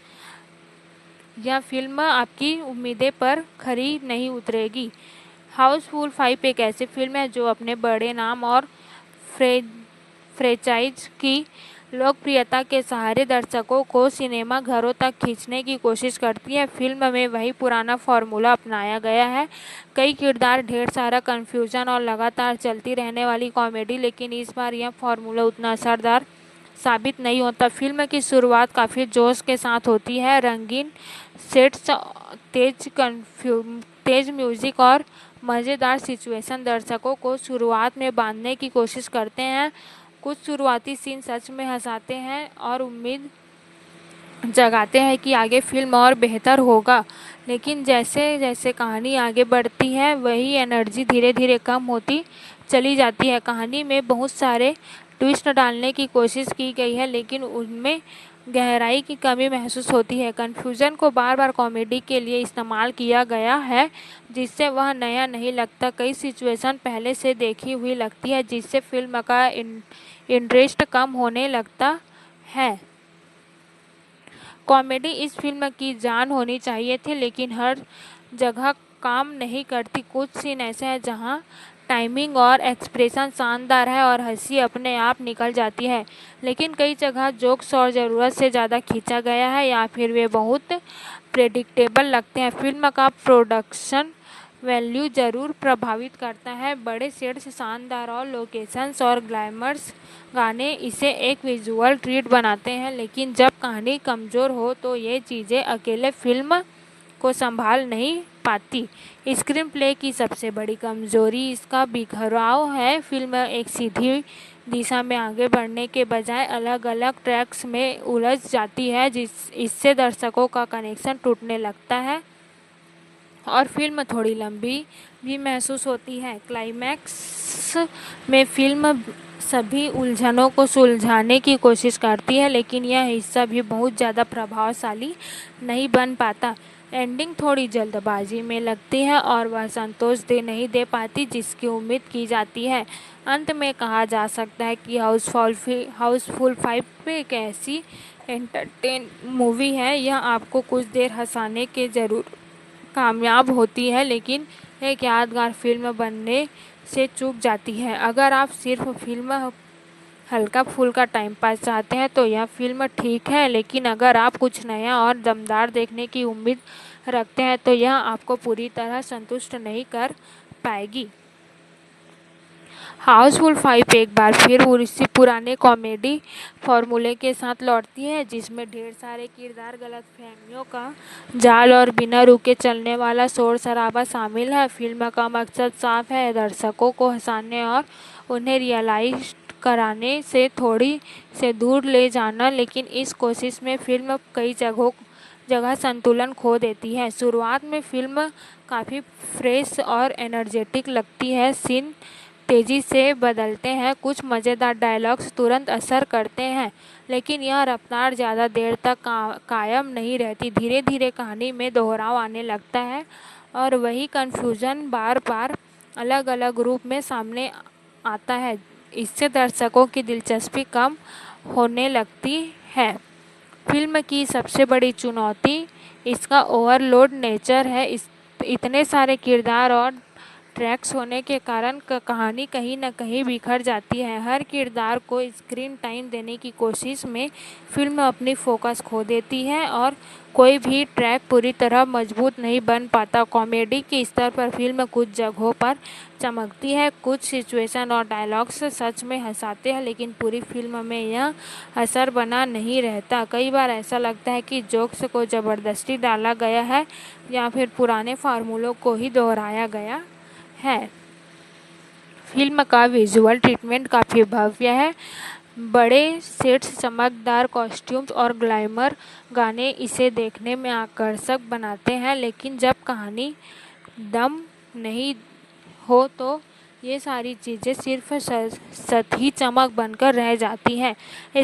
यह फिल्म आपकी उम्मीदें पर खरी नहीं उतरेगी। हाउसफुल 5 एक ऐसी फिल्म है जो अपने बड़े नाम और फ्रेंचाइज की लोकप्रियता के सहारे दर्शकों को सिनेमा घरों तक खींचने की कोशिश करती है। फिल्म में वही पुराना फॉर्मूला अपनाया गया है, कई किरदार, ढेर सारा कन्फ्यूजन और लगातार चलती रहने वाली कॉमेडी, लेकिन इस बार यह फॉर्मूला उतना असरदार साबित नहीं होता। फिल्म की शुरुआत काफ़ी जोश के साथ होती है। रंगीन सेट्स, तेज म्यूजिक और मज़ेदार सिचुएशन दर्शकों को शुरुआत में बांधने की कोशिश करते हैं। कुछ शुरुआती सीन सच में हंसाते हैं और उम्मीद जगाते हैं कि आगे फिल्म और बेहतर होगा, लेकिन जैसे जैसे कहानी आगे बढ़ती है वही एनर्जी धीरे धीरे कम होती चली जाती है। कहानी में बहुत सारे ट्विस्ट डालने की कोशिश की गई है, लेकिन उनमें गहराई की कमी महसूस होती है। कन्फ्यूजन को बार बार कॉमेडी के लिए इस्तेमाल किया गया है, जिससे वह नया नहीं लगता। कई सिचुएशन पहले से देखी हुई लगती है, जिससे फिल्म का इंटरेस्ट कम होने लगता है। कॉमेडी इस फिल्म की जान होनी चाहिए थी, लेकिन हर जगह काम नहीं करती। कुछ सीन ऐसे हैं जहां टाइमिंग और एक्सप्रेशन शानदार है और हंसी अपने आप निकल जाती है, लेकिन कई जगह जोक्स और ज़रूरत से ज़्यादा खींचा गया है या फिर वे बहुत प्रेडिक्टेबल लगते हैं। फिल्म का प्रोडक्शन वैल्यू ज़रूर प्रभावित करता है। बड़े सेट्स, शानदार और लोकेशंस और ग्लैमरस गाने इसे एक विजुअल ट्रीट बनाते हैं, लेकिन जब कहानी कमज़ोर हो तो ये चीज़ें अकेले फिल्म को संभाल नहीं पाती। स्क्रीन प्ले की सबसे बड़ी कमजोरी इसका बिखराव है। फिल्म एक सीधी दिशा में आगे बढ़ने के बजाय अलग अलग ट्रैक्स में उलझ जाती है, इससे दर्शकों का कनेक्शन टूटने लगता है और फिल्म थोड़ी लंबी भी महसूस होती है। क्लाइमैक्स में फिल्म सभी उलझनों को सुलझाने की कोशिश करती है, लेकिन यह हिस्सा भी बहुत ज़्यादा प्रभावशाली नहीं बन पाता। एंडिंग थोड़ी जल्दबाजी में लगती है और वह संतोष नहीं दे पाती जिसकी उम्मीद की जाती है। अंत में कहा जा सकता है कि हाउसफुल 5 एक ऐसी एंटरटेन मूवी है, यह आपको कुछ देर हंसाने के ज़रूर कामयाब होती है, लेकिन एक यादगार फिल्म बनने से चूक जाती है। अगर आप सिर्फ फिल्म हल्का फुल्का टाइम पास चाहते हैं तो यह फिल्म ठीक है, लेकिन अगर आप कुछ नया और दमदार देखने की उम्मीद रखते हैं तो यह आपको पूरी तरह संतुष्ट नहीं कर पाएगी। हाउसफुल 5 एक बार फिर उसी पुराने कॉमेडी फॉर्मूले के साथ लौटती है, जिसमें ढेर सारे किरदार, गलतफहमियों का जाल और बिना रुके चलने वाला शोर शराबा शामिल है। फिल्म का मकसद साफ है, दर्शकों को हंसाने और उन्हें रियलाइज कराने से थोड़ी से दूर ले जाना, लेकिन इस कोशिश में फिल्म कई जगह संतुलन खो देती है। शुरुआत में फिल्म काफ़ी फ्रेश और एनर्जेटिक लगती है, सीन तेज़ी से बदलते हैं, कुछ मज़ेदार डायलॉग्स तुरंत असर करते हैं, लेकिन यह रफ्तार ज़्यादा देर तक कायम नहीं रहती। धीरे धीरे कहानी में दोहराव आने लगता है और वही कन्फ्यूजन बार बार अलग अलग रूप में सामने आता है, इससे दर्शकों की दिलचस्पी कम होने लगती है। फिल्म की सबसे बड़ी चुनौती इसका ओवरलोड नेचर है। इतने सारे किरदार और ट्रैक्स होने के कारण कहानी कहीं न कहीं बिखर जाती है। हर किरदार को स्क्रीन टाइम देने की कोशिश में फिल्म अपनी फोकस खो देती है और कोई भी ट्रैक पूरी तरह मजबूत नहीं बन पाता। कॉमेडी के स्तर पर फिल्म कुछ जगहों पर चमकती है, कुछ सिचुएशन और डायलॉग्स सच में हंसाते हैं, लेकिन पूरी फिल्म में यह असर बना नहीं रहता। कई बार ऐसा लगता है कि जोक्स को ज़बरदस्ती डाला गया है या फिर पुराने फार्मूलों को ही दोहराया गया है। फिल्म का विजुअल ट्रीटमेंट काफ़ी भव्य है। बड़े सेट्स, चमकदार कॉस्ट्यूम्स और ग्लैमर गाने इसे देखने में आकर्षक बनाते हैं, लेकिन जब कहानी दम नहीं हो तो ये सारी चीज़ें सिर्फ सतही चमक बनकर रह जाती हैं।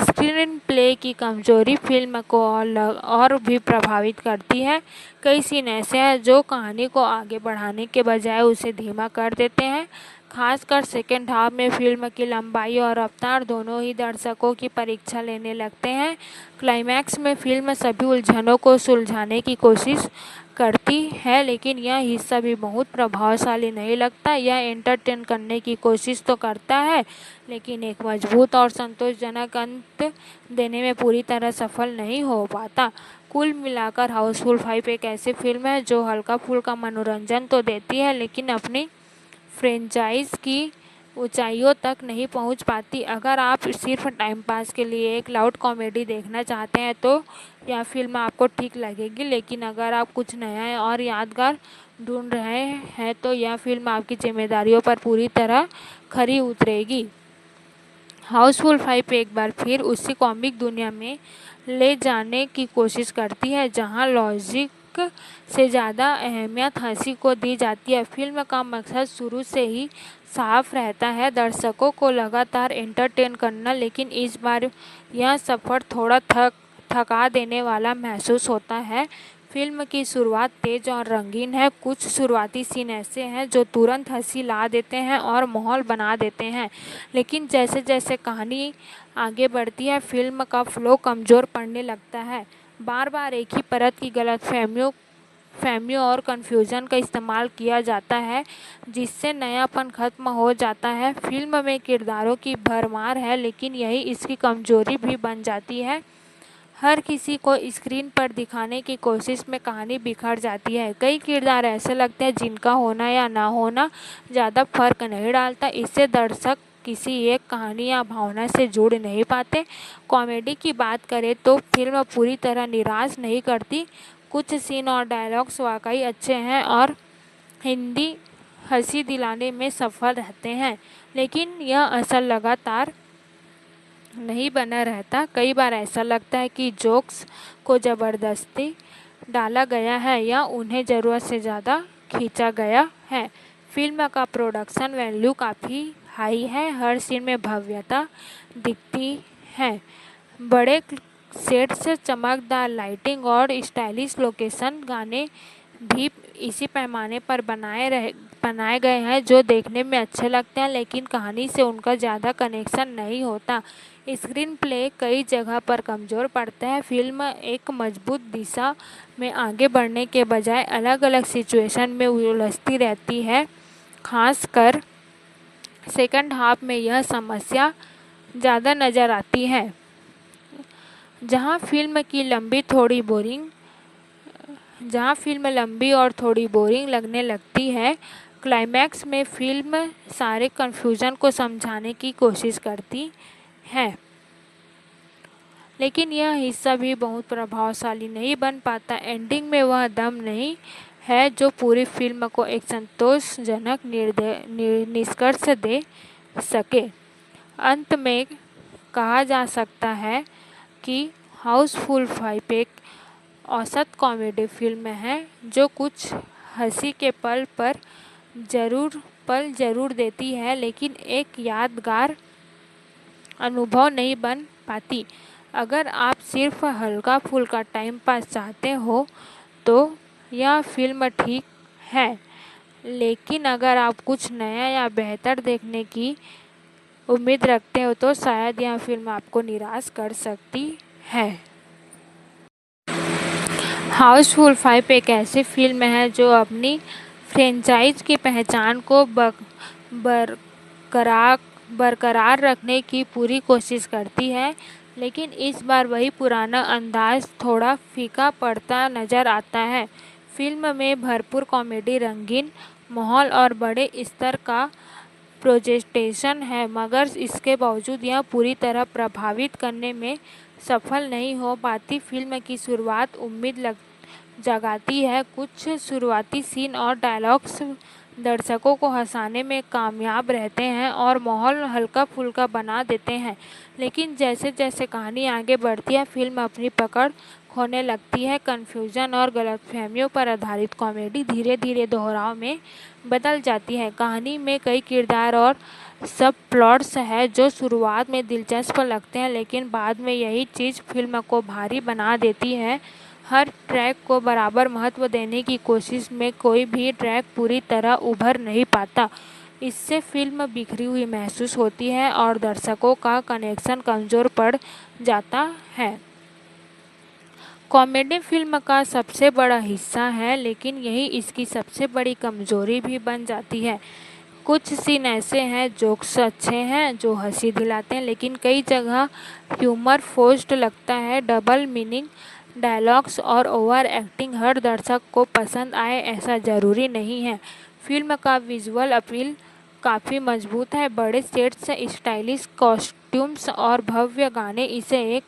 स्क्रीन प्ले की कमजोरी फिल्म को और भी प्रभावित करती है। कई सीन ऐसे हैं जो कहानी को आगे बढ़ाने के बजाय उसे धीमा कर देते हैं। खासकर सेकेंड हाफ में फिल्म की लंबाई और रफ्तार दोनों ही दर्शकों की परीक्षा लेने लगते हैं। क्लाइमैक्स में फिल्म सभी उलझनों को सुलझाने की कोशिश करती है, लेकिन यह हिस्सा भी बहुत प्रभावशाली नहीं लगता। यह एंटरटेन करने की कोशिश तो करता है, लेकिन एक मजबूत और संतोषजनक अंत देने में पूरी तरह सफल नहीं हो पाता। कुल मिलाकर हाउसफुल 5 एक ऐसी फिल्म है जो हल्का फुल्का मनोरंजन तो देती है, लेकिन अपनी फ्रेंचाइज की ऊंचाइयों तक नहीं पहुंच पाती। अगर आप सिर्फ टाइम पास के लिए एक लाउड कॉमेडी देखना चाहते हैं तो यह फिल्म आपको ठीक लगेगी, लेकिन अगर आप कुछ नया और यादगार ढूंढ रहे हैं तो यह फिल्म आपकी जिम्मेदारियों पर पूरी तरह खरी उतरेगी। हाउसफुल 5 एक बार फिर उसी कॉमिक दुनिया में ले जाने की कोशिश करती है जहां लॉजिक से ज़्यादा अहमियत हंसी को दी जाती है। फिल्म का मकसद शुरू से ही साफ रहता है, दर्शकों को लगातार एंटरटेन करना, लेकिन इस बार यह सफ़र थोड़ा थका देने वाला महसूस होता है। फिल्म की शुरुआत तेज और रंगीन है। कुछ शुरुआती सीन ऐसे हैं जो तुरंत हंसी ला देते हैं और माहौल बना देते हैं, लेकिन जैसे जैसे कहानी आगे बढ़ती है फिल्म का फ्लो कमज़ोर पड़ने लगता है। बार बार एक ही परत की गलतफहमियों और कन्फ्यूज़न का इस्तेमाल किया जाता है, जिससे नयापन खत्म हो जाता है। फिल्म में किरदारों की भरमार है, लेकिन यही इसकी कमजोरी भी बन जाती है। हर किसी को स्क्रीन पर दिखाने की कोशिश में कहानी बिखर जाती है। कई किरदार ऐसे लगते हैं जिनका होना या ना होना ज़्यादा फर्क नहीं डालता। इससे दर्शक किसी एक कहानी या भावना से जुड़ नहीं पाते। कॉमेडी की बात करें तो फिल्म पूरी तरह निराश नहीं करती। कुछ सीन और डायलॉग्स वाकई अच्छे हैं और हिंदी हंसी दिलाने में सफल रहते हैं, लेकिन यह असर लगातार नहीं बना रहता। कई बार ऐसा लगता है कि जोक्स को ज़बरदस्ती डाला गया है या उन्हें ज़रूरत से ज़्यादा खींचा गया है। फिल्म का प्रोडक्शन वैल्यू काफ़ी हाई है। हर सीन में भव्यता दिखती है। बड़े सेट्स, चमकदार लाइटिंग और स्टाइलिश लोकेशन गाने भी इसी पैमाने पर बनाए गए हैं जो देखने में अच्छे लगते हैं, लेकिन कहानी से उनका ज़्यादा कनेक्शन नहीं होता। स्क्रीन प्ले कई जगह पर कमज़ोर पड़ता है। फिल्म एक मजबूत दिशा में आगे बढ़ने के बजाय अलग अलग सिचुएशन में उलझती रहती है। खासकर सेकंड हाफ में यह समस्या ज़्यादा नज़र आती है, जहां फिल्म लंबी और थोड़ी बोरिंग लगने लगती है। क्लाइमैक्स में फिल्म सारे कन्फ्यूज़न को समझाने की कोशिश करती है, लेकिन यह हिस्सा भी बहुत प्रभावशाली नहीं बन पाता। एंडिंग में वह दम नहीं है जो पूरी फिल्म को एक संतोषजनक निष्कर्ष दे सके। अंत में कहा जा सकता है कि हाउसफुल 5 एक औसत कॉमेडी फिल्म है जो कुछ हंसी के पल जरूर देती है, लेकिन एक यादगार अनुभव नहीं बन पाती। अगर आप सिर्फ हल्का फुल्का टाइम पास चाहते हो तो यह फिल्म ठीक है, लेकिन अगर आप कुछ नया या बेहतर देखने की उम्मीद रखते हो तो शायद यह फिल्म आपको निराश कर सकती है। हाउसफुल 5 एक ऐसी फिल्म है जो अपनी फ्रेंचाइज की पहचान को बरकरार रखने की पूरी कोशिश करती है, लेकिन इस बार वही पुराना अंदाज थोड़ा फीका पड़ता नजर आता है। फिल्म में भरपूर कॉमेडी, रंगीन माहौल और बड़े स्तर का प्रेजेंटेशन है, मगर इसके बावजूद यह पूरी तरह प्रभावित करने में सफल नहीं हो पाती। फिल्म की शुरुआत उम्मीद जगाती है। कुछ शुरुआती सीन और डायलॉग्स दर्शकों को हंसाने में कामयाब रहते हैं और माहौल हल्का फुल्का बना देते हैं, लेकिन जैसे जैसे कहानी आगे बढ़ती है फिल्म अपनी पकड़ खोने लगती है। कन्फ्यूजन और गलतफहमियों पर आधारित कॉमेडी धीरे धीरे दोहराव में बदल जाती है। कहानी में कई किरदार और सब प्लॉट्स है जो शुरुआत में दिलचस्प लगते हैं, लेकिन बाद में यही चीज़ फिल्म को भारी बना देती है। हर ट्रैक को बराबर महत्व देने की कोशिश में कोई भी ट्रैक पूरी तरह उभर नहीं पाता। इससे फिल्म बिखरी हुई महसूस होती है और दर्शकों का कनेक्शन कमज़ोर पड़ जाता है। कॉमेडी फिल्म का सबसे बड़ा हिस्सा है, लेकिन यही इसकी सबसे बड़ी कमजोरी भी बन जाती है। कुछ सीन ऐसे हैं, जोक्स अच्छे हैं जो हंसी दिलाते हैं, लेकिन कई जगह ह्यूमर फोर्स्ड लगता है। डबल मीनिंग डायलॉग्स और ओवर एक्टिंग हर दर्शक को पसंद आए ऐसा ज़रूरी नहीं है। फिल्म का विजुअल अपील काफ़ी मजबूत है। बड़े सेट्स, स्टाइलिश कॉस्ट्यूम्स और भव्य गाने इसे एक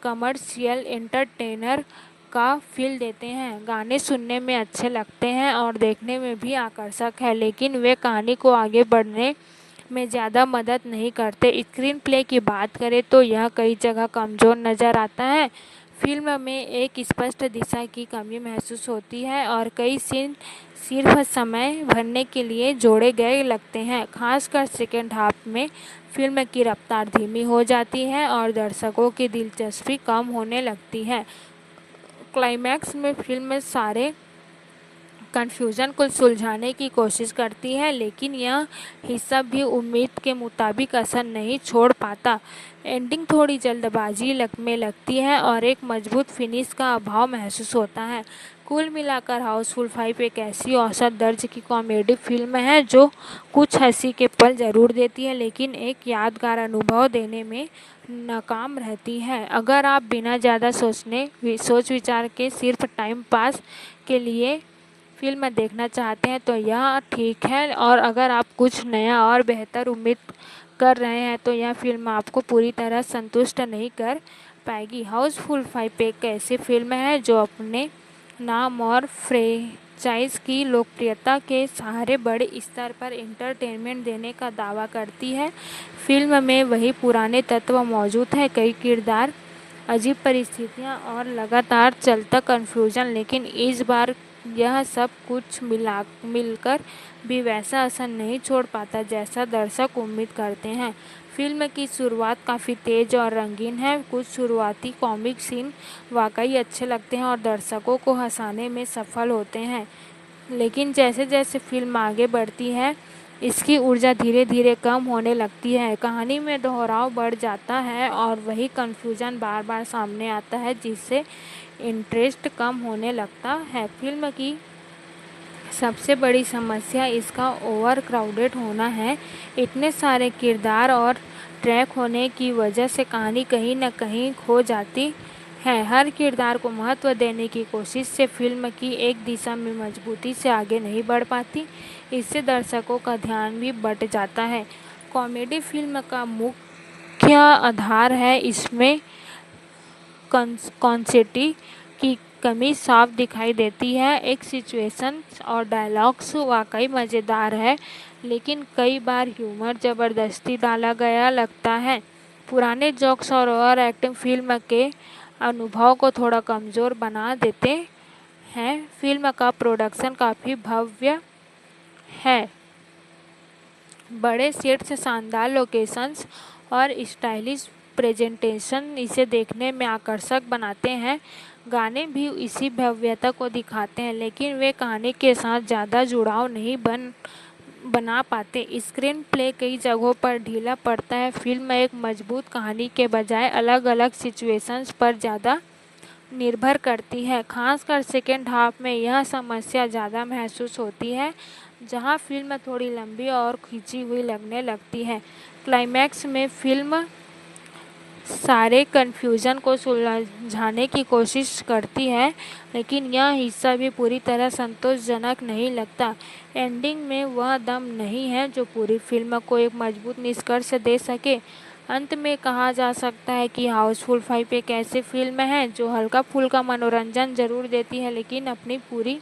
कमर्शियल एंटरटेनर का फील देते हैं। गाने सुनने में अच्छे लगते हैं और देखने में भी आकर्षक है, लेकिन वे कहानी को आगे बढ़ने में ज़्यादा मदद नहीं करते। स्क्रीन प्ले की बात करें तो यह कई जगह कमज़ोर नज़र आता है। फिल्म में एक स्पष्ट दिशा की कमी महसूस होती है और कई सीन सिर्फ समय भरने के लिए जोड़े गए लगते हैं। खासकर सेकेंड हाफ में फिल्म की रफ्तार धीमी हो जाती है और दर्शकों की दिलचस्पी कम होने लगती है। क्लाइमैक्स में फिल्म सारे कन्फ्यूजन को सुलझाने की कोशिश करती है, लेकिन यह हिस्सा भी उम्मीद के मुताबिक असर नहीं छोड़ पाता। एंडिंग थोड़ी जल्दबाजी में लगती है और एक मजबूत फिनिश का अभाव महसूस होता है। कुल मिलाकर हाउसफुल 5 एक ऐसी औसत दर्ज की कॉमेडी फिल्म है जो कुछ हंसी के पल जरूर देती है, लेकिन एक यादगार अनुभव देने में नाकाम रहती है। अगर आप बिना ज़्यादा सोच विचार के सिर्फ टाइम पास के लिए फिल्म देखना चाहते हैं तो यह ठीक है, और अगर आप कुछ नया और बेहतर उम्मीद कर रहे हैं तो यह फिल्म आपको पूरी तरह संतुष्ट नहीं कर पाएगी। हाउसफुल 5 एक ऐसी फिल्म है जो अपने नाम और फ्रेंचाइज की लोकप्रियता के सहारे बड़े स्तर पर एंटरटेनमेंट देने का दावा करती है। फिल्म में वही पुराने तत्व मौजूद है, कई किरदार, अजीब परिस्थितियां और लगातार चलता कन्फ्यूजन, लेकिन इस बार यह सब कुछ मिलकर भी वैसा असर नहीं छोड़ पाता जैसा दर्शक उम्मीद करते हैं। फिल्म की शुरुआत काफ़ी तेज और रंगीन है। कुछ शुरुआती कॉमिक सीन वाकई अच्छे लगते हैं और दर्शकों को हंसाने में सफल होते हैं, लेकिन जैसे जैसे फिल्म आगे बढ़ती है इसकी ऊर्जा धीरे धीरे कम होने लगती है। कहानी में दोहराव बढ़ जाता है और वही कन्फ्यूजन बार बार सामने आता है, जिससे इंटरेस्ट कम होने लगता है। फिल्म की सबसे बड़ी समस्या इसका ओवर क्राउडेड होना है। इतने सारे किरदार और ट्रैक होने की वजह से कहानी कहीं न कहीं खो जाती है। हर किरदार को महत्व देने की कोशिश से फिल्म की एक दिशा में मजबूती से आगे नहीं बढ़ पाती। इससे दर्शकों का ध्यान भी बट जाता है। कॉमेडी फिल्म का मुख्य आधार है, इसमें कॉन्सेप्ट की कमी साफ दिखाई देती है। एक सिचुएशन और डायलॉग्स वाकई मज़ेदार है, लेकिन कई बार ह्यूमर ज़बरदस्ती डाला गया लगता है। पुराने जोक्स और ओवर एक्टिंग फिल्म के अनुभव को थोड़ा कमज़ोर बना देते हैं। फिल्म का प्रोडक्शन काफ़ी भव्य है। बड़े सेट्स, शानदार लोकेशंस और स्टाइलिश प्रेजेंटेशन इसे देखने में आकर्षक बनाते हैं। गाने भी इसी भव्यता को दिखाते हैं, लेकिन वे कहानी के साथ ज़्यादा जुड़ाव नहीं बना पाते। स्क्रीन प्ले कई जगहों पर ढीला पड़ता है। फिल्म एक मजबूत कहानी के बजाय अलग अलग सिचुएशंस पर ज़्यादा निर्भर करती है। खासकर सेकेंड हाफ में यह समस्या ज़्यादा महसूस होती है, जहां फिल्म थोड़ी लंबी और खिंची हुई लगने लगती है। क्लाइमैक्स में फिल्म सारे कन्फ्यूजन को सुलझाने की कोशिश करती है, लेकिन यह हिस्सा भी पूरी तरह संतोषजनक नहीं लगता। एंडिंग में वह दम नहीं है जो पूरी फिल्म को एक मजबूत निष्कर्ष दे सके। अंत में कहा जा सकता है कि हाउसफुल 5 एक ऐसी फिल्म है जो हल्का फुल्का मनोरंजन जरूर देती है, लेकिन अपनी पूरी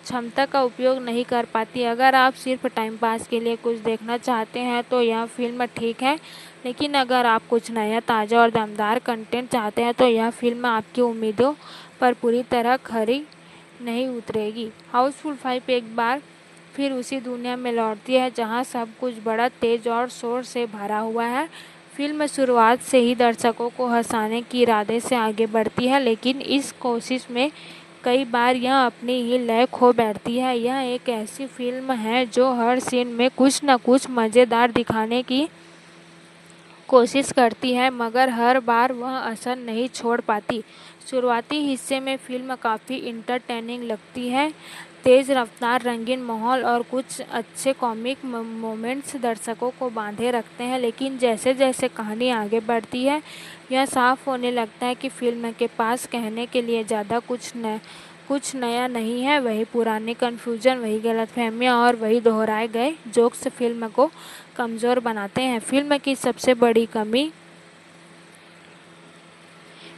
क्षमता का उपयोग नहीं कर पाती। अगर आप सिर्फ टाइम पास के लिए कुछ देखना चाहते हैं तो यह फिल्म ठीक है, लेकिन अगर आप कुछ नया, ताज़ा और दमदार कंटेंट चाहते हैं तो यह फिल्म आपकी उम्मीदों पर पूरी तरह खरी नहीं उतरेगी। हाउसफुल 5 एक बार फिर उसी दुनिया में लौटती है जहां सब कुछ बड़ा तेज और शोर से भरा हुआ है। फिल्म शुरुआत से ही दर्शकों को हंसाने के इरादे से आगे बढ़ती है, लेकिन इस कोशिश में कई बार यह अपनी ही लय खो बैठती है। यह एक ऐसी फिल्म है जो हर सीन में कुछ न कुछ मज़ेदार दिखाने की कोशिश करती है, मगर हर बार वह असर नहीं छोड़ पाती। शुरुआती हिस्से में फिल्म काफ़ी इंटरटेनिंग लगती है। तेज़ रफ्तार, रंगीन माहौल और कुछ अच्छे कॉमिक मोमेंट्स दर्शकों को बांधे रखते हैं, लेकिन जैसे जैसे कहानी आगे बढ़ती है यह साफ होने लगता है कि फिल्म के पास कहने के लिए ज़्यादा कुछ नया नहीं है। वही पुराने कन्फ्यूजन, वही गलतफहमियां और वही दोहराए गए जोक्स फिल्म को कमज़ोर बनाते हैं। फिल्म की सबसे बड़ी कमी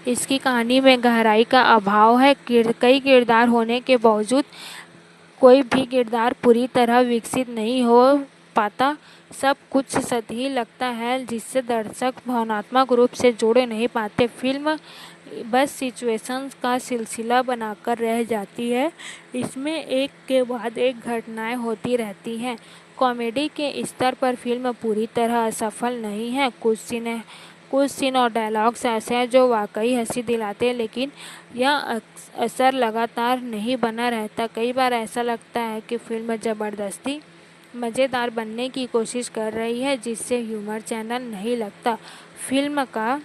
इसकी कहानी में गहराई का अभाव है। कई किरदार होने के बावजूद कोई भी किरदार पूरी तरह विकसित नहीं हो पाता। सब कुछ सतही लगता है, जिससे दर्शक भावनात्मक रूप से जुड़ नहीं पाते। फिल्म बस सिचुएशंस का सिलसिला बनाकर रह जाती है। इसमें एक के बाद एक घटनाएं होती रहती हैं। कॉमेडी के स्तर पर फिल्म पूरी तरह असफल नहीं है। कुछ सीन और डायलॉग्स ऐसे हैं जो वाकई हंसी दिलाते हैं, लेकिन यह असर लगातार नहीं बना रहता। कई बार ऐसा लगता है कि फिल्म ज़बरदस्ती मज़ेदार बनने की कोशिश कर रही है, जिससे ह्यूमर चैनल नहीं लगता। फिल्म का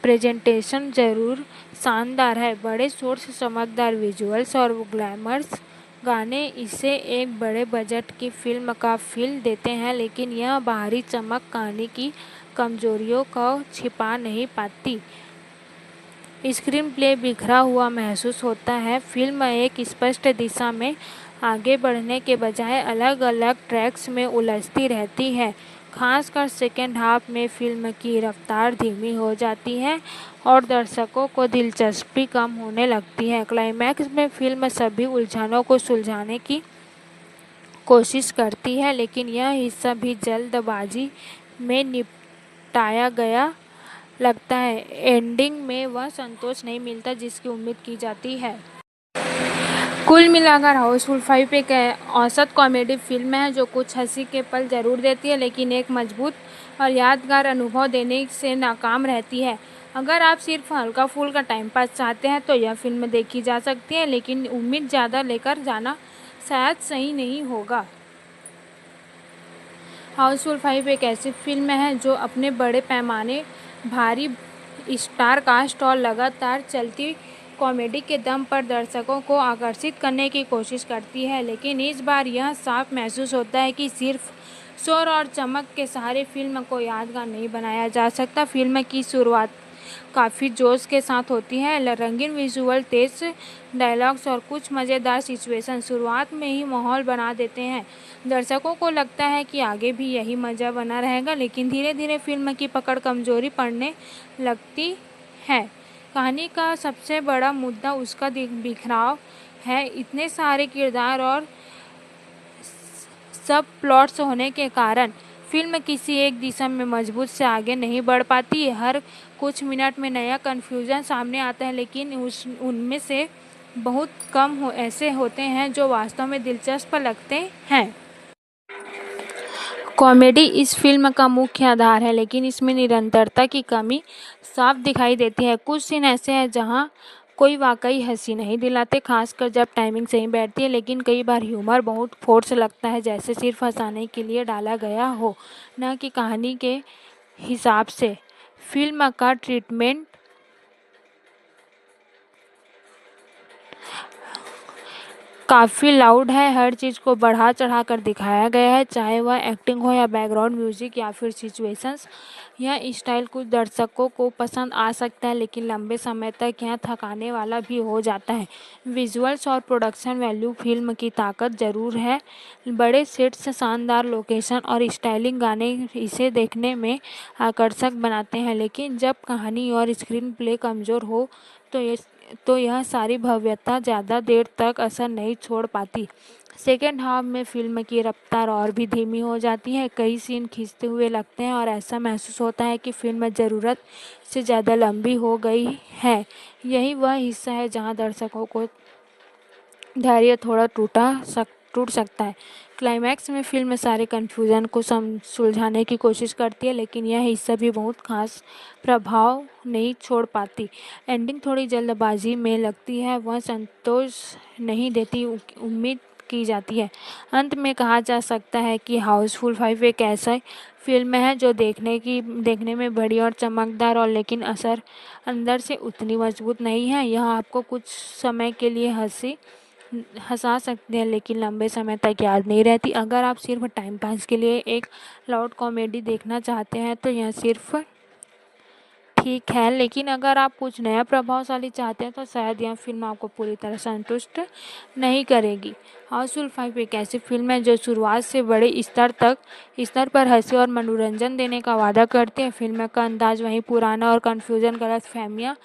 प्रेजेंटेशन ज़रूर शानदार है। बड़े शोर से चमकदार विजुअल्स और ग्लैमरस गाने इसे एक बड़े बजट की फिल्म का फील देते हैं, लेकिन यह बाहरी चमक कहानी की कमजोरियों को छिपा नहीं पाती। स्क्रीन प्ले बिखरा हुआ महसूस होता है। फिल्म एक स्पष्ट दिशा में आगे बढ़ने के बजाय अलग अलग ट्रैक्स में उलझती रहती है। खासकर सेकेंड हाफ में फिल्म की रफ्तार धीमी हो जाती है और दर्शकों को दिलचस्पी कम होने लगती है। क्लाइमैक्स में फिल्म सभी उलझनों को सुलझाने की कोशिश करती है, लेकिन यह हिस्सा भी जल्दबाजी में निपटाया गया लगता है। एंडिंग में वह संतोष नहीं मिलता जिसकी उम्मीद की जाती है। कुल मिलाकर हाउसफुल 5 एक औसत कॉमेडी फिल्म है जो कुछ हंसी के पल जरूर देती है, लेकिन एक मजबूत और यादगार अनुभव देने से नाकाम रहती है। अगर आप सिर्फ हल्का फुल्का टाइम पास चाहते हैं तो यह फिल्म देखी जा सकती है, लेकिन उम्मीद ज़्यादा लेकर जाना शायद सही नहीं होगा। हाउसफुल 5 एक ऐसी फिल्म है जो अपने बड़े पैमाने, भारी स्टार कास्ट और लगातार चलती कॉमेडी के दम पर दर्शकों को आकर्षित करने की कोशिश करती है, लेकिन इस बार यह साफ महसूस होता है कि सिर्फ शोर और चमक के सहारे फिल्म को यादगार नहीं बनाया जा सकता। फिल्म की शुरुआत काफ़ी जोश के साथ होती है। रंगीन विजुअल, तेज डायलॉग्स और कुछ मज़ेदार सिचुएशन शुरुआत में ही माहौल बना देते हैं। दर्शकों को लगता है कि आगे भी यही मज़ा बना रहेगा, लेकिन धीरे धीरे फिल्म की पकड़ कमजोरी पड़ने लगती है। कहानी का सबसे बड़ा मुद्दा उसका बिखराव है। इतने सारे किरदार और सब प्लॉट्स होने के कारण फिल्म किसी एक दिशा में मजबूत से आगे नहीं बढ़ पाती। हर कुछ मिनट में नया कन्फ्यूजन सामने आता है, लेकिन उनमें से बहुत कम ऐसे होते हैं जो वास्तव में दिलचस्प लगते हैं। कॉमेडी इस फिल्म का मुख्य आधार है, लेकिन इसमें निरंतरता की कमी साफ दिखाई देती है। कुछ सीन ऐसे हैं जहां कोई वाकई हंसी नहीं दिलाते, खासकर जब टाइमिंग सही बैठती है, लेकिन कई बार ह्यूमर बहुत फोर्स लगता है, जैसे सिर्फ हंसाने के लिए डाला गया हो, न कि कहानी के हिसाब से। फिल्म का ट्रीटमेंट काफ़ी लाउड है, हर चीज़ को बढ़ा चढ़ा कर दिखाया गया है, चाहे वह एक्टिंग हो या बैकग्राउंड म्यूजिक या फिर सिचुएशंस। यह स्टाइल कुछ दर्शकों को पसंद आ सकता है, लेकिन लंबे समय तक यह थकाने वाला भी हो जाता है। विजुअल्स और प्रोडक्शन वैल्यू फिल्म की ताकत ज़रूर है। बड़े सेट्स, शानदार लोकेशन और स्टाइलिंग गाने इसे देखने में आकर्षक बनाते हैं, लेकिन जब कहानी और स्क्रीन प्ले कमज़ोर हो तो यह सारी भव्यता ज़्यादा देर तक असर नहीं छोड़ पाती। सेकेंड हाफ में फिल्म की रफ्तार और भी धीमी हो जाती है, कई सीन खींचते हुए लगते हैं और ऐसा महसूस होता है कि फिल्म ज़रूरत से ज़्यादा लंबी हो गई है। यही वह हिस्सा है जहां दर्शकों को धैर्य थोड़ा टूट सकता है। क्लाइमैक्स में फिल्म सारे कन्फ्यूजन को सुलझाने की कोशिश करती है, लेकिन यह हिस्सा भी बहुत खास प्रभाव नहीं छोड़ पाती। एंडिंग थोड़ी जल्दबाजी में लगती है, वह संतोष नहीं देती उम्मीद की जाती है। अंत में कहा जा सकता है कि हाउसफुल 5 एक ऐसा फिल्म है जो देखने में बड़ी और चमकदार और लेकिन असर अंदर से उतनी मजबूत नहीं है। यह आपको कुछ समय के लिए हंसा सकते हैं, लेकिन लंबे समय तक याद नहीं रहती। अगर आप सिर्फ टाइम पास के लिए एक लाउड कॉमेडी देखना चाहते हैं तो यह सिर्फ ठीक है, लेकिन अगर आप कुछ नया प्रभावशाली चाहते हैं तो शायद यह फिल्म आपको पूरी तरह संतुष्ट नहीं करेगी। हाउसफुल 5 एक ऐसी फिल्म है जो शुरुआत से बड़े स्तर पर हंसी और मनोरंजन देने का वादा करती है। फिल्म का अंदाज वहीं पुराना और कन्फ्यूजन, गलतफहमियां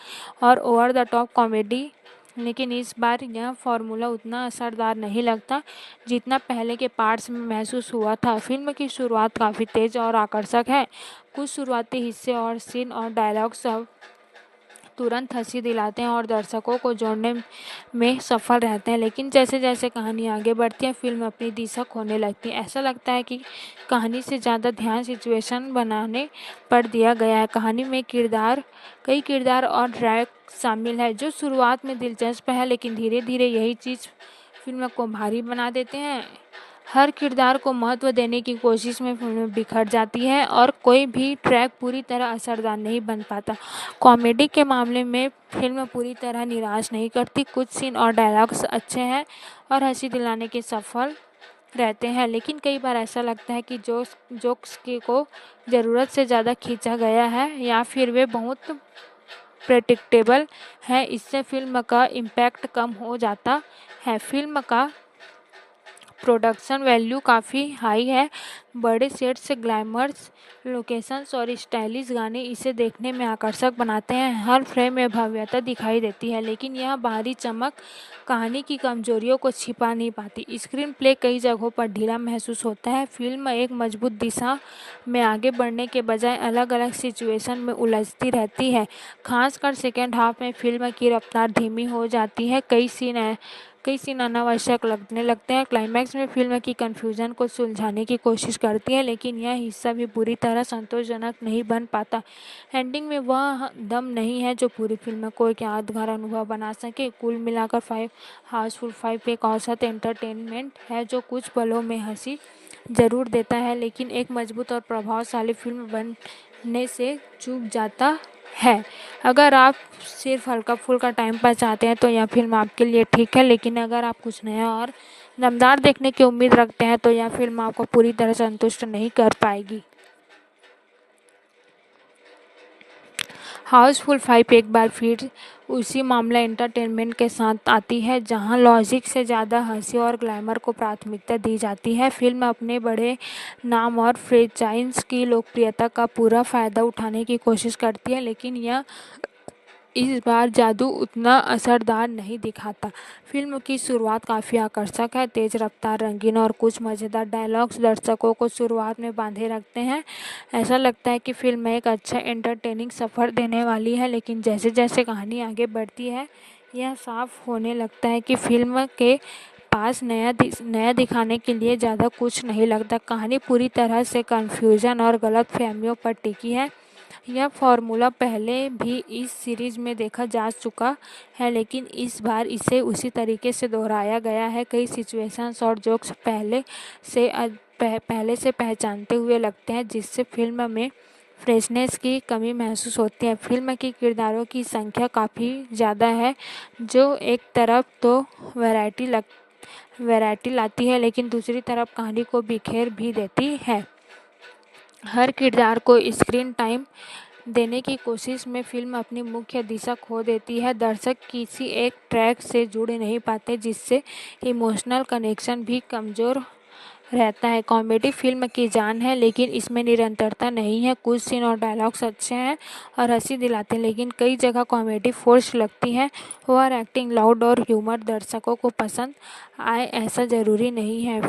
और ओवर द टॉप कॉमेडी, लेकिन इस बार यह फॉर्मूला उतना असरदार नहीं लगता जितना पहले के पार्ट्स में महसूस हुआ था। फिल्म की शुरुआत काफ़ी तेज और आकर्षक है। कुछ शुरुआती हिस्से और सीन और डायलॉग सब तुरंत हंसी दिलाते हैं और दर्शकों को जोड़ने में सफल रहते हैं, लेकिन जैसे जैसे कहानी आगे बढ़ती है फिल्म अपनी दिशा खोने लगती है। ऐसा लगता है कि कहानी से ज़्यादा ध्यान सिचुएशन बनाने पर दिया गया है। कहानी में कई किरदार और ट्रैक शामिल है जो शुरुआत में दिलचस्प है, लेकिन धीरे धीरे यही चीज़ फिल्म को भारी बना देते हैं। हर किरदार को महत्व देने की कोशिश में फिल्म बिखर जाती है और कोई भी ट्रैक पूरी तरह असरदार नहीं बन पाता। कॉमेडी के मामले में फिल्म पूरी तरह निराश नहीं करती। कुछ सीन और डायलॉग्स अच्छे हैं और हंसी दिलाने के सफल रहते हैं, लेकिन कई बार ऐसा लगता है कि जोक्स को ज़रूरत से ज़्यादा खींचा गया है या फिर वे बहुत प्रेडिक्टेबल है। इससे फिल्म का इम्पैक्ट कम हो जाता है। फिल्म का प्रोडक्शन वैल्यू काफ़ी हाई है। बड़े सेट्स, ग्लैमर्स लोकेशंस और स्टाइलिश गाने इसे देखने में आकर्षक बनाते हैं। हर फ्रेम में भव्यता दिखाई देती है, लेकिन यह बाहरी चमक कहानी की कमजोरियों को छिपा नहीं पाती। स्क्रीन प्ले कई जगहों पर ढीला महसूस होता है। फिल्म एक मजबूत दिशा में आगे बढ़ने के बजाय अलग अलग सिचुएशन में उलझती रहती है। खासकर सेकेंड हाफ में फिल्म की रफ्तार धीमी हो जाती है, कई सीन अनावश्यक लगने लगते हैं। क्लाइमैक्स में फिल्म की कन्फ्यूजन को सुलझाने की कोशिश करती है, लेकिन यह हिस्सा भी पूरी तरह संतोषजनक नहीं बन पाता। एंडिंग में वह दम नहीं है जो पूरी फिल्म को एक यादगार अनुभव बना सके। कुल मिलाकर हाउसफुल 5 एक औसत एंटरटेनमेंट है जो कुछ पलों में हंसी जरूर देता है, लेकिन एक मजबूत और प्रभावशाली फिल्म बनने से चूक जाता है। अगर आप सिर्फ हल्का फुल्का टाइम पास चाहते हैं तो यह फिल्म आपके लिए ठीक है, लेकिन अगर आप कुछ नया और दमदार देखने की उम्मीद रखते हैं तो यह फिल्म आपको पूरी तरह संतुष्ट नहीं कर पाएगी। हाउसफुल 5 एक बार फिर उसी मामला एंटरटेनमेंट के साथ आती है जहां लॉजिक से ज़्यादा हंसी और ग्लैमर को प्राथमिकता दी जाती है। फिल्म अपने बड़े नाम और फ्रेंचाइज की लोकप्रियता का पूरा फ़ायदा उठाने की कोशिश करती है, लेकिन यह इस बार जादू उतना असरदार नहीं दिखाता। फिल्म की शुरुआत काफ़ी आकर्षक है। तेज रफ्तार, रंगीन और कुछ मज़ेदार डायलॉग्स दर्शकों को शुरुआत में बांधे रखते हैं। ऐसा लगता है कि फिल्म एक अच्छा एंटरटेनिंग सफ़र देने वाली है, लेकिन जैसे जैसे कहानी आगे बढ़ती है यह साफ होने लगता है कि फिल्म के पास नया दिखाने के लिए ज़्यादा कुछ नहीं लगता। कहानी पूरी तरह से कन्फ्यूजन और गलतफहमियों पर टिकी है। यह फार्मूला पहले भी इस सीरीज में देखा जा चुका है, लेकिन इस बार इसे उसी तरीके से दोहराया गया है। कई सिचुएशंस और जोक्स पहले से पहचानते हुए लगते हैं, जिससे फिल्म में फ्रेशनेस की कमी महसूस होती है। फिल्म के किरदारों की संख्या काफ़ी ज़्यादा है, जो एक तरफ तो वैरायटी वैरायटी लाती है, लेकिन दूसरी तरफ कहानी को बिखेर भी देती है। हर किरदार को स्क्रीन टाइम देने की कोशिश में फिल्म अपनी मुख्य दिशा खो देती है। दर्शक किसी एक ट्रैक से जुड़ नहीं पाते, जिससे इमोशनल कनेक्शन भी कमज़ोर रहता है। कॉमेडी फिल्म की जान है, लेकिन इसमें निरंतरता नहीं है। कुछ सीन और डायलॉग्स अच्छे हैं और हंसी दिलाते हैं, लेकिन कई जगह कॉमेडी फोर्स लगती है। ओवर एक्टिंग, लाउड और ह्यूमर दर्शकों को पसंद आए ऐसा ज़रूरी नहीं है।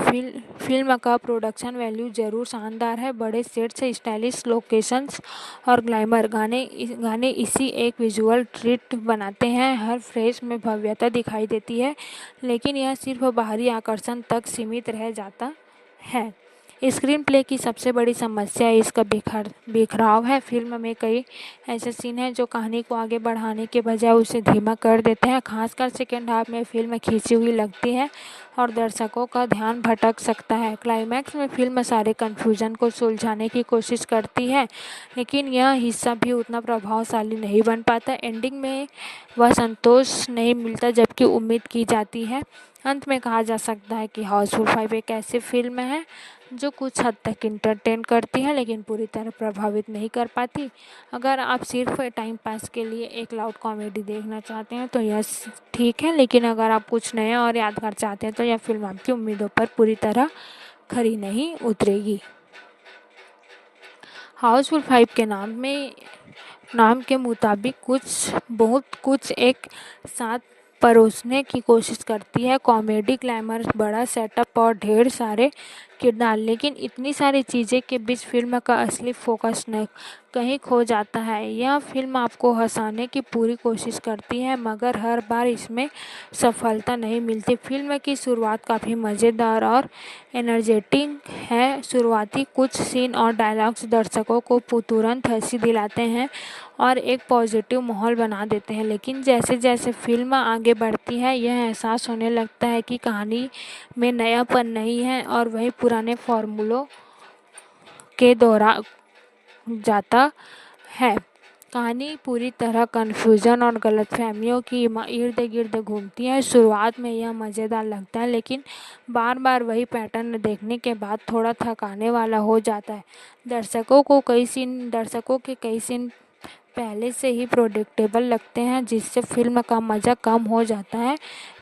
फिल्म का प्रोडक्शन वैल्यू ज़रूर शानदार है। बड़े सेट्स, स्टाइलिश लोकेशंस और ग्लैमर गाने इसी एक विजुअल ट्रीट बनाते हैं। हर फ्रेम में भव्यता दिखाई देती है, लेकिन यह सिर्फ बाहरी आकर्षण तक सीमित रह जाता है। स्क्रीन प्ले की सबसे बड़ी समस्या इसका बिखराव है। फिल्म में कई ऐसे सीन हैं जो कहानी को आगे बढ़ाने के बजाय उसे धीमा कर देते हैं। खासकर सेकेंड हाफ में फिल्म खींची हुई लगती है और दर्शकों का ध्यान भटक सकता है। क्लाइमैक्स में फिल्म सारे कन्फ्यूजन को सुलझाने की कोशिश करती है, लेकिन यह हिस्सा भी उतना प्रभावशाली नहीं बन पाता। एंडिंग में वह संतोष नहीं मिलता जबकि उम्मीद की जाती है। अंत में कहा जा सकता है कि हाउसफुल 5 एक ऐसी फिल्म है जो कुछ हद तक इंटरटेन करती है, लेकिन पूरी तरह प्रभावित नहीं कर पाती। अगर आप सिर्फ टाइम पास के लिए एक लाउड कॉमेडी देखना चाहते हैं तो यह ठीक है, लेकिन अगर आप कुछ नया और यादगार चाहते हैं तो यह फिल्म आपकी उम्मीदों पर पूरी तरह खरी नहीं उतरेगी। हाउसफुल 5 के नाम के मुताबिक बहुत कुछ एक साथ परोसने की कोशिश करती है। कॉमेडी, ग्लैमर, बड़ा सेटअप और ढेर सारे किरदार, लेकिन इतनी सारी चीज़ें के बीच फिल्म का असली फोकस कहीं खो जाता है। यह फिल्म आपको हंसाने की पूरी कोशिश करती है, मगर हर बार इसमें सफलता नहीं मिलती। फिल्म की शुरुआत काफ़ी मज़ेदार और एनर्जेटिक है। शुरुआती कुछ सीन और डायलॉग्स दर्शकों को तुरंत हंसी दिलाते हैं और एक पॉजिटिव माहौल बना देते हैं, लेकिन जैसे जैसे फिल्म आगे बढ़ती है यह एहसास होने लगता है कि कहानी में नयापन नहीं है और वही पुराने फॉर्मूलों के दोहरा जाता है। कहानी पूरी तरह कन्फ्यूजन और गलतफहमियों की इर्द गिर्द घूमती है। शुरुआत में यह मज़ेदार लगता है, लेकिन बार बार वही पैटर्न देखने के बाद थोड़ा थकाने वाला हो जाता है। दर्शकों के कई सीन पहले से ही प्रेडिक्टेबल लगते हैं, जिससे फिल्म का मज़ा कम हो जाता है।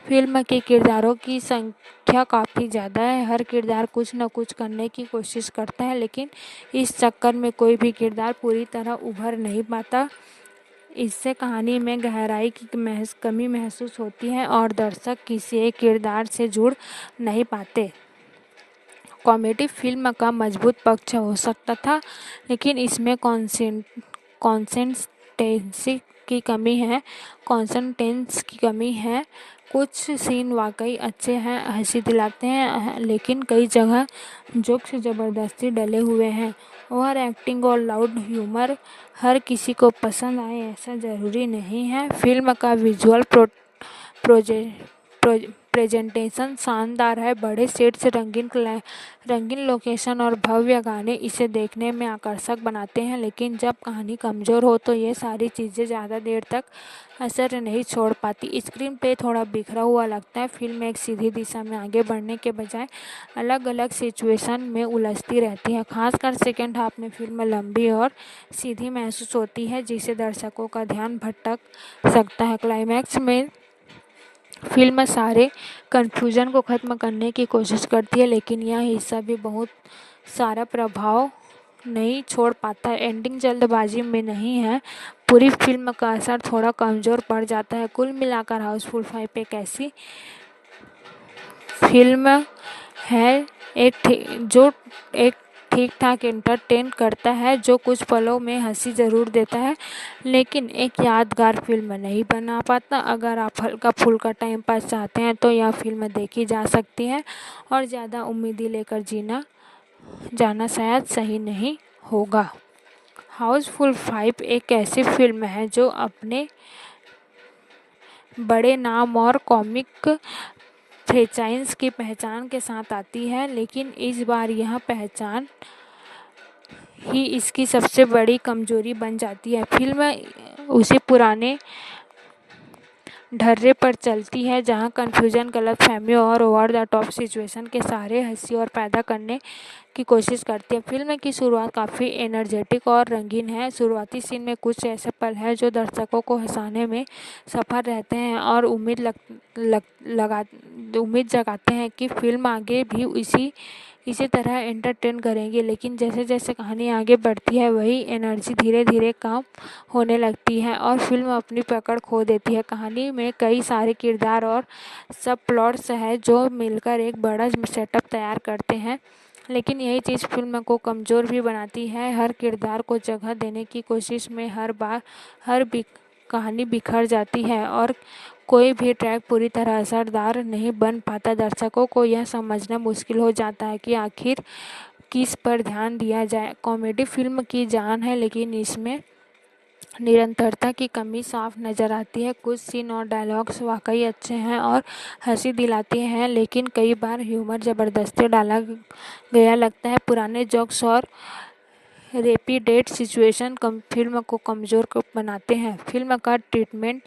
फिल्म के किरदारों की संख्या काफ़ी ज़्यादा है। हर किरदार कुछ न कुछ करने की कोशिश करता है, लेकिन इस चक्कर में कोई भी किरदार पूरी तरह उभर नहीं पाता। इससे कहानी में गहराई की कमी महसूस होती है और दर्शक किसी एक किरदार से जुड़ नहीं पाते। कॉमेडी फिल्म का मजबूत पक्ष हो सकता था, लेकिन इसमें कॉन्सेंटेंस की कमी है। कुछ सीन वाकई अच्छे हैं, हंसी दिलाते हैं, लेकिन कई जगह जोक्स ज़बरदस्ती डले हुए हैं। ओवर एक्टिंग और लाउड ह्यूमर हर किसी को पसंद आए ऐसा ज़रूरी नहीं है। फिल्म का विजुअल प्रेजेंटेशन शानदार है। बड़े सेट्स, रंगीन लोकेशन और भव्य गाने इसे देखने में आकर्षक बनाते हैं, लेकिन जब कहानी कमज़ोर हो तो ये सारी चीज़ें ज़्यादा देर तक असर नहीं छोड़ पाती। स्क्रीन प्ले थोड़ा बिखरा हुआ लगता है। फिल्म एक सीधी दिशा में आगे बढ़ने के बजाय अलग अलग सिचुएशन में उलझती रहती है। खासकर सेकेंड हाफ में फिल्म लंबी और सीधी महसूस होती है, जिससे दर्शकों का ध्यान भटक सकता है। क्लाइमैक्स में फिल्म सारे कन्फ्यूजन को ख़त्म करने की कोशिश करती है, लेकिन यह हिस्सा भी बहुत सारा प्रभाव नहीं छोड़ पाता। एंडिंग जल्दबाजी में नहीं है, पूरी फिल्म का असर थोड़ा कमज़ोर पड़ जाता है। कुल मिलाकर हाउसफुल 5 एक ऐसी फिल्म है जो एक ठीक ठाक एंटरटेन करता है, जो कुछ पलों में हंसी ज़रूर देता है, लेकिन एक यादगार फिल्म नहीं बना पाता। अगर आप हल्का फुल्का टाइम पास चाहते हैं तो यह फिल्म देखी जा सकती है, और ज़्यादा उम्मीदें लेकर जाना शायद सही नहीं होगा। हाउसफुल 5 एक ऐसी फिल्म है जो अपने बड़े नाम और कॉमिक फ्रेंचाइज की पहचान के साथ आती है, लेकिन इस बार यह पहचान ही इसकी सबसे बड़ी कमजोरी बन जाती है। फिल्म उसी पुराने ढर्रे पर चलती है, जहां कन्फ्यूजन, गलतफहमी और ओवर द टॉप सिचुएशन के सहारे हंसी और पैदा करने की कोशिश करती है। फिल्म की शुरुआत काफ़ी एनर्जेटिक और रंगीन है। शुरुआती सीन में कुछ ऐसे पल हैं जो दर्शकों को हंसाने में सफल रहते हैं और उम्मीद जगाते हैं कि फिल्म आगे भी इसी तरह एंटरटेन करेंगी। लेकिन जैसे जैसे कहानी आगे बढ़ती है, वही एनर्जी धीरे धीरे कम होने लगती है और फिल्म अपनी पकड़ खो देती है। कहानी में कई सारे किरदार और सब प्लॉट्स हैं जो मिलकर एक बड़ा सेटअप तैयार करते हैं, लेकिन यही चीज़ फिल्म को कमज़ोर भी बनाती है। हर किरदार को जगह देने की कोशिश में कहानी बिखर जाती है और कोई भी ट्रैक पूरी तरह असरदार नहीं बन पाता। दर्शकों को यह समझना मुश्किल हो जाता है कि आखिर किस पर ध्यान दिया जाए। कॉमेडी फिल्म की जान है, लेकिन इसमें निरंतरता की कमी साफ नज़र आती है। कुछ सीन और डायलॉग्स वाकई अच्छे हैं और हंसी दिलाते हैं, लेकिन कई बार ह्यूमर ज़बरदस्ती डाला गया लगता है। पुराने जोक्स और रेपीटेड सिचुएशन फिल्म को कमज़ोर बनाते हैं। फिल्म का ट्रीटमेंट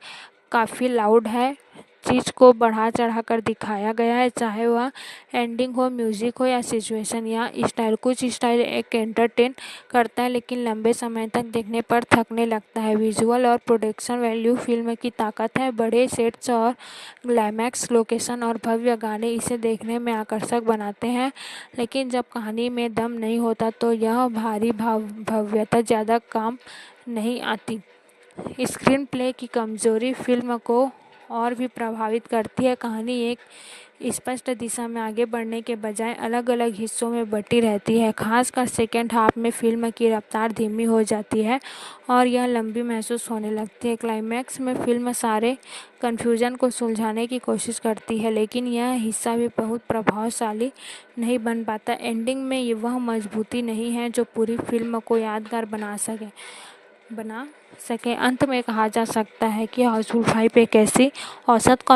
काफ़ी लाउड है, चीज़ को बढ़ा चढ़ा कर दिखाया गया है, चाहे वह एंडिंग हो, म्यूज़िक हो या सिचुएशन या स्टाइल। कुछ स्टाइल एक एंटरटेन करता है, लेकिन लंबे समय तक देखने पर थकने लगता है। विजुअल और प्रोडक्शन वैल्यू फिल्म की ताकत है। बड़े सेट्स और क्लाइमैक्स लोकेशन और भव्य गाने इसे देखने में आकर्षक बनाते हैं, लेकिन जब कहानी में दम नहीं होता तो यह भारी भव्यता ज़्यादा काम नहीं आती। स्क्रीन प्ले की कमज़ोरी फिल्म को और भी प्रभावित करती है। कहानी एक स्पष्ट दिशा में आगे बढ़ने के बजाय अलग अलग हिस्सों में बटी रहती है। खासकर सेकेंड हाफ में फिल्म की रफ्तार धीमी हो जाती है और यह लंबी महसूस होने लगती है। क्लाइमैक्स में फिल्म सारे कन्फ्यूजन को सुलझाने की कोशिश करती है, लेकिन यह हिस्सा भी बहुत प्रभावशाली नहीं बन पाता। एंडिंग में वह मजबूती नहीं है जो पूरी फिल्म को यादगार बना सके। अंत में कहा जा सकता है कि हाउसफुल 5 एक ऐसी औसत